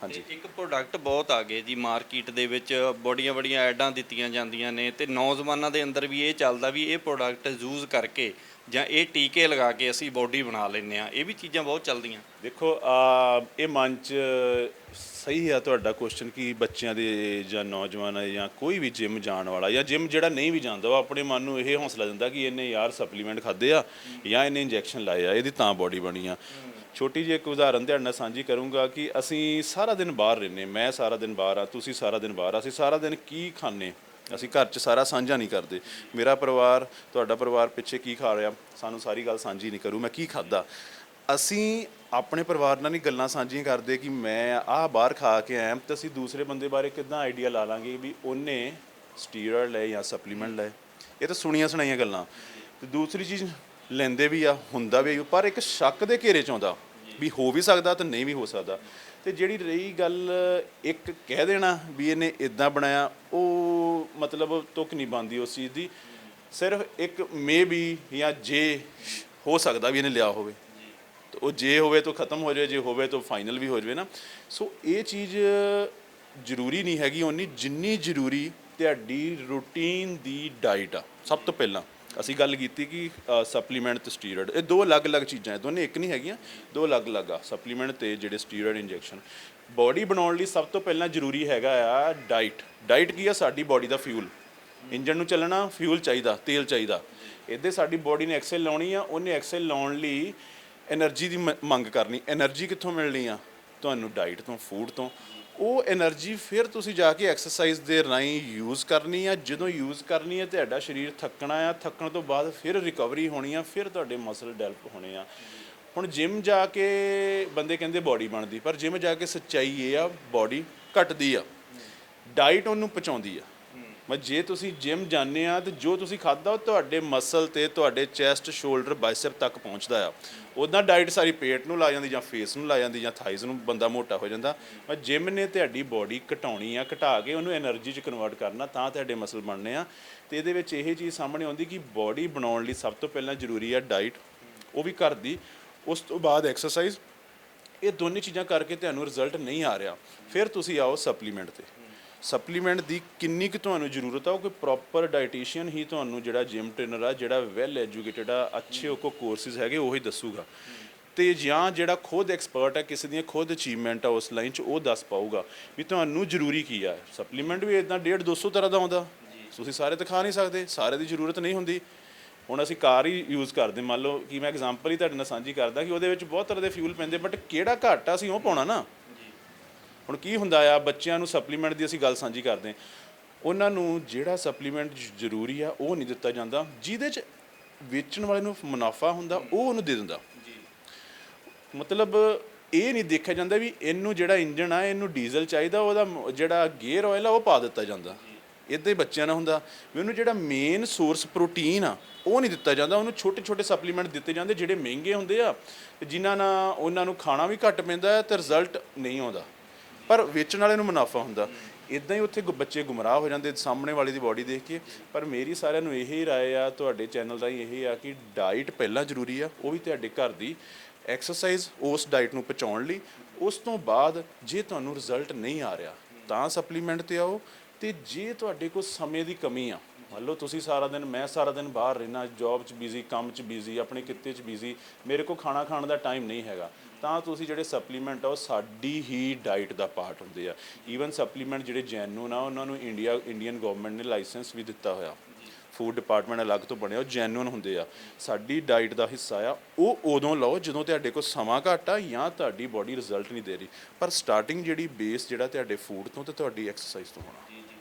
ਹਾਂਜੀ, ਇੱਕ ਪ੍ਰੋਡਕਟ ਬਹੁਤ ਆ ਗਏ ਜੀ ਮਾਰਕੀਟ ਦੇ ਵਿੱਚ, ਬੜੀਆਂ ਐਡਾਂ ਦਿੱਤੀਆਂ ਜਾਂਦੀਆਂ ਨੇ ਤੇ ਨੌਜਵਾਨਾਂ ਦੇ ਅੰਦਰ ਵੀ ਇਹ ਚੱਲਦਾ ਵੀ ਇਹ ਪ੍ਰੋਡਕਟ ਯੂਜ਼ ਕਰਕੇ ਜਾਂ ਇਹ ਟੀਕੇ ਲਗਾ ਕੇ ਅਸੀਂ ਬੋਡੀ ਬਣਾ ਲੈਂਦੇ ਆ। ਇਹ ਵੀ ਚੀਜ਼ਾਂ ਬਹੁਤ ਚੱਲਦੀਆਂ। ਦੇਖੋ ਇਹ ਮਨ 'ਚ ਸਹੀ ਆ ਤੁਹਾਡਾ ਕੁਐਸਚਨ ਕਿ ਬੱਚਿਆਂ ਦੇ ਜਾਂ ਨੌਜਵਾਨ ਜਾਂ ਕੋਈ ਵੀ ਜਿਮ ਜਾਣ ਵਾਲਾ ਜਾਂ ਜਿਮ ਜਿਹੜਾ ਨਹੀਂ ਵੀ ਜਾਂਦਾ, ਉਹ ਆਪਣੇ ਮਨ ਨੂੰ ਇਹ ਹੌਸਲਾ ਦਿੰਦਾ ਕਿ ਇਹਨੇ ਯਾਰ ਸਪਲੀਮੈਂਟ ਖਾਦੇ ਆ ਜਾਂ ਇਹਨੇ ਇੰਜੈਕਸ਼ਨ ਲਾਏ ਆ, ਇਹਦੀ ਤਾਂ ਬੋਡੀ ਬਣੀ ਆ। ਛੋਟੀ ਜਿਹੀ ਇੱਕ ਉਦਾਹਰਨ ਤੁਹਾਡੇ ਨਾਲ ਸਾਂਝੀ ਕਰੂੰਗਾ ਕਿ ਅਸੀਂ ਸਾਰਾ ਦਿਨ ਬਾਹਰ ਰਹਿੰਦੇ, ਮੈਂ ਸਾਰਾ ਦਿਨ ਬਾਹਰ ਆ, ਤੁਸੀਂ ਸਾਰਾ ਦਿਨ ਬਾਹਰ ਆ। ਅਸੀਂ ਸਾਰਾ ਦਿਨ ਕੀ ਖਾਂਦੇ, ਅਸੀਂ ਘਰ 'ਚ ਸਾਰਾ ਸਾਂਝਾ ਨਹੀਂ ਕਰਦੇ। ਮੇਰਾ ਪਰਿਵਾਰ, ਤੁਹਾਡਾ ਪਰਿਵਾਰ ਪਿੱਛੇ ਕੀ ਖਾ ਰਿਹਾ, ਸਾਨੂੰ ਸਾਰੀ ਗੱਲ ਸਾਂਝੀ ਨਹੀਂ ਕਰੂ ਮੈਂ ਕੀ ਖਾਧਾ। ਅਸੀਂ ਆਪਣੇ ਪਰਿਵਾਰ ਨਾਲ ਨਹੀਂ ਗੱਲਾਂ ਸਾਂਝੀਆਂ ਕਰਦੇ ਕਿ ਮੈਂ ਆਹ ਬਾਹਰ ਖਾ ਕੇ ਆਇਆ, ਤਾਂ ਅਸੀਂ ਦੂਸਰੇ ਬੰਦੇ ਬਾਰੇ ਕਿੱਦਾਂ ਆਈਡੀਆ ਲਾ ਲਾਂਗੇ ਵੀ ਉਹਨੇ ਸਟੀਰੋਇਡ ਲਏ ਜਾਂ ਸਪਲੀਮੈਂਟ ਲਏ। ਇਹ ਤਾਂ ਸੁਣੀਆਂ ਸੁਣਾਈਆਂ ਗੱਲਾਂ। ਤੇ ਦੂਸਰੀ ਚੀਜ਼ ਲੈਂਦੇ ਵੀ ਆ, ਹੁੰਦਾ ਵੀ, ਪਰ ਇੱਕ ਸ਼ੱਕ ਦੇ ਘੇਰੇ 'ਚ ਆਉਂਦਾ ਵੀ ਹੋ ਵੀ ਸਕਦਾ ਤੇ ਨਹੀਂ ਵੀ ਹੋ ਸਕਦਾ। ਤੇ ਜਿਹੜੀ ਰਹੀ ਗੱਲ ਇੱਕ ਕਹਿ ਦੇਣਾ ਵੀ ਇਹਨੇ ਇਦਾਂ ਬਣਾਇਆ, ਉਹ ਮਤਲਬ ਤੁਕ ਨਹੀਂ ਬਣਦੀ ਉਸ ਚੀਜ਼ ਦੀ। ਸਿਰਫ ਇੱਕ ਮੇ ਬੀ ਜਾਂ ਜੇ ਹੋ ਸਕਦਾ ਵੀ ਇਹਨੇ ਲਿਆ ਹੋਵੇ, ਤੇ ਉਹ ਜੇ ਹੋਵੇ ਤਾਂ ਖਤਮ ਹੋ ਜਾਵੇ, ਜੇ ਹੋਵੇ ਤਾਂ ਫਾਈਨਲ ਵੀ ਹੋ ਜਾਵੇ ਨਾ। ਸੋ ਇਹ ਚੀਜ਼ ਜ਼ਰੂਰੀ ਨਹੀਂ ਹੈਗੀ ਓਨੀ ਜਿੰਨੀ ਜ਼ਰੂਰੀ ਤੁਹਾਡੀ ਰੂਟੀਨ ਦੀ ਡਾਈਟ ਆ। ਸਭ ਤੋਂ ਪਹਿਲਾਂ ਅਸੀਂ ਗੱਲ ਕੀਤੀ ਕਿ ਸਪਲੀਮੈਂਟ ਤੇ ਸਟੀਰੋਇਡ, ਇਹ ਦੋ ਅਲੱਗ-ਅਲੱਗ ਚੀਜ਼ਾਂ, ਦੋਨੇ ਇੱਕ ਨਹੀਂ ਹੈਗੀਆਂ, ਦੋ ਅਲੱਗ-ਅਲੱਗ ਆ। ਸਪਲੀਮੈਂਟ ਤੇ ਜਿਹੜੇ ਸਟੀਰੋਇਡ ਇੰਜੈਕਸ਼ਨ। ਬੋਡੀ ਬਣਾਉਣ ਲਈ ਸਭ ਤੋਂ ਪਹਿਲਾਂ ਜ਼ਰੂਰੀ ਹੈਗਾ ਆ ਡਾਈਟ। ਡਾਈਟ ਕੀ ਆ? ਸਾਡੀ ਬੋਡੀ ਦਾ ਫਿਊਲ। ਇੰਜਨ ਨੂੰ ਚੱਲਣਾ ਫਿਊਲ ਚਾਹੀਦਾ, ਤੇਲ ਚਾਹੀਦਾ। ਇੱਦਾਂ ਸਾਡੀ ਬੋਡੀ ਨੇ ਐਕਸਲ ਲਾਉਣੀ ਆ, ਉਹਨੇ ਐਕਸਲ ਲਾਉਣ ਲਈ એનર્ਜੀ ਦੀ ਮੰਗ ਕਰਨੀ। એનર્ਜੀ ਕਿੱਥੋਂ ਮਿਲਣੀ ਆ? ਤੁਹਾਨੂੰ ਡਾਈਟ ਤੋਂ, ਫੂਡ ਤੋਂ। ਉਹ એનર્ਜੀ ਫਿਰ ਤੁਸੀਂ ਜਾ ਕੇ ਐਕਸਰਸਾਈਜ਼ ਦੇ ਰਾਹੀਂ ਯੂਜ਼ ਕਰਨੀ ਆ। ਜਦੋਂ ਯੂਜ਼ ਕਰਨੀ ਹੈ ਤੁਹਾਡਾ ਸਰੀਰ ਥੱਕਣਾ ਆ, ਥੱਕਣ ਤੋਂ ਬਾਅਦ ਫਿਰ ਰਿਕਵਰੀ ਹੋਣੀ ਆ, ਫਿਰ ਤੁਹਾਡੇ ਮਸਲ ਡਿਵੈਲਪ ਹੋਣੇ ਆ। ਹੁਣ ਜਿਮ ਜਾ ਕੇ ਬੰਦੇ ਕਹਿੰਦੇ ਬਾਡੀ ਬਣਦੀ, ਪਰ ਜਿਮ ਜਾ ਕੇ ਸੱਚਾਈ ਇਹ ਆ ਬਾਡੀ ਘਟਦੀ ਆ, ਡਾਈਟ ਉਹਨੂੰ ਪਹੁੰਚਾਉਂਦੀ ਆ। ਮੈਂ ਜੇ ਤੁਸੀਂ ਜਿਮ ਜਾਂਦੇ ਆ ਤੇ ਜੋ ਤੁਸੀਂ ਖਾਦਾ ਉਹ ਤੁਹਾਡੇ ਮਸਲ ਤੇ ਤੁਹਾਡੇ ਚੈਸਟ, ਸ਼ੋਲਡਰ, ਬਾਈਸੈਪ ਤੱਕ ਪਹੁੰਚਦਾ ਆ। ਉੱਦਾਂ ਡਾਈਟ ਸਾਰੀ ਪੇਟ ਨੂੰ ਲਾ ਜਾਂਦੀ ਜਾਂ ਫੇਸ ਨੂੰ ਲਾ ਜਾਂਦੀ ਜਾਂ ਥਾਈਜ਼ ਨੂੰ, ਬੰਦਾ ਮੋਟਾ ਹੋ ਜਾਂਦਾ। ਪਰ ਜਿਮ ਨੇ ਤੁਹਾਡੀ ਬਾਡੀ ਘਟਾਉਣੀ ਆ, ਘਟਾ ਕੇ ਉਹਨੂੰ એનર્ਜੀ 'ਚ ਕਨਵਰਟ ਕਰਨਾ, ਤਾਂ ਤੁਹਾਡੇ ਮਸਲ ਬਣਨੇ ਆ। ਤੇ ਇਹਦੇ ਵਿੱਚ ਇਹ ਚੀਜ਼ ਸਾਹਮਣੇ ਆਉਂਦੀ ਕਿ ਬਾਡੀ ਬਣਾਉਣ ਲਈ ਸਭ ਤੋਂ ਪਹਿਲਾਂ ਜ਼ਰੂਰੀ ਆ ਡਾਈਟ, ਉਹ ਵੀ ਘਰ ਦੀ, ਉਸ ਤੋਂ ਬਾਅਦ ਐਕਸਰਸਾਈਜ਼। ਇਹ ਦੋਨੇ ਚੀਜ਼ਾਂ ਕਰਕੇ ਤੁਹਾਨੂੰ ਰਿਜ਼ਲਟ ਨਹੀਂ ਆ ਰਿਹਾ, ਫਿਰ ਤੁਸੀਂ ਆਓ ਸਪਲੀਮੈਂਟ ਤੇ। ਸਪਲੀਮੈਂਟ ਦੀ ਕਿੰਨੀ ਕੁ ਤੁਹਾਨੂੰ ਜ਼ਰੂਰਤ ਆ, ਉਹ ਕੋਈ ਪ੍ਰੋਪਰ ਡਾਈਟੀਸ਼ੀਅਨ ਹੀ ਤੁਹਾਨੂੰ, ਜਿਹੜਾ ਜਿਮ ਟ੍ਰੇਨਰ ਆ, ਜਿਹੜਾ ਵੈਲ ਐਜੂਕੇਟਡ ਆ, ਅੱਛੇ ਉਹ ਕੋ ਕੋਰਸਿਸ ਹੈਗੇ, ਉਹੀ ਦੱਸੂਗਾ। ਤੇ ਜਾਂ ਜਿਹੜਾ ਖੁਦ ਐਕਸਪਰਟ ਹੈ, ਕਿਸੇ ਦੀਆਂ ਖੁਦ ਅਚੀਵਮੈਂਟ ਆ ਉਸ ਲਾਈਨ 'ਚ, ਉਹ ਦੱਸ ਪਾਊਗਾ ਵੀ ਤੁਹਾਨੂੰ ਜ਼ਰੂਰੀ ਕੀ ਆ। ਸਪਲੀਮੈਂਟ ਵੀ ਇੱਦਾਂ 150-200 ਤਰ੍ਹਾਂ ਦਾ ਆਉਂਦਾ, ਤੁਸੀਂ ਸਾਰੇ ਤਾਂ ਖਾ ਨਹੀਂ ਸਕਦੇ, ਸਾਰੇ ਦੀ ਜ਼ਰੂਰਤ ਨਹੀਂ ਹੁੰਦੀ। ਹੁਣ ਅਸੀਂ ਕਾਰ ਹੀ ਯੂਜ਼ ਕਰਦੇ, ਮੰਨ ਲਓ ਕਿ ਮੈਂ ਐਗਜ਼ਾਮਪਲ ਹੀ ਤੁਹਾਡੇ ਨਾਲ ਸਾਂਝੀ ਕਰਦਾ ਕਿ ਉਹਦੇ ਵਿੱਚ ਬਹੁਤ ਤਰ੍ਹਾਂ ਦੇ ਫਿਊਲ ਪੈਂਦੇ, ਬਟ ਕਿਹੜਾ ਘੱਟ ਆ ਅਸੀਂ ਉਹ ਪਾਉਣਾ ਨਾ। ਹੁਣ ਕੀ ਹੁੰਦਾ ਆ, ਬੱਚਿਆਂ ਨੂੰ ਸਪਲੀਮੈਂਟ ਦੀ ਅਸੀਂ ਗੱਲ ਸਾਂਝੀ ਕਰਦੇ, ਉਹਨਾਂ ਨੂੰ ਜਿਹੜਾ ਸਪਲੀਮੈਂਟ ਜ਼ਰੂਰੀ ਆ ਉਹ ਨਹੀਂ ਦਿੱਤਾ ਜਾਂਦਾ, ਜਿਹਦੇ 'ਚ ਵੇਚਣ ਵਾਲੇ ਨੂੰ ਮੁਨਾਫਾ ਹੁੰਦਾ ਉਹ ਉਹਨੂੰ ਦੇ ਦਿੰਦਾ। ਮਤਲਬ ਇਹ ਨਹੀਂ ਦੇਖਿਆ ਜਾਂਦਾ ਵੀ ਇਹਨੂੰ ਜਿਹੜਾ ਇੰਜਣ ਆ, ਇਹਨੂੰ ਡੀਜ਼ਲ ਚਾਹੀਦਾ, ਉਹਦਾ ਜਿਹੜਾ ਗੇਅਰ ਆਇਲ ਆ ਉਹ ਪਾ ਦਿੱਤਾ ਜਾਂਦਾ। ਇੱਦਾਂ ਹੀ ਬੱਚਿਆਂ ਨਾਲ ਹੁੰਦਾ ਵੀ ਉਹਨੂੰ ਜਿਹੜਾ ਮੇਨ ਸੋਰਸ ਪ੍ਰੋਟੀਨ ਆ ਉਹ ਨਹੀਂ ਦਿੱਤਾ ਜਾਂਦਾ, ਉਹਨੂੰ ਛੋਟੇ ਛੋਟੇ ਸਪਲੀਮੈਂਟ ਦਿੱਤੇ ਜਾਂਦੇ ਜਿਹੜੇ ਮਹਿੰਗੇ ਹੁੰਦੇ ਆ, ਜਿਨ੍ਹਾਂ ਨਾਲ ਉਹਨਾਂ ਨੂੰ ਖਾਣਾ ਵੀ ਘੱਟ ਪੈਂਦਾ ਅਤੇ ਰਿਜ਼ਲਟ ਨਹੀਂ ਆਉਂਦਾ, ਪਰ ਵੇਚਣ ਵਾਲੇ ਨੂੰ ਮੁਨਾਫਾ ਹੁੰਦਾ। ਇੱਦਾਂ ਹੀ ਉੱਥੇ ਬੱਚੇ ਗੁੰਮਰਾਹ ਹੋ ਜਾਂਦੇ ਸਾਹਮਣੇ ਵਾਲੇ ਦੀ ਬਾਡੀ ਦੇਖ ਕੇ। ਪਰ ਮੇਰੀ ਸਾਰਿਆਂ ਨੂੰ ਇਹੀ ਰਾਏ ਆ, ਤੁਹਾਡੇ ਚੈਨਲ ਦਾ ਹੀ ਇਹ ਆ ਕਿ ਡਾਈਟ ਪਹਿਲਾਂ ਜ਼ਰੂਰੀ ਆ, ਉਹ ਵੀ ਤੁਹਾਡੇ ਘਰ ਦੀ, ਐਕਸਰਸਾਈਜ਼ ਉਸ ਡਾਈਟ ਨੂੰ ਪਹੁੰਚਾਉਣ ਲਈ। ਉਸ ਤੋਂ ਬਾਅਦ ਜੇ ਤੁਹਾਨੂੰ ਰਿਜ਼ਲਟ ਨਹੀਂ ਆ ਰਿਹਾ ਤਾਂ ਸਪਲੀਮੈਂਟ 'ਤੇ ਆਓ। ਅਤੇ ਜੇ ਤੁਹਾਡੇ ਕੋਲ ਸਮੇਂ ਦੀ ਕਮੀ ਆ, ਮੰਨ ਲਓ ਤੁਸੀਂ ਸਾਰਾ ਦਿਨ, ਮੈਂ ਸਾਰਾ ਦਿਨ ਬਾਹਰ ਰਹਿਣਾ, ਜੋਬ 'ਚ ਬਿਜ਼ੀ, ਕੰਮ 'ਚ ਬਿਜ਼ੀ, ਆਪਣੇ ਕਿੱਤੇ 'ਚ ਬਿਜ਼ੀ, ਮੇਰੇ ਕੋਲ ਖਾਣਾ ਖਾਣ ਦਾ ਟਾਈਮ ਨਹੀਂ ਹੈਗਾ, ਤਾਂ ਤੁਸੀਂ ਜਿਹੜੇ ਸਪਲੀਮੈਂਟ ਆ ਉਹ ਸਾਡੀ ਹੀ ਡਾਈਟ ਦਾ ਪਾਰਟ ਹੁੰਦੇ ਆ। ਈਵਨ ਸਪਲੀਮੈਂਟ ਜਿਹੜੇ ਜੈਨੂਨ ਆ, ਉਹਨਾਂ ਨੂੰ ਇੰਡੀਅਨ ਗਵਰਨਮੈਂਟ ਨੇ ਲਾਇਸੈਂਸ ਵੀ ਦਿੱਤਾ ਹੋਇਆ, ਫੂਡ ਡਿਪਾਰਟਮੈਂਟ ਅਲੱਗ ਤੋਂ ਬਣਿਆ, ਉਹ ਜੈਨੂਨ ਹੁੰਦੇ ਆ, ਸਾਡੀ ਡਾਈਟ ਦਾ ਹਿੱਸਾ ਆ। ਉਹ ਉਦੋਂ ਲਓ ਜਦੋਂ ਤੁਹਾਡੇ ਕੋਲ ਸਮਾਂ ਘੱਟ ਆ ਜਾਂ ਤੁਹਾਡੀ ਬਾਡੀ ਰਿਜ਼ਲਟ ਨਹੀਂ ਦੇ ਰਹੀ, ਪਰ ਸਟਾਰਟਿੰਗ ਜਿਹੜੀ ਬੇਸ ਜਿਹੜਾ ਤੁਹਾਡੇ ਫੂਡ ਤੋਂ ਤੇ ਤੁਹਾਡੀ ਐਕਸਰਸਾਈਜ਼ ਤੋਂ ਹੋਣਾ।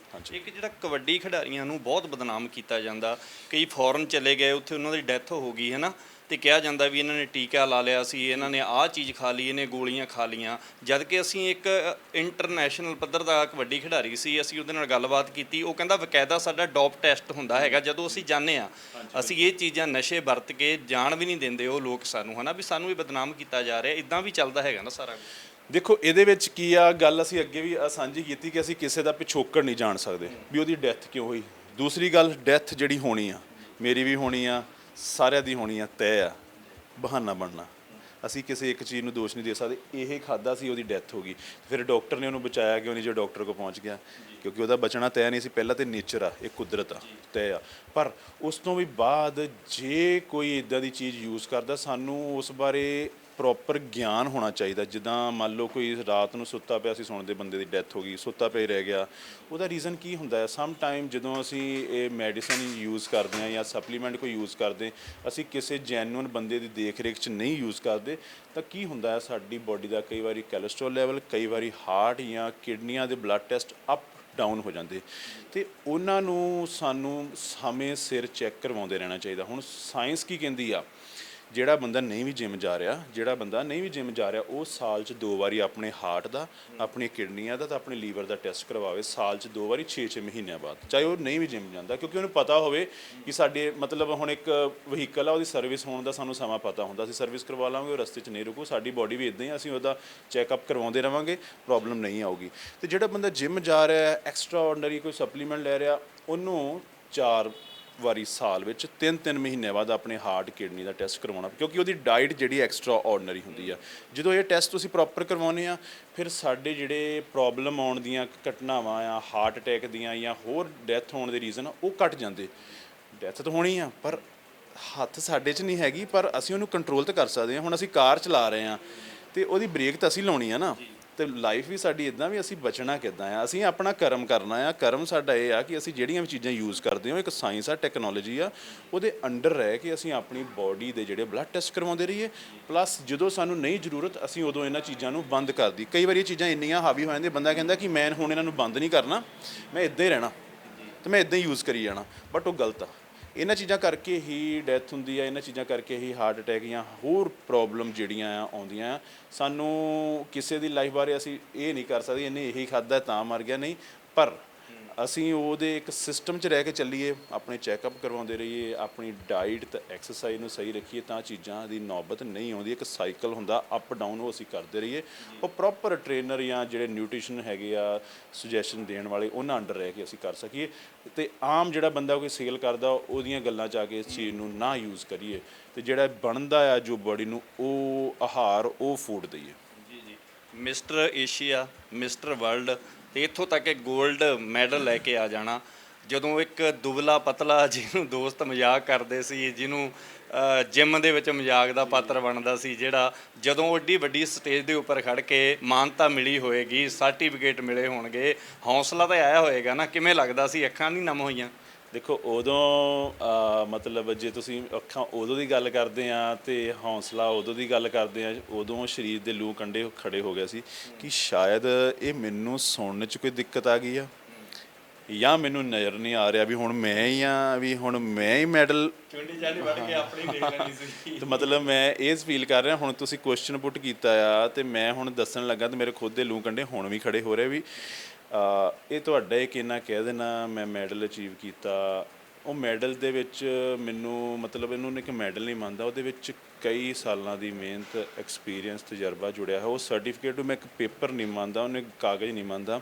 ਇੱਕ ਜਿਹੜਾ ਕਬੱਡੀ ਖਿਡਾਰੀਆਂ ਨੂੰ ਬਹੁਤ ਬਦਨਾਮ ਕੀਤਾ ਜਾਂਦਾ, ਕਈ ਫੋਰਨ ਚਲੇ ਗਏ, ਉੱਥੇ ਉਹਨਾਂ ਦੀ ਡੈਥ ਹੋ ਗਈ ਹੈ ਨਾ, ਤੇ ਕਿਹਾ ਜਾਂਦਾ ਵੀ ਇਹਨਾਂ ਨੇ ਟੀਕਾ ਲਾ ਲਿਆ ਸੀ, ਇਹਨਾਂ ਨੇ ਆਹ ਚੀਜ਼ ਖਾ ਲਈ, ਇਹਨੇ ਗੋਲੀਆਂ ਖਾ ਲਈਆਂ। ਜਦ ਕਿ ਅਸੀਂ ਇੱਕ ਇੰਟਰਨੈਸ਼ਨਲ ਪੱਧਰ ਦਾ ਕਬੱਡੀ ਖਿਡਾਰੀ ਸੀ, ਅਸੀਂ ਉਹਦੇ ਨਾਲ ਗੱਲਬਾਤ ਕੀਤੀ, ਉਹ ਕਹਿੰਦਾ ਬਕਾਇਦਾ ਸਾਡਾ ਡੋਪ ਟੈਸਟ ਹੁੰਦਾ ਹੈਗਾ, ਜਦੋਂ ਅਸੀਂ ਜਾਂਦੇ ਹਾਂ ਅਸੀਂ ਇਹ ਚੀਜ਼ਾਂ ਨਸ਼ੇ ਵਰਤ ਕੇ ਜਾਣ ਵੀ ਨਹੀਂ ਦਿੰਦੇ ਉਹ ਲੋਕ ਸਾਨੂੰ, ਹੈ ਨਾ, ਵੀ ਸਾਨੂੰ ਵੀ ਬਦਨਾਮ ਕੀਤਾ ਜਾ ਰਿਹਾ। ਇੱਦਾਂ ਵੀ ਚੱਲਦਾ ਹੈਗਾ ਨਾ ਸਾਰਾ। ਦੇਖੋ ਇਹਦੇ ਵਿੱਚ ਕੀ ਆ ਗੱਲ, ਅਸੀਂ ਅੱਗੇ ਵੀ ਸਾਂਝੀ ਕੀਤੀ ਕਿ ਅਸੀਂ ਕਿਸੇ ਦਾ ਪਿਛੋਕੜ ਨਹੀਂ ਜਾਣ ਸਕਦੇ ਵੀ ਉਹਦੀ ਡੈਥ ਕਿਉਂ ਹੋਈ। ਦੂਸਰੀ ਗੱਲ, ਡੈਥ ਜਿਹੜੀ ਹੋਣੀ ਆ, ਮੇਰੀ ਵੀ ਹੋਣੀ ਆ, ਸਾਰਿਆਂ ਦੀ ਹੋਣੀ ਆ, ਤੈਅ ਆ, ਬਹਾਨਾ ਬਣਨਾ। ਅਸੀਂ ਕਿਸੇ ਇੱਕ ਚੀਜ਼ ਨੂੰ ਦੋਸ਼ ਨਹੀਂ ਦੇ ਸਕਦੇ, ਇਹ ਖਾਦਾ ਸੀ ਉਹਦੀ ਡੈਥ ਹੋ ਗਈ, ਫਿਰ ਡਾਕਟਰ ਨੇ ਉਹਨੂੰ ਬਚਾਇਆ ਕਿਉਂ ਨਹੀਂ, ਜੋ ਡਾਕਟਰ ਕੋਲ ਪਹੁੰਚ ਗਿਆ, ਕਿਉਂਕਿ ਉਹਦਾ ਬਚਣਾ ਤੈਅ ਨਹੀਂ ਸੀ। ਪਹਿਲਾਂ ਤਾਂ ਨੇਚਰ ਆ, ਇਹ ਕੁਦਰਤ ਆ, ਤੈਅ ਆ। ਪਰ ਉਸ ਤੋਂ ਵੀ ਬਾਅਦ ਜੇ ਕੋਈ ਇੱਦਾਂ ਦੀ ਚੀਜ਼ ਯੂਜ਼ ਕਰਦਾ, ਸਾਨੂੰ ਉਸ ਬਾਰੇ ਪ੍ਰੋਪਰ ਗਿਆਨ ਹੋਣਾ ਚਾਹੀਦਾ। ਜਿੱਦਾਂ ਮੰਨ ਲਓ ਕੋਈ ਰਾਤ ਨੂੰ ਸੁੱਤਾ ਪਿਆ ਸੀ, ਸੁਣਦੇ ਬੰਦੇ ਦੀ ਡੈਥ ਹੋ ਗਈ, ਸੁੱਤਾ ਪਿਆ ਰਹਿ ਗਿਆ, ਉਹਦਾ ਰੀਜ਼ਨ ਕੀ ਹੁੰਦਾ ਹੈ। ਸਮ ਟਾਈਮ ਜਦੋਂ ਅਸੀਂ ਇਹ ਮੈਡੀਸਨ ਯੂਜ਼ ਕਰਦੇ ਹਾਂ ਜਾਂ ਸਪਲੀਮੈਂਟ ਕੋਈ ਯੂਜ਼ ਕਰਦੇ, ਅਸੀਂ ਕਿਸੇ ਜੈਨੂਅਨ ਬੰਦੇ ਦੀ ਦੇਖ ਰੇਖ 'ਚ ਨਹੀਂ ਯੂਜ਼ ਕਰਦੇ, ਤਾਂ ਕੀ ਹੁੰਦਾ ਹੈ, ਸਾਡੀ ਬੋਡੀ ਦਾ ਕਈ ਵਾਰੀ ਕੋਲੇਸਟ੍ਰੋਲ ਲੈਵਲ, ਕਈ ਵਾਰੀ ਹਾਰਟ ਜਾਂ ਕਿਡਨੀਆਂ ਦੇ ਬਲੱਡ ਟੈਸਟ ਅਪ ਡਾਊਨ ਹੋ ਜਾਂਦੇ, ਅਤੇ ਉਹਨਾਂ ਨੂੰ ਸਾਨੂੰ ਸਮੇਂ ਸਿਰ ਚੈੱਕ ਕਰਵਾਉਂਦੇ ਰਹਿਣਾ ਚਾਹੀਦਾ। ਹੁਣ ਸਾਇੰਸ ਕੀ ਕਹਿੰਦੀ ਆ, ਜਿਹੜਾ ਬੰਦਾ ਨਹੀਂ ਵੀ ਜਿਮ ਜਾ ਰਿਹਾ, ਉਹ ਸਾਲ 'ਚ 2 ਵਾਰੀ ਆਪਣੇ ਹਾਰਟ ਦਾ, ਆਪਣੀ ਕਿਡਨੀਆਂ ਦਾ ਤਾਂ ਆਪਣੇ ਲੀਵਰ ਦਾ ਟੈਸਟ ਕਰਵਾਵੇ, ਸਾਲ 'ਚ 2 ਵਾਰੀ 6-6 ਮਹੀਨਿਆਂ ਬਾਅਦ, ਚਾਹੇ ਉਹ ਨਹੀਂ ਵੀ ਜਿਮ ਜਾਂਦਾ, ਕਿਉਂਕਿ ਉਹਨੂੰ ਪਤਾ ਹੋਵੇ ਕਿ ਸਾਡੇ ਮਤਲਬ ਹੁਣ ਇੱਕ ਵਹੀਕਲ ਆ, ਉਹਦੀ ਸਰਵਿਸ ਹੋਣ ਦਾ ਸਾਨੂੰ ਸਮਾਂ ਪਤਾ ਹੁੰਦਾ, ਅਸੀਂ ਸਰਵਿਸ ਕਰਵਾ ਲਾਂਗੇ, ਉਹ ਰਸਤੇ 'ਚ ਨਹੀਂ ਰੁਕੂ। ਸਾਡੀ ਬਾਡੀ ਵੀ ਇੱਦਾਂ ਹੀ, ਅਸੀਂ ਉਹਦਾ ਚੈੱਕਅਪ ਕਰਵਾਉਂਦੇ ਰਹਾਂਗੇ, ਪ੍ਰੋਬਲਮ ਨਹੀਂ ਆਊਗੀ। ਅਤੇ ਜਿਹੜਾ ਬੰਦਾ ਜਿਮ ਜਾ ਰਿਹਾ, ਐਕਸਟਰਾ ਆਰਡੀਨਰੀ ਕੋਈ ਸਪਲੀਮੈਂਟ ਲੈ ਰਿਹਾ, ਉਹਨੂੰ 4 ਵਾਰੀ ਸਾਲ ਵਿੱਚ 3-3 ਮਹੀਨਿਆਂ ਬਾਅਦ ਆਪਣੇ ਹਾਰਟ, ਕਿਡਨੀ ਦਾ ਟੈਸਟ ਕਰਵਾਉਣਾ, ਕਿਉਂਕਿ ਉਹਦੀ ਡਾਈਟ ਜਿਹੜੀ ਐਕਸਟਰਾ ਆਰਡੀਨਰੀ ਹੁੰਦੀ ਆ। ਜਦੋਂ ਇਹ ਟੈਸਟ ਤੁਸੀਂ ਪ੍ਰੋਪਰ ਕਰਵਾਉਂਦੇ ਆ, ਫਿਰ ਸਾਡੇ ਜਿਹੜੇ ਪ੍ਰੋਬਲਮ ਆਉਣ ਦੀਆਂ ਘਟਨਾਵਾਂ ਆ, ਹਾਰਟ ਅਟੈਕ ਦੀਆਂ ਜਾਂ ਹੋਰ ਡੈਥ ਹੋਣ ਦੇ ਰੀਜ਼ਨ ਆ, ਉਹ ਘਟ ਜਾਂਦੇ। ਡੈਥ ਤਾਂ ਹੋਣੀ ਆ, ਪਰ ਹੱਥ ਸਾਡੇ 'ਚ ਨਹੀਂ ਹੈਗੀ, ਪਰ ਅਸੀਂ ਉਹਨੂੰ ਕੰਟਰੋਲ ਤਾਂ ਕਰ ਸਕਦੇ ਹਾਂ। ਹੁਣ ਅਸੀਂ ਕਾਰ ਚਲਾ ਰਹੇ ਹਾਂ ਅਤੇ ਉਹਦੀ ਬ੍ਰੇਕ ਤਾਂ ਅਸੀਂ ਲਾਉਣੀ ਆ ਨਾ, ਤੇ ਲਾਈਫ ਵੀ ਸਾਡੀ ਇਦਾਂ ਵੀ ਅਸੀਂ ਬਚਣਾ ਕਿੱਦਾਂ ਆ, ਅਸੀਂ ਆਪਣਾ ਕਰਮ ਕਰਨਾ ਆ। ਕਰਮ ਸਾਡਾ ਇਹ ਆ ਕਿ ਅਸੀਂ ਜਿਹੜੀਆਂ ਵੀ ਚੀਜ਼ਾਂ ਯੂਜ਼ ਕਰਦੇ ਹਾਂ, ਇੱਕ ਸਾਇੰਸ ਆ, ਟੈਕਨੋਲੋਜੀ ਆ, ਉਹਦੇ ਅੰਡਰ ਰਹਿ ਕੇ ਅਸੀਂ ਆਪਣੀ ਬਾਡੀ ਦੇ ਜਿਹੜੇ ਬਲੱਡ ਟੈਸਟ ਕਰਵਾਉਂਦੇ ਰਹੀਏ। ਪਲੱਸ ਜਦੋਂ ਸਾਨੂੰ ਨਹੀਂ ਜ਼ਰੂਰਤ ਅਸੀਂ ਉਦੋਂ ਇਹਨਾਂ ਚੀਜ਼ਾਂ ਨੂੰ ਬੰਦ ਕਰ ਦੀ। ਕਈ ਵਾਰੀ ਇਹ ਚੀਜ਼ਾਂ ਇੰਨੀਆਂ ਹਾਵੀ ਹੋ ਜਾਂਦੀਆਂ, ਬੰਦਾ ਕਹਿੰਦਾ ਕਿ ਮੈਂ ਹੁਣ ਇਹਨਾਂ ਨੂੰ ਬੰਦ ਨਹੀਂ ਕਰਨਾ, ਮੈਂ ਇੱਦਾਂ ਹੀ ਰਹਿਣਾ ਤੇ ਮੈਂ ਇੱਦਾਂ ਹੀ ਯੂਜ਼ ਕਰੀ ਜਾਣਾ, ਬਟ ਉਹ ਗਲਤ ਆ। ਇਹਨਾਂ ਚੀਜ਼ਾਂ ਕਰਕੇ ਹੀ ਡੈਥ ਹੁੰਦੀ ਆ, ਇਹਨਾਂ ਚੀਜ਼ਾਂ ਕਰਕੇ ਹੀ ਹਾਰਟ ਅਟੈਕ ਜਾਂ ਹੋਰ ਪ੍ਰੋਬਲਮ ਜਿਹੜੀਆਂ ਆ ਆਉਂਦੀਆਂ ਆ। ਸਾਨੂੰ ਕਿਸੇ ਦੀ ਲਾਈਫ ਬਾਰੇ ਅਸੀਂ ਇਹ ਨਹੀਂ ਕਰ ਸਕਦੇ ਇਹਨੇ ਇਹੀ ਖਾਧਾ ਤਾਂ ਮਰ ਗਿਆ, ਨਹੀਂ, ਪਰ ਅਸੀਂ ਉਹਦੇ ਇੱਕ ਸਿਸਟਮ 'ਚ ਰਹਿ ਕੇ ਚੱਲੀਏ, ਆਪਣੇ ਚੈੱਕਅਪ ਕਰਵਾਉਂਦੇ ਰਹੀਏ, ਆਪਣੀ ਡਾਈਟ ਤੇ ਐਕਸਰਸਾਈਜ਼ ਨੂੰ ਸਹੀ ਰੱਖੀਏ, ਤਾਂ ਚੀਜ਼ਾਂ ਦੀ ਨੌਬਤ ਨਹੀਂ ਆਉਂਦੀ। ਇੱਕ ਸਾਈਕਲ ਹੁੰਦਾ ਅਪ ਡਾਊਨ, ਉਹ ਅਸੀਂ ਕਰਦੇ ਰਹੀਏ। ਉਹ ਪ੍ਰੋਪਰ ਟ੍ਰੇਨਰ ਜਾਂ ਜਿਹੜੇ ਨਿਊਟ੍ਰੀਸ਼ਨ ਹੈਗੇ ਆ ਸੁਜੈਸ਼ਨ ਦੇਣ ਵਾਲੇ, ਉਹਨਾਂ ਅੰਡਰ ਰਹਿ ਕੇ ਅਸੀਂ ਕਰ ਸਕੀਏ। ਤੇ ਆਮ ਜਿਹੜਾ ਬੰਦਾ ਕੋਈ ਸੇਲ ਕਰਦਾ ਉਹਦੀਆਂ ਗੱਲਾਂ 'ਚ ਆ ਕੇ ਇਸ ਚੀਜ਼ ਨੂੰ ਨਾ ਯੂਜ਼ ਕਰੀਏ, ਤੇ ਜਿਹੜਾ ਬਣਦਾ ਆ ਜੋ ਬੋਡੀ ਨੂੰ ਉਹ ਆਹਾਰ, ਉਹ ਫੂਡ ਦਈਏ। ਜੀ ਜੀ, ਮਿਸਟਰ ਏਸ਼ੀਆ, ਮਿਸਟਰ ਵਰਲਡ, ਤੇ ਇੱਥੋਂ ਤੱਕ ਕਿ 골ਡ ਮੈਡਲ ਲੈ ਕੇ ਆ ਜਾਣਾ। ਜਦੋਂ ਇੱਕ ਦੁਬਲਾ ਪਤਲਾ ਜਿਹਨੂੰ ਦੋਸਤ ਮਜ਼ਾਕ ਕਰਦੇ ਸੀ, ਜਿਹਨੂੰ ਜਿਮ ਦੇ ਵਿੱਚ ਮਜ਼ਾਕ ਦਾ ਪਾਤਰ ਬਣਦਾ ਸੀ, ਜਿਹੜਾ ਜਦੋਂ ਓਡੀ ਵੱਡੀ ਸਟੇਜ ਦੇ ਉੱਪਰ ਖੜ ਕੇ ਮਾਨਤਾ ਮਿਲੀ ਹੋਏਗੀ, ਸਰਟੀਫਿਕੇਟ ਮਿਲੇ ਹੋਣਗੇ, ਹੌਸਲਾ ਤਾਂ ਆਇਆ ਹੋਏਗਾ ਨਾ? ਕਿਵੇਂ ਲੱਗਦਾ ਸੀ? ਅੱਖਾਂ ਨਹੀਂ ਨਮ ਹੋਈਆਂ? ਦੇਖੋ ਉਦੋਂ ਮਤਲਬ ਜੇ ਤੁਸੀਂ ਅੱਖਾਂ ਉਦੋਂ ਦੀ ਗੱਲ ਕਰਦੇ ਆ ਤੇ ਹੌਸਲਾ ਉਦੋਂ ਦੀ ਗੱਲ ਕਰਦੇ ਆ, ਉਦੋਂ ਸਰੀਰ ਦੇ ਲੂ ਕੰਡੇ ਖੜੇ ਹੋ ਗਿਆ ਸੀ ਕਿ ਸ਼ਾਇਦ ਇਹ ਮੈਨੂੰ ਸੁਣਨ 'ਚ ਕੋਈ ਦਿੱਕਤ ਆ ਗਈ ਆ, ਜਾਂ ਮੈਨੂੰ ਨਜ਼ਰ ਨਹੀਂ ਆ ਰਿਹਾ ਵੀ ਹੁਣ ਮੈਂ ਹੀ ਆ, ਵੀ ਹੁਣ ਮੈਂ ਹੀ ਮੈਡਲ ਚੁੰਡੀ ਚਾਲੀ ਵੱਢ ਕੇ ਆਪਣੀ ਦੇਖ ਲੈਣੀ ਸੀ। ਤੇ ਮਤਲਬ ਮੈਂ ਇਹ ਫੀਲ ਕਰ ਰਿਹਾ, ਹੁਣ ਤੁਸੀਂ ਕੁਐਸਚਨ ਪੁੱਟ ਕੀਤਾ ਆ ਤੇ ਮੈਂ ਹੁਣ ਦੱਸਣ ਲੱਗਾ ਤੇ ਮੇਰੇ ਖੁਦ ਦੇ ਲੂ ਕੰਡੇ ਹੁਣ ਵੀ ਖੜੇ ਹੋ ਰਹੇ ਵੀ ਇਹ ਤੁਹਾਡਾ ਇੱਕ ਇੰਨਾ ਕਹਿ ਦੇਣਾ ਮੈਂ ਮੈਡਲ ਅਚੀਵ ਕੀਤਾ। ਉਹ ਮੈਡਲ ਦੇ ਵਿੱਚ ਮੈਨੂੰ ਮਤਲਬ ਇਹਨੂੰ ਇੱਕ ਮੈਡਲ ਨਹੀਂ ਮੰਨਦਾ, ਉਹਦੇ ਵਿੱਚ ਕਈ ਸਾਲਾਂ ਦੀ ਮਿਹਨਤ, ਐਕਸਪੀਰੀਅੰਸ, ਤਜਰਬਾ ਜੁੜਿਆ ਹੈ। ਉਹ ਸਰਟੀਫਿਕੇਟ ਨੂੰ ਮੈਂ ਇੱਕ ਪੇਪਰ ਨਹੀਂ ਮੰਨਦਾ, ਉਹਨੇ ਕਾਗਜ਼ ਨਹੀਂ ਮੰਨਦਾ,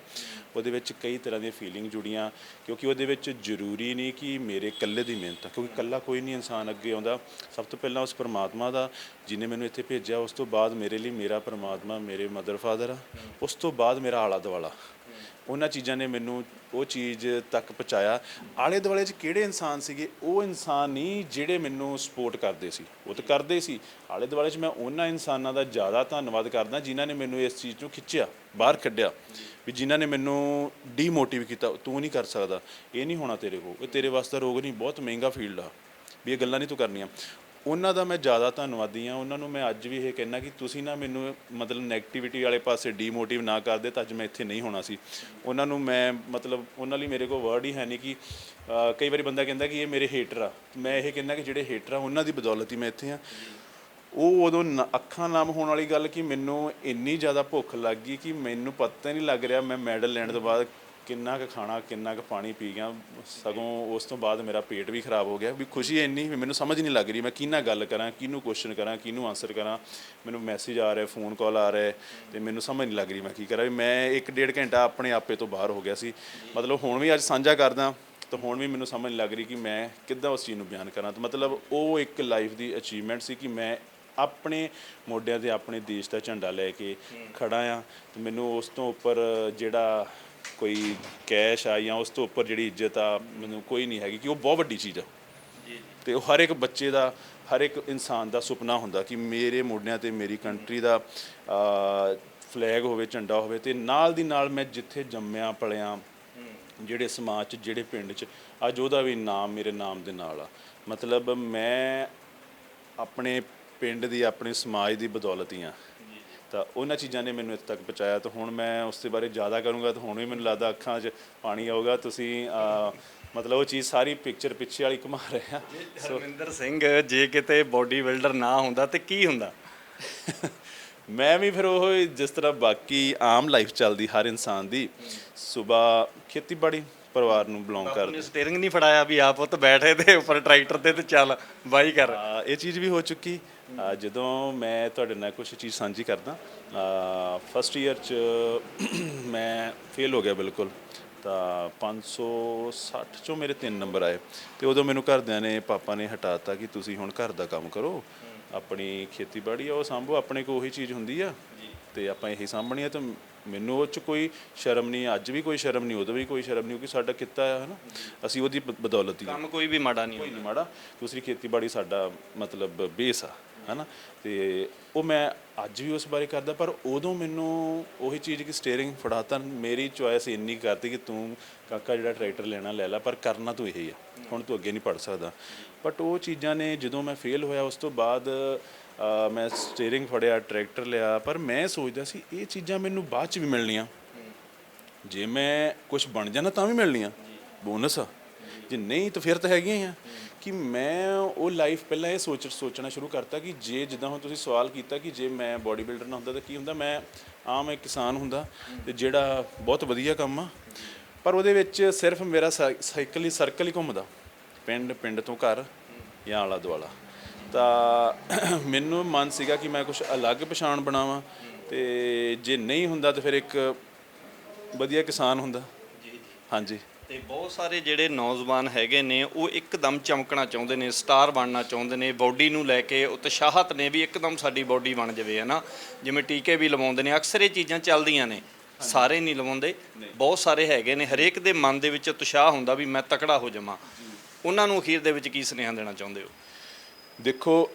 ਉਹਦੇ ਵਿੱਚ ਕਈ ਤਰ੍ਹਾਂ ਦੀਆਂ ਫੀਲਿੰਗ ਜੁੜੀਆਂ। ਕਿਉਂਕਿ ਉਹਦੇ ਵਿੱਚ ਜ਼ਰੂਰੀ ਨਹੀਂ ਕਿ ਮੇਰੇ ਇਕੱਲੇ ਦੀ ਮਿਹਨਤ ਆ, ਕਿਉਂਕਿ ਇਕੱਲਾ ਕੋਈ ਨਹੀਂ ਇਨਸਾਨ ਅੱਗੇ ਆਉਂਦਾ। ਸਭ ਤੋਂ ਪਹਿਲਾਂ ਉਸ ਪਰਮਾਤਮਾ ਦਾ ਜਿਹਨੇ ਮੈਨੂੰ ਇੱਥੇ ਭੇਜਿਆ, ਉਸ ਤੋਂ ਬਾਅਦ ਮੇਰੇ ਲਈ ਮੇਰਾ ਪਰਮਾਤਮਾ, ਮੇਰੇ ਮਦਰ ਫਾਦਰ ਆ, ਉਸ ਤੋਂ ਬਾਅਦ ਮੇਰਾ ਆਲਾ ਦੁਆਲਾ। ਉਹਨਾਂ ਚੀਜ਼ਾਂ ਨੇ ਮੈਨੂੰ ਉਹ ਚੀਜ਼ ਤੱਕ ਪਹੁੰਚਾਇਆ। ਆਲੇ ਦੁਆਲੇ 'ਚ ਕਿਹੜੇ ਇਨਸਾਨ ਸੀਗੇ? ਉਹ ਇਨਸਾਨ ਨਹੀਂ ਜਿਹੜੇ ਮੈਨੂੰ ਸਪੋਰਟ ਕਰਦੇ ਸੀ, ਉਹ ਤਾਂ ਕਰਦੇ ਸੀ। ਆਲੇ ਦੁਆਲੇ 'ਚ ਮੈਂ ਉਹਨਾਂ ਇਨਸਾਨਾਂ ਦਾ ਜ਼ਿਆਦਾ ਧੰਨਵਾਦ ਕਰਦਾ ਜਿਨ੍ਹਾਂ ਨੇ ਮੈਨੂੰ ਇਸ ਚੀਜ਼ ਨੂੰ ਖਿੱਚਿਆ, ਬਾਹਰ ਕੱਢਿਆ, ਵੀ ਜਿਨ੍ਹਾਂ ਨੇ ਮੈਨੂੰ ਡੀਮੋਟੀਵ ਕੀਤਾ, ਤੂੰ ਨਹੀਂ ਕਰ ਸਕਦਾ, ਇਹ ਨਹੀਂ ਹੋਣਾ ਤੇਰੇ ਕੋਲ, ਇਹ ਤੇਰੇ ਵਾਸਤੇ ਰੋਗ ਨਹੀਂ, ਬਹੁਤ ਮਹਿੰਗਾ ਫੀਲਡ ਆ, ਵੀ ਇਹ ਗੱਲਾਂ ਨਹੀਂ ਤੂੰ ਕਰਨੀਆਂ। ਉਹਨਾਂ ਦਾ ਮੈਂ ਜ਼ਿਆਦਾ ਧੰਨਵਾਦੀ ਹਾਂ। ਉਹਨਾਂ ਨੂੰ ਮੈਂ ਅੱਜ ਵੀ ਇਹ ਕਹਿੰਦਾ ਕਿ ਤੁਸੀਂ ਨਾ ਮੈਨੂੰ ਮਤਲਬ ਨੈਗੇਟਿਵਿਟੀ ਵਾਲੇ ਪਾਸੇ ਡੀਮੋਟਿਵ ਨਾ ਕਰਦੇ ਤਾਂ ਅੱਜ ਮੈਂ ਇੱਥੇ ਨਹੀਂ ਹੋਣਾ ਸੀ। ਉਹਨਾਂ ਨੂੰ ਮੈਂ ਮਤਲਬ ਉਹਨਾਂ ਲਈ ਮੇਰੇ ਕੋਲ ਵਰਡ ਹੀ ਹੈ ਨਹੀਂ ਕਿ ਕਈ ਵਾਰੀ ਬੰਦਾ ਕਹਿੰਦਾ ਕਿ ਇਹ ਮੇਰੇ ਹੇਟਰ ਆ, ਮੈਂ ਇਹ ਕਹਿੰਦਾ ਕਿ ਜਿਹੜੇ ਹੇਟਰ ਆ ਉਹਨਾਂ ਦੀ ਬਦੌਲਤ ਹੀ ਮੈਂ ਇੱਥੇ ਹਾਂ। ਉਹ ਉਦੋਂ ਅੱਖਾਂ ਨਮ ਹੋਣ ਵਾਲੀ ਗੱਲ ਕਿ ਮੈਨੂੰ ਇੰਨੀ ਜ਼ਿਆਦਾ ਭੁੱਖ ਲੱਗ ਗਈ ਕਿ ਮੈਨੂੰ ਪਤਾ ਨਹੀਂ ਲੱਗ ਰਿਹਾ ਮੈਂ ਮੈਡਲ ਲੈਣ ਤੋਂ ਬਾਅਦ ਕਿੰਨਾ ਕੁ ਖਾਣਾ, ਕਿੰਨਾ ਕੁ ਪਾਣੀ ਪੀ ਗਿਆ। ਸਗੋਂ ਉਸ ਤੋਂ ਬਾਅਦ ਮੇਰਾ ਪੇਟ ਵੀ ਖਰਾਬ ਹੋ ਗਿਆ ਵੀ ਖੁਸ਼ੀ ਇੰਨੀ ਵੀ ਮੈਨੂੰ ਸਮਝ ਨਹੀਂ ਲੱਗ ਰਹੀ ਮੈਂ ਕਿਹਨਾਂ ਗੱਲ ਕਰਾਂ, ਕਿਹਨੂੰ ਕੁਐਸਚਨ ਕਰਾਂ, ਕਿਹਨੂੰ ਆਨਸਰ ਕਰਾਂ। ਮੈਨੂੰ ਮੈਸੇਜ ਆ ਰਿਹਾ, ਫੋਨ ਕਾਲ ਆ ਰਿਹਾ ਅਤੇ ਮੈਨੂੰ ਸਮਝ ਨਹੀਂ ਲੱਗ ਰਹੀ ਮੈਂ ਕੀ ਕਰਾਂ। ਵੀ ਮੈਂ 1-1.5 ਘੰਟਾ ਆਪਣੇ ਆਪੇ ਤੋਂ ਬਾਹਰ ਹੋ ਗਿਆ ਸੀ। ਮਤਲਬ ਹੁਣ ਵੀ ਅੱਜ ਸਾਂਝਾ ਕਰਦਾ ਤਾਂ ਹੁਣ ਵੀ ਮੈਨੂੰ ਸਮਝ ਲੱਗ ਰਹੀ ਕਿ ਮੈਂ ਕਿੱਦਾਂ ਉਸ ਚੀਜ਼ ਨੂੰ ਬਿਆਨ ਕਰਾਂ। ਤਾਂ ਮਤਲਬ ਉਹ ਇੱਕ ਲਾਈਫ ਦੀ ਅਚੀਵਮੈਂਟ ਸੀ ਕਿ ਮੈਂ ਆਪਣੇ ਮੋਢਿਆਂ 'ਤੇ ਆਪਣੇ ਦੇਸ਼ ਦਾ ਝੰਡਾ ਲੈ ਕੇ ਖੜਾ ਹਾਂ। ਅਤੇ ਮੈਨੂੰ ਉਸ ਤੋਂ ਉੱਪਰ ਜਿਹੜਾ ਕੋਈ ਕੈਸ਼ ਆ ਜਾਂ ਉਸ ਤੋਂ ਉੱਪਰ ਜਿਹੜੀ ਇੱਜ਼ਤ ਆ ਮੈਨੂੰ ਕੋਈ ਨਹੀਂ ਹੈਗੀ, ਕਿ ਉਹ ਬਹੁਤ ਵੱਡੀ ਚੀਜ਼ ਆ। ਅਤੇ ਉਹ ਹਰ ਇੱਕ ਬੱਚੇ ਦਾ, ਹਰ ਇੱਕ ਇਨਸਾਨ ਦਾ ਸੁਪਨਾ ਹੁੰਦਾ ਕਿ ਮੇਰੇ ਮੋਢਿਆਂ 'ਤੇ ਮੇਰੀ ਕੰਟਰੀ ਦਾ ਫਲੈਗ ਹੋਵੇ, ਝੰਡਾ ਹੋਵੇ। ਅਤੇ ਨਾਲ ਦੀ ਨਾਲ ਮੈਂ ਜਿੱਥੇ ਜੰਮਿਆ ਪਲਿਆ, ਜਿਹੜੇ ਸਮਾਜ 'ਚ, ਜਿਹੜੇ ਪਿੰਡ 'ਚ, ਅੱਜ ਉਹਦਾ ਵੀ ਨਾਮ ਮੇਰੇ ਨਾਮ ਦੇ ਨਾਲ ਆ। ਮਤਲਬ ਮੈਂ ਆਪਣੇ ਪਿੰਡ ਦੀ, ਆਪਣੇ ਸਮਾਜ ਦੀ ਬਦੌਲਤ ਹੀ ਹਾਂ। ਤਾਂ ਉਹਨਾਂ ਚੀਜ਼ਾਂ ਨੇ ਮੈਨੂੰ ਇੱਥੇ ਤੱਕ ਪਹੁੰਚਾਇਆ। ਤਾਂ ਹੁਣ ਮੈਂ ਉਸ ਦੇ ਬਾਰੇ ਜ਼ਿਆਦਾ ਕਰੂੰਗਾ ਤਾਂ ਹੁਣ ਵੀ ਮੈਨੂੰ ਲੱਗਦਾ ਅੱਖਾਂ 'ਚ ਪਾਣੀ ਆਊਗਾ। ਤੁਸੀਂ ਮਤਲਬ ਉਹ ਚੀਜ਼ ਸਾਰੀ ਪਿਕਚਰ ਪਿੱਛੇ ਵਾਲੀ ਘੁਮਾ ਰਹੇ ਆ। ਹਰਮਿੰਦਰ ਸਿੰਘ ਜੇ ਕਿਤੇ ਬੋਡੀ ਬਿਲਡਰ ਨਾ ਹੁੰਦਾ ਤੇ ਕੀ ਹੁੰਦਾ? ਮੈਂ ਵੀ ਫਿਰ ਉਹ ਜਿਸ ਤਰ੍ਹਾਂ ਬਾਕੀ ਆਮ ਲਾਈਫ ਚੱਲਦੀ ਹਰ ਇਨਸਾਨ ਦੀ, ਸੁਬਾਹ ਖੇਤੀਬਾੜੀ ਪਰਿਵਾਰ ਨੂੰ ਬਿਲੋਂਗ ਕਰਦੇ। ਸਟੀਅਰਿੰਗ ਨਹੀਂ ਫੜਾਇਆ ਵੀ ਆਪ ਉੱਤੇ ਬੈਠੇ ਤੇ ਉੱਪਰ ਟਰੈਕਟਰ ਤੇ ਚੱਲ ਬਾਈ ਕਰ? ਇਹ ਚੀਜ਼ ਵੀ ਹੋ ਚੁੱਕੀ। ਜਦੋਂ ਮੈਂ ਤੁਹਾਡੇ ਨਾਲ ਕੁਛ ਚੀਜ਼ ਸਾਂਝੀ ਕਰਦਾ, ਫਸਟ ਈਅਰ 'ਚ ਮੈਂ ਫੇਲ ਹੋ ਗਿਆ ਬਿਲਕੁਲ। ਤਾਂ 560 'ਚੋਂ ਮੇਰੇ 3 ਨੰਬਰ ਆਏ। ਅਤੇ ਉਦੋਂ ਮੈਨੂੰ ਘਰਦਿਆਂ ਨੇ, ਪਾਪਾ ਨੇ ਹਟਾ ਤਾ ਕਿ ਤੁਸੀਂ ਹੁਣ ਘਰ ਦਾ ਕੰਮ ਕਰੋ, ਆਪਣੀ ਖੇਤੀਬਾੜੀ ਆ ਉਹ ਸਾਂਭੋ, ਆਪਣੇ ਕੋਲ ਉਹੀ ਚੀਜ਼ ਹੁੰਦੀ ਆ ਅਤੇ ਆਪਾਂ ਇਹੀ ਸਾਂਭਣੀ ਆ। ਤਾਂ ਮੈਨੂੰ ਉਹ 'ਚ ਕੋਈ ਸ਼ਰਮ ਨਹੀਂ, ਅੱਜ ਵੀ ਕੋਈ ਸ਼ਰਮ ਨਹੀਂ, ਉਦੋਂ ਵੀ ਕੋਈ ਸ਼ਰਮ ਨਹੀਂ, ਕਿਉਂਕਿ ਸਾਡਾ ਕਿੱਤਾ ਆ, ਹੈ ਨਾ, ਅਸੀਂ ਉਹਦੀ ਬਦੌਲਤ ਹੀ ਕੰਮ ਕੋਈ ਵੀ ਮਾੜਾ ਨਹੀਂ, ਕੋਈ ਨਹੀਂ ਮਾੜਾ। ਦੂਸਰੀ ਖੇਤੀਬਾੜੀ ਸਾਡਾ ਮਤਲਬ ਬੇਸ ਆ, ਹੈ ਨਾ। ਅਤੇ ਉਹ ਮੈਂ ਅੱਜ ਵੀ ਉਸ ਬਾਰੇ ਕਰਦਾ, ਪਰ ਉਦੋਂ ਮੈਨੂੰ ਉਹੀ ਚੀਜ਼ ਕਿ ਸਟੀਅਰਿੰਗ ਫੜਾ ਤਾਂ ਮੇਰੀ ਚੋਇਸ ਇੰਨੀ ਕਰਤੀ ਕਿ ਤੂੰ ਕਾਕਾ ਜਿਹੜਾ ਟਰੈਕਟਰ ਲੈਣਾ ਲੈ ਲਾ, ਪਰ ਕਰਨਾ ਤੂੰ ਇਹੀ ਆ, ਹੁਣ ਤੂੰ ਅੱਗੇ ਨਹੀਂ ਪੜ੍ਹ ਸਕਦਾ। ਬਟ ਉਹ ਚੀਜ਼ਾਂ ਨੇ ਜਦੋਂ ਮੈਂ ਫੇਲ ਹੋਇਆ ਉਸ ਤੋਂ ਬਾਅਦ ਮੈਂ ਸਟੀਅਰਿੰਗ ਫੜਿਆ, ਟਰੈਕਟਰ ਲਿਆ, ਪਰ ਮੈਂ ਸੋਚਦਾ ਸੀ ਇਹ ਚੀਜ਼ਾਂ ਮੈਨੂੰ ਬਾਅਦ 'ਚ ਵੀ ਮਿਲਣੀਆਂ, ਜੇ ਮੈਂ ਕੁਝ ਬਣ ਜਾਣਾ ਤਾਂ ਵੀ ਮਿਲਣੀਆਂ, ਬੋਨਸ ਆ, ਜੇ ਨਹੀਂ ਤਾਂ ਫਿਰ ਤਾਂ ਹੈਗੀਆਂ ਹੀ ਆ। ਕਿ ਮੈਂ ਉਹ ਲਾਈਫ ਪਹਿਲਾਂ ਇਹ ਸੋਚਣਾ ਸ਼ੁਰੂ ਕਰਤਾ ਕਿ ਜੇ ਜਿੱਦਾਂ ਹੁਣ ਤੁਸੀਂ ਸਵਾਲ ਕੀਤਾ ਕਿ ਜੇ ਮੈਂ ਬੋਡੀ ਬਿਲਡਰ ਨਾ ਹੁੰਦਾ ਤਾਂ ਕੀ ਹੁੰਦਾ, ਮੈਂ ਆਮ ਇੱਕ ਕਿਸਾਨ ਹੁੰਦਾ, ਅਤੇ ਜਿਹੜਾ ਬਹੁਤ ਵਧੀਆ ਕੰਮ ਆ, ਪਰ ਉਹਦੇ ਵਿੱਚ ਸਿਰਫ ਮੇਰਾ ਸਰਕਲ ਹੀ ਘੁੰਮਦਾ, ਪਿੰਡ ਤੋਂ ਘਰ ਜਾਂ ਆਲਾ ਦੁਆਲਾ। ਤਾਂ ਮੈਨੂੰ ਮਨ ਸੀਗਾ ਕਿ ਮੈਂ ਕੁਛ ਅਲੱਗ ਪਛਾਣ ਬਣਾਵਾਂ, ਅਤੇ ਜੇ ਨਹੀਂ ਹੁੰਦਾ ਤਾਂ ਫਿਰ ਇੱਕ ਵਧੀਆ ਕਿਸਾਨ ਹੁੰਦਾ। ਹਾਂਜੀ। ਤੇ ਬਹੁਤ ਸਾਰੇ ਜਿਹੜੇ ਨੌਜਵਾਨ ਹੈਗੇ ਨੇ ਉਹ ਇੱਕਦਮ ਚਮਕਣਾ ਚਾਹੁੰਦੇ ਨੇ, ਸਟਾਰ ਬਣਨਾ ਚਾਹੁੰਦੇ ਨੇ, ਬਾਡੀ ਨੂੰ ਲੈ ਕੇ ਉਤਸ਼ਾਹਤ ਨੇ ਵੀ ਇੱਕਦਮ ਸਾਡੀ ਬਾਡੀ ਬਣ ਜਾਵੇ, ਹੈ ਨਾ। ਜਿਵੇਂ ਟੀਕੇ ਵੀ ਲਵਾਉਂਦੇ ਨੇ, ਅਕਸਰ ਇਹ ਚੀਜ਼ਾਂ ਚੱਲਦੀਆਂ ਨੇ, ਸਾਰੇ ਨਹੀਂ ਲਵਾਉਂਦੇ, ਬਹੁਤ ਸਾਰੇ ਹੈਗੇ ਨੇ। ਹਰੇਕ ਦੇ ਮਨ ਦੇ ਵਿੱਚ ਉਤਸ਼ਾਹ ਹੁੰਦਾ ਵੀ ਮੈਂ ਤਕੜਾ ਹੋ ਜਾਵਾਂ, ਉਹਨਾਂ ਨੂੰ ਅਖੀਰ ਦੇ ਵਿੱਚ ਕੀ ਸੁਨੇਹਾ ਦੇਣਾ ਚਾਹੁੰਦੇ ਹੋ? ਦੇਖੋ,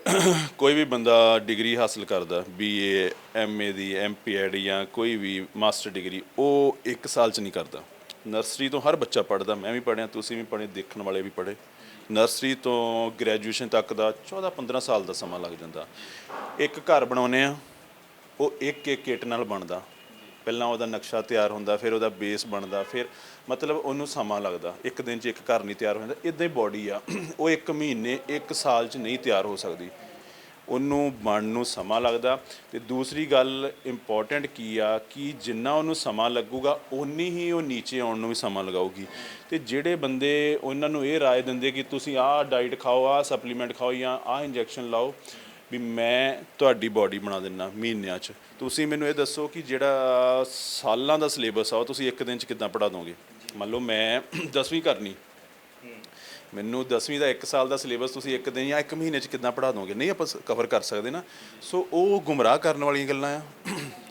ਕੋਈ ਵੀ ਬੰਦਾ ਡਿਗਰੀ ਹਾਸਲ ਕਰਦਾ, BA MA ਦੀ, MPEd ਜਾਂ ਕੋਈ ਵੀ ਮਾਸਟਰ ਡਿਗਰੀ, ਉਹ 1 ਸਾਲ 'ਚ ਨਹੀਂ ਕਰਦਾ। ਨਰਸਰੀ ਤੋਂ ਹਰ ਬੱਚਾ ਪੜ੍ਹਦਾ, ਮੈਂ ਵੀ ਪੜ੍ਹਿਆ, ਤੁਸੀਂ ਵੀ ਪੜ੍ਹੇ, ਦੇਖਣ ਵਾਲੇ ਵੀ ਪੜ੍ਹੇ। ਨਰਸਰੀ ਤੋਂ ਗ੍ਰੈਜੂਏਸ਼ਨ ਤੱਕ ਦਾ 14-15 ਸਾਲ ਦਾ ਸਮਾਂ ਲੱਗ ਜਾਂਦਾ। ਇੱਕ ਘਰ ਬਣਾਉਂਦੇ ਆ, ਉਹ ਇੱਕ ਇੱਟ ਨਾਲ ਬਣਦਾ, ਪਹਿਲਾਂ ਉਹਦਾ ਨਕਸ਼ਾ ਤਿਆਰ ਹੁੰਦਾ, ਫਿਰ ਉਹਦਾ ਬੇਸ ਬਣਦਾ, ਫਿਰ ਮਤਲਬ ਉਹਨੂੰ ਸਮਾਂ ਲੱਗਦਾ। ਇੱਕ ਦਿਨ 'ਚ ਇੱਕ ਘਰ ਨਹੀਂ ਤਿਆਰ ਹੋ ਜਾਂਦਾ। ਇੱਦਾਂ ਹੀ ਬਾਡੀ ਆ, ਉਹ 1 ਮਹੀਨੇ 1 ਸਾਲ 'ਚ ਨਹੀਂ ਤਿਆਰ ਹੋ ਸਕਦੀ, ਉਹਨੂੰ ਬਣਨ ਨੂੰ ਸਮਾਂ ਲੱਗਦਾ। ਅਤੇ ਦੂਸਰੀ ਗੱਲ ਇੰਪੋਰਟੈਂਟ ਕੀ ਆ ਕਿ ਜਿੰਨਾ ਉਹਨੂੰ ਸਮਾਂ ਲੱਗੂਗਾ ਓਨੀ ਹੀ ਉਹ ਨੀਚੇ ਆਉਣ ਨੂੰ ਵੀ ਸਮਾਂ ਲਗਾਊਗੀ। ਅਤੇ ਜਿਹੜੇ ਬੰਦੇ ਉਹਨਾਂ ਨੂੰ ਇਹ ਰਾਏ ਦਿੰਦੇ ਕਿ ਤੁਸੀਂ ਆਹ ਡਾਈਟ ਖਾਓ, ਆਹ ਸਪਲੀਮੈਂਟ ਖਾਓ ਜਾਂ ਆਹ ਇੰਜੈਕਸ਼ਨ ਲਾਓ, ਵੀ ਮੈਂ ਤੁਹਾਡੀ ਬਾਡੀ ਬਣਾ ਦਿੰਦਾ ਮਹੀਨਿਆਂ 'ਚ, ਤੁਸੀਂ ਮੈਨੂੰ ਇਹ ਦੱਸੋ ਕਿ ਜਿਹੜਾ ਸਾਲਾਂ ਦਾ ਸਿਲੇਬਸ ਆ ਉਹ ਤੁਸੀਂ 1 ਦਿਨ 'ਚ ਕਿੱਦਾਂ ਪੜ੍ਹਾ ਦੋਗੇ? ਮੰਨ ਲਓ ਮੈਂ 10ਵੀਂ ਕਰਨੀ, ਮੈਨੂੰ 10ਵੀਂ ਦਾ 1 ਸਾਲ ਦਾ ਸਿਲੇਬਸ ਤੁਸੀਂ 1 ਦਿਨ ਜਾਂ 1 ਮਹੀਨੇ 'ਚ ਕਿੱਦਾਂ ਪੜ੍ਹਾ ਦੋਗੇ? ਨਹੀਂ ਆਪਾਂ ਕਵਰ ਕਰ ਸਕਦੇ ਨਾ। ਸੋ ਉਹ ਗੁੰਮਰਾਹ ਕਰਨ ਵਾਲੀਆਂ ਗੱਲਾਂ ਆ।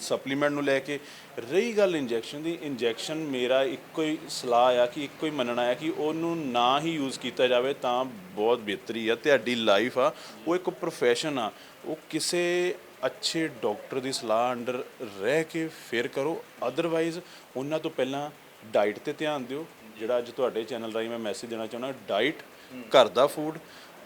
ਸਪਲੀਮੈਂਟ ਨੂੰ ਲੈ ਕੇ ਰਹੀ ਗੱਲ ਇੰਜੈਕਸ਼ਨ ਦੀ, ਇੰਜੈਕਸ਼ਨ ਮੇਰਾ ਇੱਕੋ ਹੀ ਸਲਾਹ ਆ ਕਿ ਇੱਕੋ ਹੀ ਮੰਨਣਾ ਹੈ ਕਿ ਉਹਨੂੰ ਨਾ ਹੀ ਯੂਜ਼ ਕੀਤਾ ਜਾਵੇ ਤਾਂ ਬਹੁਤ ਬਿਹਤਰੀ ਆ। ਤੁਹਾਡੀ ਲਾਈਫ ਆ, ਉਹ ਇੱਕ ਪ੍ਰੋਫੈਸ਼ਨ ਆ, ਉਹ ਕਿਸੇ ਅੱਛੇ ਡਾਕਟਰ ਦੀ ਸਲਾਹ ਅੰਡਰ ਰਹਿ ਕੇ ਫਿਰ ਕਰੋ। ਅਦਰਵਾਈਜ਼ ਉਹਨਾਂ ਤੋਂ ਪਹਿਲਾਂ ਡਾਈਟ 'ਤੇ ਧਿਆਨ ਦਿਓ। ਜਿਹੜਾ ਅੱਜ ਤੁਹਾਡੇ ਚੈਨਲ ਰਾਹੀਂ ਮੈਂ ਮੈਸੇਜ ਦੇਣਾ ਚਾਹੁੰਦਾ, ਡਾਈਟ, ਘਰ ਦਾ ਫੂਡ,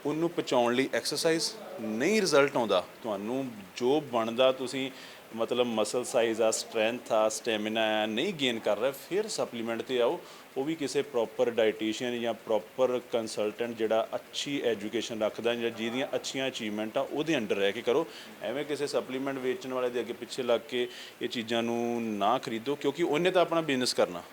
ਉਹਨੂੰ ਪਹੁੰਚਾਉਣ ਲਈ ਐਕਸਰਸਾਈਜ਼। ਨਹੀਂ ਰਿਜ਼ਲਟ ਆਉਂਦਾ ਤੁਹਾਨੂੰ ਜੋ ਬਣਦਾ, ਤੁਸੀਂ ਮਤਲਬ ਮਸਲ ਸਾਈਜ਼ ਆ, ਸਟਰੈਂਥ ਆ, ਸਟੈਮਿਨਾ ਆ, ਨਹੀਂ ਗੇਨ ਕਰ ਰਿਹਾ, ਫਿਰ ਸਪਲੀਮੈਂਟ 'ਤੇ ਆਓ। ਉਹ ਵੀ ਕਿਸੇ ਪ੍ਰੋਪਰ ਡਾਈਟੀਸ਼ੀਅਨ ਜਾਂ ਪ੍ਰੋਪਰ ਕੰਸਲਟੈਂਟ ਜਿਹੜਾ ਅੱਛੀ ਐਜੂਕੇਸ਼ਨ ਰੱਖਦਾ ਜਾਂ ਜਿਹਦੀਆਂ ਅੱਛੀਆਂ ਅਚੀਵਮੈਂਟ ਆ ਉਹਦੇ ਅੰਡਰ ਰਹਿ ਕੇ ਕਰੋ। ਐਵੇਂ ਕਿਸੇ ਸਪਲੀਮੈਂਟ ਵੇਚਣ ਵਾਲੇ ਦੇ ਅੱਗੇ ਪਿੱਛੇ ਲੱਗ ਕੇ ਇਹ ਚੀਜ਼ਾਂ ਨੂੰ ਨਾ ਖਰੀਦੋ, ਕਿਉਂਕਿ ਉਹਨੇ ਤਾਂ ਆਪਣਾ ਬਿਜ਼ਨਸ ਕਰਨਾ।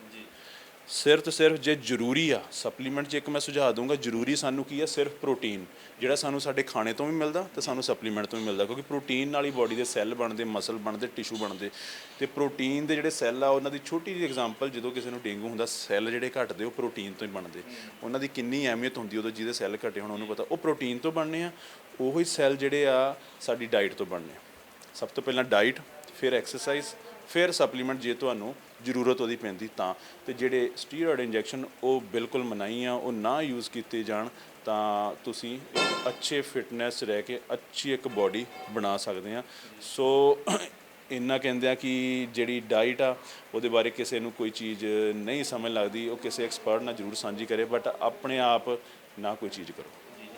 ਸਿਰਫ ਤੇ ਸਿਰਫ ਜੇ ਜ਼ਰੂਰੀ ਆ ਸਪਲੀਮੈਂਟ 'ਚ ਇੱਕ ਮੈਂ ਸੁਝਾਅ ਦੂੰਗਾ, ਜ਼ਰੂਰੀ ਸਾਨੂੰ ਕੀ ਆ? ਸਿਰਫ ਪ੍ਰੋਟੀਨ, ਜਿਹੜਾ ਸਾਨੂੰ ਸਾਡੇ ਖਾਣੇ ਤੋਂ ਵੀ ਮਿਲਦਾ ਅਤੇ ਸਾਨੂੰ ਸਪਲੀਮੈਂਟ ਤੋਂ ਵੀ ਮਿਲਦਾ, ਕਿਉਂਕਿ ਪ੍ਰੋਟੀਨ ਨਾਲ ਹੀ ਬਾਡੀ ਦੇ ਸੈੱਲ ਬਣਦੇ, ਮਸਲ ਬਣਦੇ, ਟਿਸ਼ੂ ਬਣਦੇ। ਅਤੇ ਪ੍ਰੋਟੀਨ ਦੇ ਜਿਹੜੇ ਸੈੱਲ ਆ ਉਹਨਾਂ ਦੀ ਛੋਟੀ ਜਿਹੀ ਐਗਜ਼ਾਮਪਲ, ਜਦੋਂ ਕਿਸੇ ਨੂੰ ਡੇਂਗੂ ਹੁੰਦਾ, ਸੈੱਲ ਜਿਹੜੇ ਘਟਦੇ ਉਹ ਪ੍ਰੋਟੀਨ ਤੋਂ ਹੀ ਬਣਦੇ। ਉਹਨਾਂ ਦੀ ਕਿੰਨੀ ਅਹਿਮੀਅਤ ਹੁੰਦੀ ਉਦੋਂ, ਜਿਹਦੇ ਸੈੱਲ ਘਟੇ ਹੁਣ ਉਹਨੂੰ ਪਤਾ, ਉਹ ਪ੍ਰੋਟੀਨ ਤੋਂ ਬਣਨੇ ਆ। ਉਹੀ ਸੈੱਲ ਜਿਹੜੇ ਆ ਸਾਡੀ ਡਾਈਟ ਤੋਂ ਬਣਨੇ ਆ। ਸਭ ਤੋਂ ਪਹਿਲਾਂ ਡਾਈਟ, ਫਿਰ ਐਕਸਰਸਾਈਜ਼, ਫਿਰ ਸਪਲੀਮੈਂਟ ਜੇ ਤੁਹਾਨੂੰ ਜ਼ਰੂਰਤ ਉਹਦੀ ਪੈਂਦੀ ਤਾਂ। ਅਤੇ ਜਿਹੜੇ ਸਟੀਰੋਇਡ ਇੰਜੈਕਸ਼ਨ ਉਹ ਬਿਲਕੁਲ ਮਨਾਹੀ ਆ, ਉਹ ਨਾ ਯੂਜ਼ ਕੀਤੇ ਜਾਣ ਤਾਂ ਤੁਸੀਂ ਇੱਕ ਅੱਛੇ ਫਿਟਨੈਸ ਰਹਿ ਕੇ ਅੱਛੀ ਇੱਕ ਬਾਡੀ ਬਣਾ ਸਕਦੇ ਆ। ਸੋ ਇੰਨਾ ਕਹਿੰਦੇ ਆ ਕਿ ਜਿਹੜੀ ਡਾਈਟ ਆ ਉਹਦੇ ਬਾਰੇ ਕਿਸੇ ਨੂੰ ਕੋਈ ਚੀਜ਼ ਨਹੀਂ ਸਮਝ ਲੱਗਦੀ, ਉਹ ਕਿਸੇ ਐਕਸਪਰਟ ਨਾਲ ਜ਼ਰੂਰ ਸਾਂਝੀ ਕਰੇ, ਬਟ ਆਪਣੇ ਆਪ ਨਾ ਕੋਈ ਚੀਜ਼ ਕਰੋ।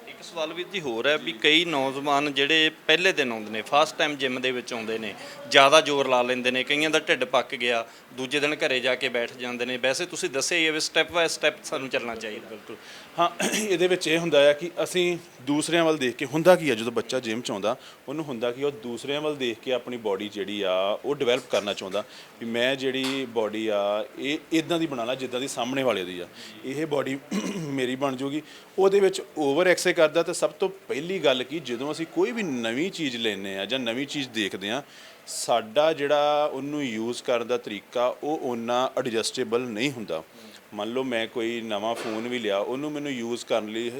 ਇੱਕ ਸਵਾਲ ਵੀਰ ਜੀ ਹੋਰ ਹੈ ਵੀ ਕਈ ਨੌਜਵਾਨ ਜਿਹੜੇ ਪਹਿਲੇ ਦਿਨ ਆਉਂਦੇ ਨੇ, ਫਸਟ ਟਾਈਮ ਜਿਮ ਦੇ ਵਿੱਚ ਆਉਂਦੇ ਨੇ, ਜ਼ਿਆਦਾ ਜ਼ੋਰ ਲਾ ਲੈਂਦੇ ਨੇ, ਕਈਆਂ ਦਾ ਢਿੱਡ ਪੱਕ ਗਿਆ, ਦੂਜੇ ਦਿਨ ਘਰੇ ਜਾ ਕੇ ਬੈਠ ਜਾਂਦੇ ਨੇ। ਵੈਸੇ ਤੁਸੀਂ ਦੱਸਿਆ ਹੀ ਹੈ ਵੀ ਸਟੈਪ ਬਾਏ ਸਟੈਪ ਸਾਨੂੰ ਚੱਲਣਾ ਚਾਹੀਦਾ। ਬਿਲਕੁਲ ਹਾਂ, ਇਹਦੇ ਵਿੱਚ ਇਹ ਹੁੰਦਾ ਆ ਕਿ ਅਸੀਂ ਦੂਸਰਿਆਂ ਵੱਲ ਦੇਖ ਕੇ, ਹੁੰਦਾ ਕੀ ਆ ਜਦੋਂ ਬੱਚਾ ਜਿਮ 'ਚ ਆਉਂਦਾ ਉਹਨੂੰ ਹੁੰਦਾ ਕਿ ਉਹ ਦੂਸਰਿਆਂ ਵੱਲ ਦੇਖ ਕੇ ਆਪਣੀ ਬਾਡੀ ਜਿਹੜੀ ਆ ਉਹ ਡਿਵੈਲਪ ਕਰਨਾ ਚਾਹੁੰਦਾ ਵੀ ਮੈਂ ਜਿਹੜੀ ਬਾਡੀ ਆ ਇਹ ਇੱਦਾਂ ਦੀ ਬਣਾ ਲਾ ਜਿੱਦਾਂ ਦੀ ਸਾਹਮਣੇ ਵਾਲੇ ਦੀ ਆ, ਇਹ ਬਾਡੀ ਮੇਰੀ ਬਣ ਜੂਗੀ। ਉਹਦੇ ਵਿੱਚ ਓਵਰ ਐਕਸਰਸਾਈਜ਼ ਕਰਦਾ। ਤਾਂ ਸਭ ਤੋਂ ਪਹਿਲੀ ਗੱਲ ਕਿ ਜਦੋਂ ਅਸੀਂ ਕੋਈ ਵੀ ਨਵੀਂ ਚੀਜ਼ ਲੈਂਦੇ ਆ ਜਾਂ ਨਵੀਂ ਚੀਜ਼ ਦੇਖਦੇ ਆ, ਸਾਡਾ ਜਿਹੜਾ ਉਹਨੂੰ ਯੂਜ਼ ਕਰਨ ਦਾ ਤਰੀਕਾ ਉਹ ਓਨਾ ਐਡਜਸਟੇਬਲ ਨਹੀਂ ਹੁੰਦਾ। ਮੰਨ ਲਓ ਮੈਂ ਕੋਈ ਨਵਾਂ ਫੋਨ ਵੀ ਲਿਆ, ਉਹਨੂੰ ਮੈਨੂੰ ਯੂਜ਼ ਕਰਨ ਲਈ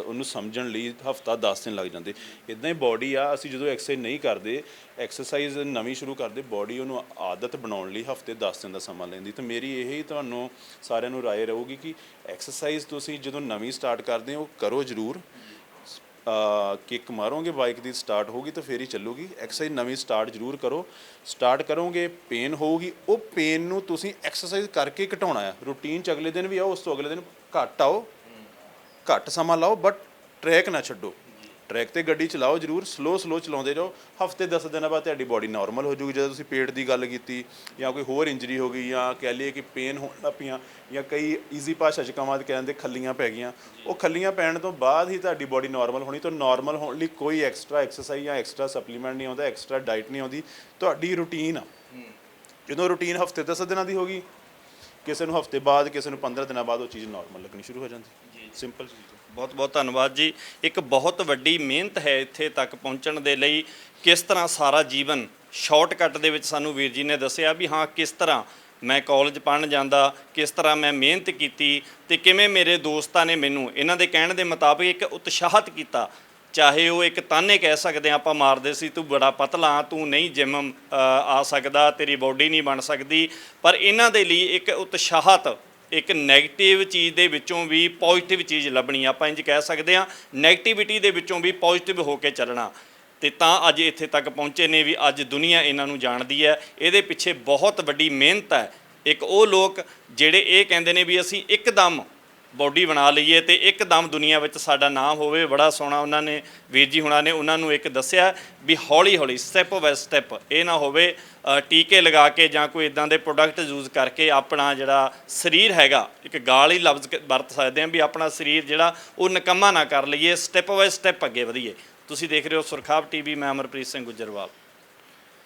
ਉਹਨੂੰ ਸਮਝਣ ਲਈ ਹਫ਼ਤਾ 10 ਦਿਨ ਲੱਗ ਜਾਂਦੇ। ਇੱਦਾਂ ਹੀ ਬਾਡੀ ਆ, ਅਸੀਂ ਜਦੋਂ ਐਕਸਰਸਾਈਜ਼ ਨਹੀਂ ਕਰਦੇ, ਐਕਸਰਸਾਈਜ਼ ਨਵੀਂ ਸ਼ੁਰੂ ਕਰਦੇ, ਬਾਡੀ ਉਹਨੂੰ ਆਦਤ ਬਣਾਉਣ ਲਈ ਹਫ਼ਤੇ 10 ਦਿਨ ਦਾ ਸਮਾਂ ਲੈਂਦੀ। ਤਾਂ ਮੇਰੀ ਇਹੀ ਤੁਹਾਨੂੰ ਸਾਰਿਆਂ ਨੂੰ ਰਾਏ ਰਹੂਗੀ ਕਿ ਐਕਸਰਸਾਈਜ਼ ਤੁਸੀਂ ਜਦੋਂ ਨਵੀਂ ਸਟਾਰਟ ਕਰਦੇ ਹੋ ਕਰੋ ਜ਼ਰੂਰ, ਕਿੱਕ ਮਾਰੋਗੇ ਬਾਈਕ ਦੀ ਸਟਾਰਟ ਹੋਊਗੀ ਤਾਂ ਫੇਰ ਹੀ ਚੱਲੂਗੀ। ਐਕਸਰਸਾਈਜ਼ ਨਵੀਂ ਸਟਾਰਟ ਜ਼ਰੂਰ ਕਰੋ। ਸਟਾਰਟ ਕਰੋਗੇ ਪੇਨ ਹੋਊਗੀ, ਉਹ ਪੇਨ ਨੂੰ ਤੁਸੀਂ ਐਕਸਰਸਾਈਜ਼ ਕਰਕੇ ਘਟਾਉਣਾ ਆ। ਰੂਟੀਨ 'ਚ ਅਗਲੇ ਦਿਨ ਵੀ ਆਓ, ਉਸ ਤੋਂ ਅਗਲੇ ਦਿਨ ਘੱਟ ਆਓ, ਘੱਟ ਸਮਾਂ ਲਾਓ, ਬਟ ਟਰੈਕ ਨਾ ਛੱਡੋ। ਟਰੈਕ ਤੇ ਗੱਡੀ ਚਲਾਓ ਜ਼ਰੂਰ, ਸਲੋ ਚਲਾਉਂਦੇ ਜਾਓ। ਹਫਤੇ 10 ਦਿਨਾਂ ਬਾਅਦ ਤੁਹਾਡੀ ਬਾਡੀ ਨਾਰਮਲ ਹੋ ਜੂਗੀ। ਜਦੋਂ ਤੁਸੀਂ ਪੇਟ ਦੀ ਗੱਲ ਕੀਤੀ ਜਾਂ ਕੋਈ ਹੋਰ ਇੰਜਰੀ ਹੋ ਗਈ ਜਾਂ ਕਹਿ ਲਈਏ ਕਿ ਪੇਨ ਹੋਣ ਲੱਗ ਪਈਆਂ ਜਾਂ ਕਈ ਈਜ਼ੀ ਭਾਸ਼ਾ 'ਚ ਕਹਾਂ ਕਹਿੰਦੇ ਖੱਲੀਆਂ ਪੈ ਗਈਆਂ, ਉਹ ਖੱਲੀਆਂ ਪੈਣ ਤੋਂ ਬਾਅਦ ਹੀ ਤੁਹਾਡੀ ਬਾਡੀ ਨਾਰਮਲ ਹੋਣੀ। ਤਾਂ ਨਾਰਮਲ ਹੋਣ ਲਈ ਕੋਈ ਐਕਸਟਰਾ ਐਕਸਰਸਾਈਜ਼ ਜਾਂ ਐਕਸਟਰਾ ਸਪਲੀਮੈਂਟ ਨਹੀਂ ਆਉਂਦਾ, ਐਕਸਟਰਾ ਡਾਈਟ ਨਹੀਂ ਆਉਂਦੀ। ਤੁਹਾਡੀ ਰੂਟੀਨ ਆ, ਜਦੋਂ ਰੂਟੀਨ ਹਫਤੇ 10 ਦਿਨਾਂ ਦੀ ਹੋ ਗਈ, ਕਿਸੇ ਨੂੰ ਹਫਤੇ ਬਾਅਦ, ਕਿਸੇ ਨੂੰ 15 ਦਿਨਾਂ ਬਾਅਦ ਉਹ ਚੀਜ਼ ਨਾਰਮਲ ਲੱਗਣੀ ਸ਼ੁਰੂ ਹੋ ਜਾਂਦੀ। ਸਿੰਪਲ ਚੀਜ਼। ਬਹੁਤ ਬਹੁਤ ਧੰਨਵਾਦ ਜੀ। ਇੱਕ ਬਹੁਤ ਵੱਡੀ ਮਿਹਨਤ ਹੈ ਇੱਥੇ ਤੱਕ ਪਹੁੰਚਣ ਦੇ ਲਈ। ਕਿਸ ਤਰ੍ਹਾਂ ਸਾਰਾ ਜੀਵਨ ਸ਼ਾਰਟਕੱਟ ਦੇ ਵਿੱਚ ਸਾਨੂੰ ਵੀਰ ਜੀ ਨੇ ਦੱਸਿਆ ਵੀ ਹਾਂ ਕਿਸ ਤਰ੍ਹਾਂ ਮੈਂ ਕਾਲਜ ਪੜ੍ਹਨ ਜਾਂਦਾ, ਕਿਸ ਤਰ੍ਹਾਂ ਮੈਂ ਮਿਹਨਤ ਕੀਤੀ ਤੇ ਕਿਵੇਂ ਮੇਰੇ ਦੋਸਤਾਂ ਨੇ ਮੈਨੂੰ ਇਹਨਾਂ ਦੇ ਕਹਿਣ ਦੇ ਮੁਤਾਬਿਕ ਇੱਕ ਉਤਸ਼ਾਹਿਤ ਕੀਤਾ। ਚਾਹੇ ਉਹ ਇੱਕ ਤਾਨੇ ਕਹਿ ਸਕਦੇ ਹਾਂ ਆਪਾਂ ਮਾਰਦੇ ਸੀ, ਤੂੰ ਬੜਾ ਪਤਲਾ, ਤੂੰ ਨਹੀਂ ਜਿਮ ਆ ਸਕਦਾ, ਤੇਰੀ ਬਾਡੀ ਨਹੀਂ ਬਣ ਸਕਦੀ, ਪਰ ਇਹਨਾਂ ਦੇ ਲਈ ਇੱਕ ਉਤਸ਼ਾਹਿਤ, ਇੱਕ ਨੈਗੇਟਿਵ ਚੀਜ਼ ਦੇ ਵਿੱਚੋਂ ਵੀ ਪੋਜ਼ਿਟਿਵ ਚੀਜ਼ ਲੱਭਣੀ। ਆਪਾਂ ਇੰਜ ਕਹਿ ਸਕਦੇ ਹਾਂ ਨੈਗੇਟਿਵਿਟੀ ਦੇ ਵਿੱਚੋਂ ਵੀ ਪੋਜ਼ਿਟਿਵ ਹੋ ਕੇ ਚੱਲਣਾ, ਤੇ ਤਾਂ ਅੱਜ ਇੱਥੇ ਤੱਕ ਪਹੁੰਚੇ ਨੇ ਵੀ ਅੱਜ ਦੁਨੀਆ ਇਹਨਾਂ ਨੂੰ ਜਾਣਦੀ ਹੈ। ਇਹਦੇ ਪਿੱਛੇ ਬਹੁਤ ਵੱਡੀ ਮਿਹਨਤ ਹੈ। ਇੱਕ ਉਹ ਲੋਕ ਜਿਹੜੇ ਇਹ ਕਹਿੰਦੇ ਨੇ ਵੀ ਅਸੀਂ ਇੱਕਦਮ ਬਾਡੀ ਬਣਾ ਲਈਏ ਤੇ ਇੱਕਦਮ ਦੁਨੀਆ ਵਿੱਚ ਸਾਡਾ ਨਾਮ ਹੋਵੇ। ਬੜਾ ਸੋਹਣਾ ਉਹਨਾਂ ਨੇ ਵੀਰ ਜੀ ਹੁਣਾਂ ਨੇ ਉਹਨਾਂ ਨੂੰ ਇੱਕ ਦੱਸਿਆ ਵੀ ਹੌਲੀ ਹੌਲੀ ਸਟੈਪ ਬਾਏ ਸਟੈਪ, ਇਹ ਨਾ ਹੋਵੇ ਟੀਕੇ ਲਗਾ ਕੇ ਜਾਂ ਕੋਈ ਇਦਾਂ ਦੇ ਪ੍ਰੋਡਕਟ ਯੂਜ਼ ਕਰਕੇ ਆਪਣਾ ਜਿਹੜਾ ਸਰੀਰ ਹੈਗਾ, ਇੱਕ ਗਾਲ ਹੀ ਲਫ਼ਜ਼ ਵਰਤ ਸਕਦੇ ਹਾਂ ਵੀ ਆਪਣਾ ਸਰੀਰ ਜਿਹੜਾ ਉਹ ਨਿਕੰਮਾ ਨਾ ਕਰ ਲਈਏ। ਸਟੈਪ ਬਾਏ ਸਟੈਪ ਅੱਗੇ ਵਧੀਏ। ਤੁਸੀਂ ਦੇਖ ਰਹੇ ਹੋ ਸੁਰਖਾਬ ਟੀਵੀ, ਮੈਂ ਅਮਰਪ੍ਰੀਤ ਸਿੰਘ ਗੁੱਜਰਵਾਲ।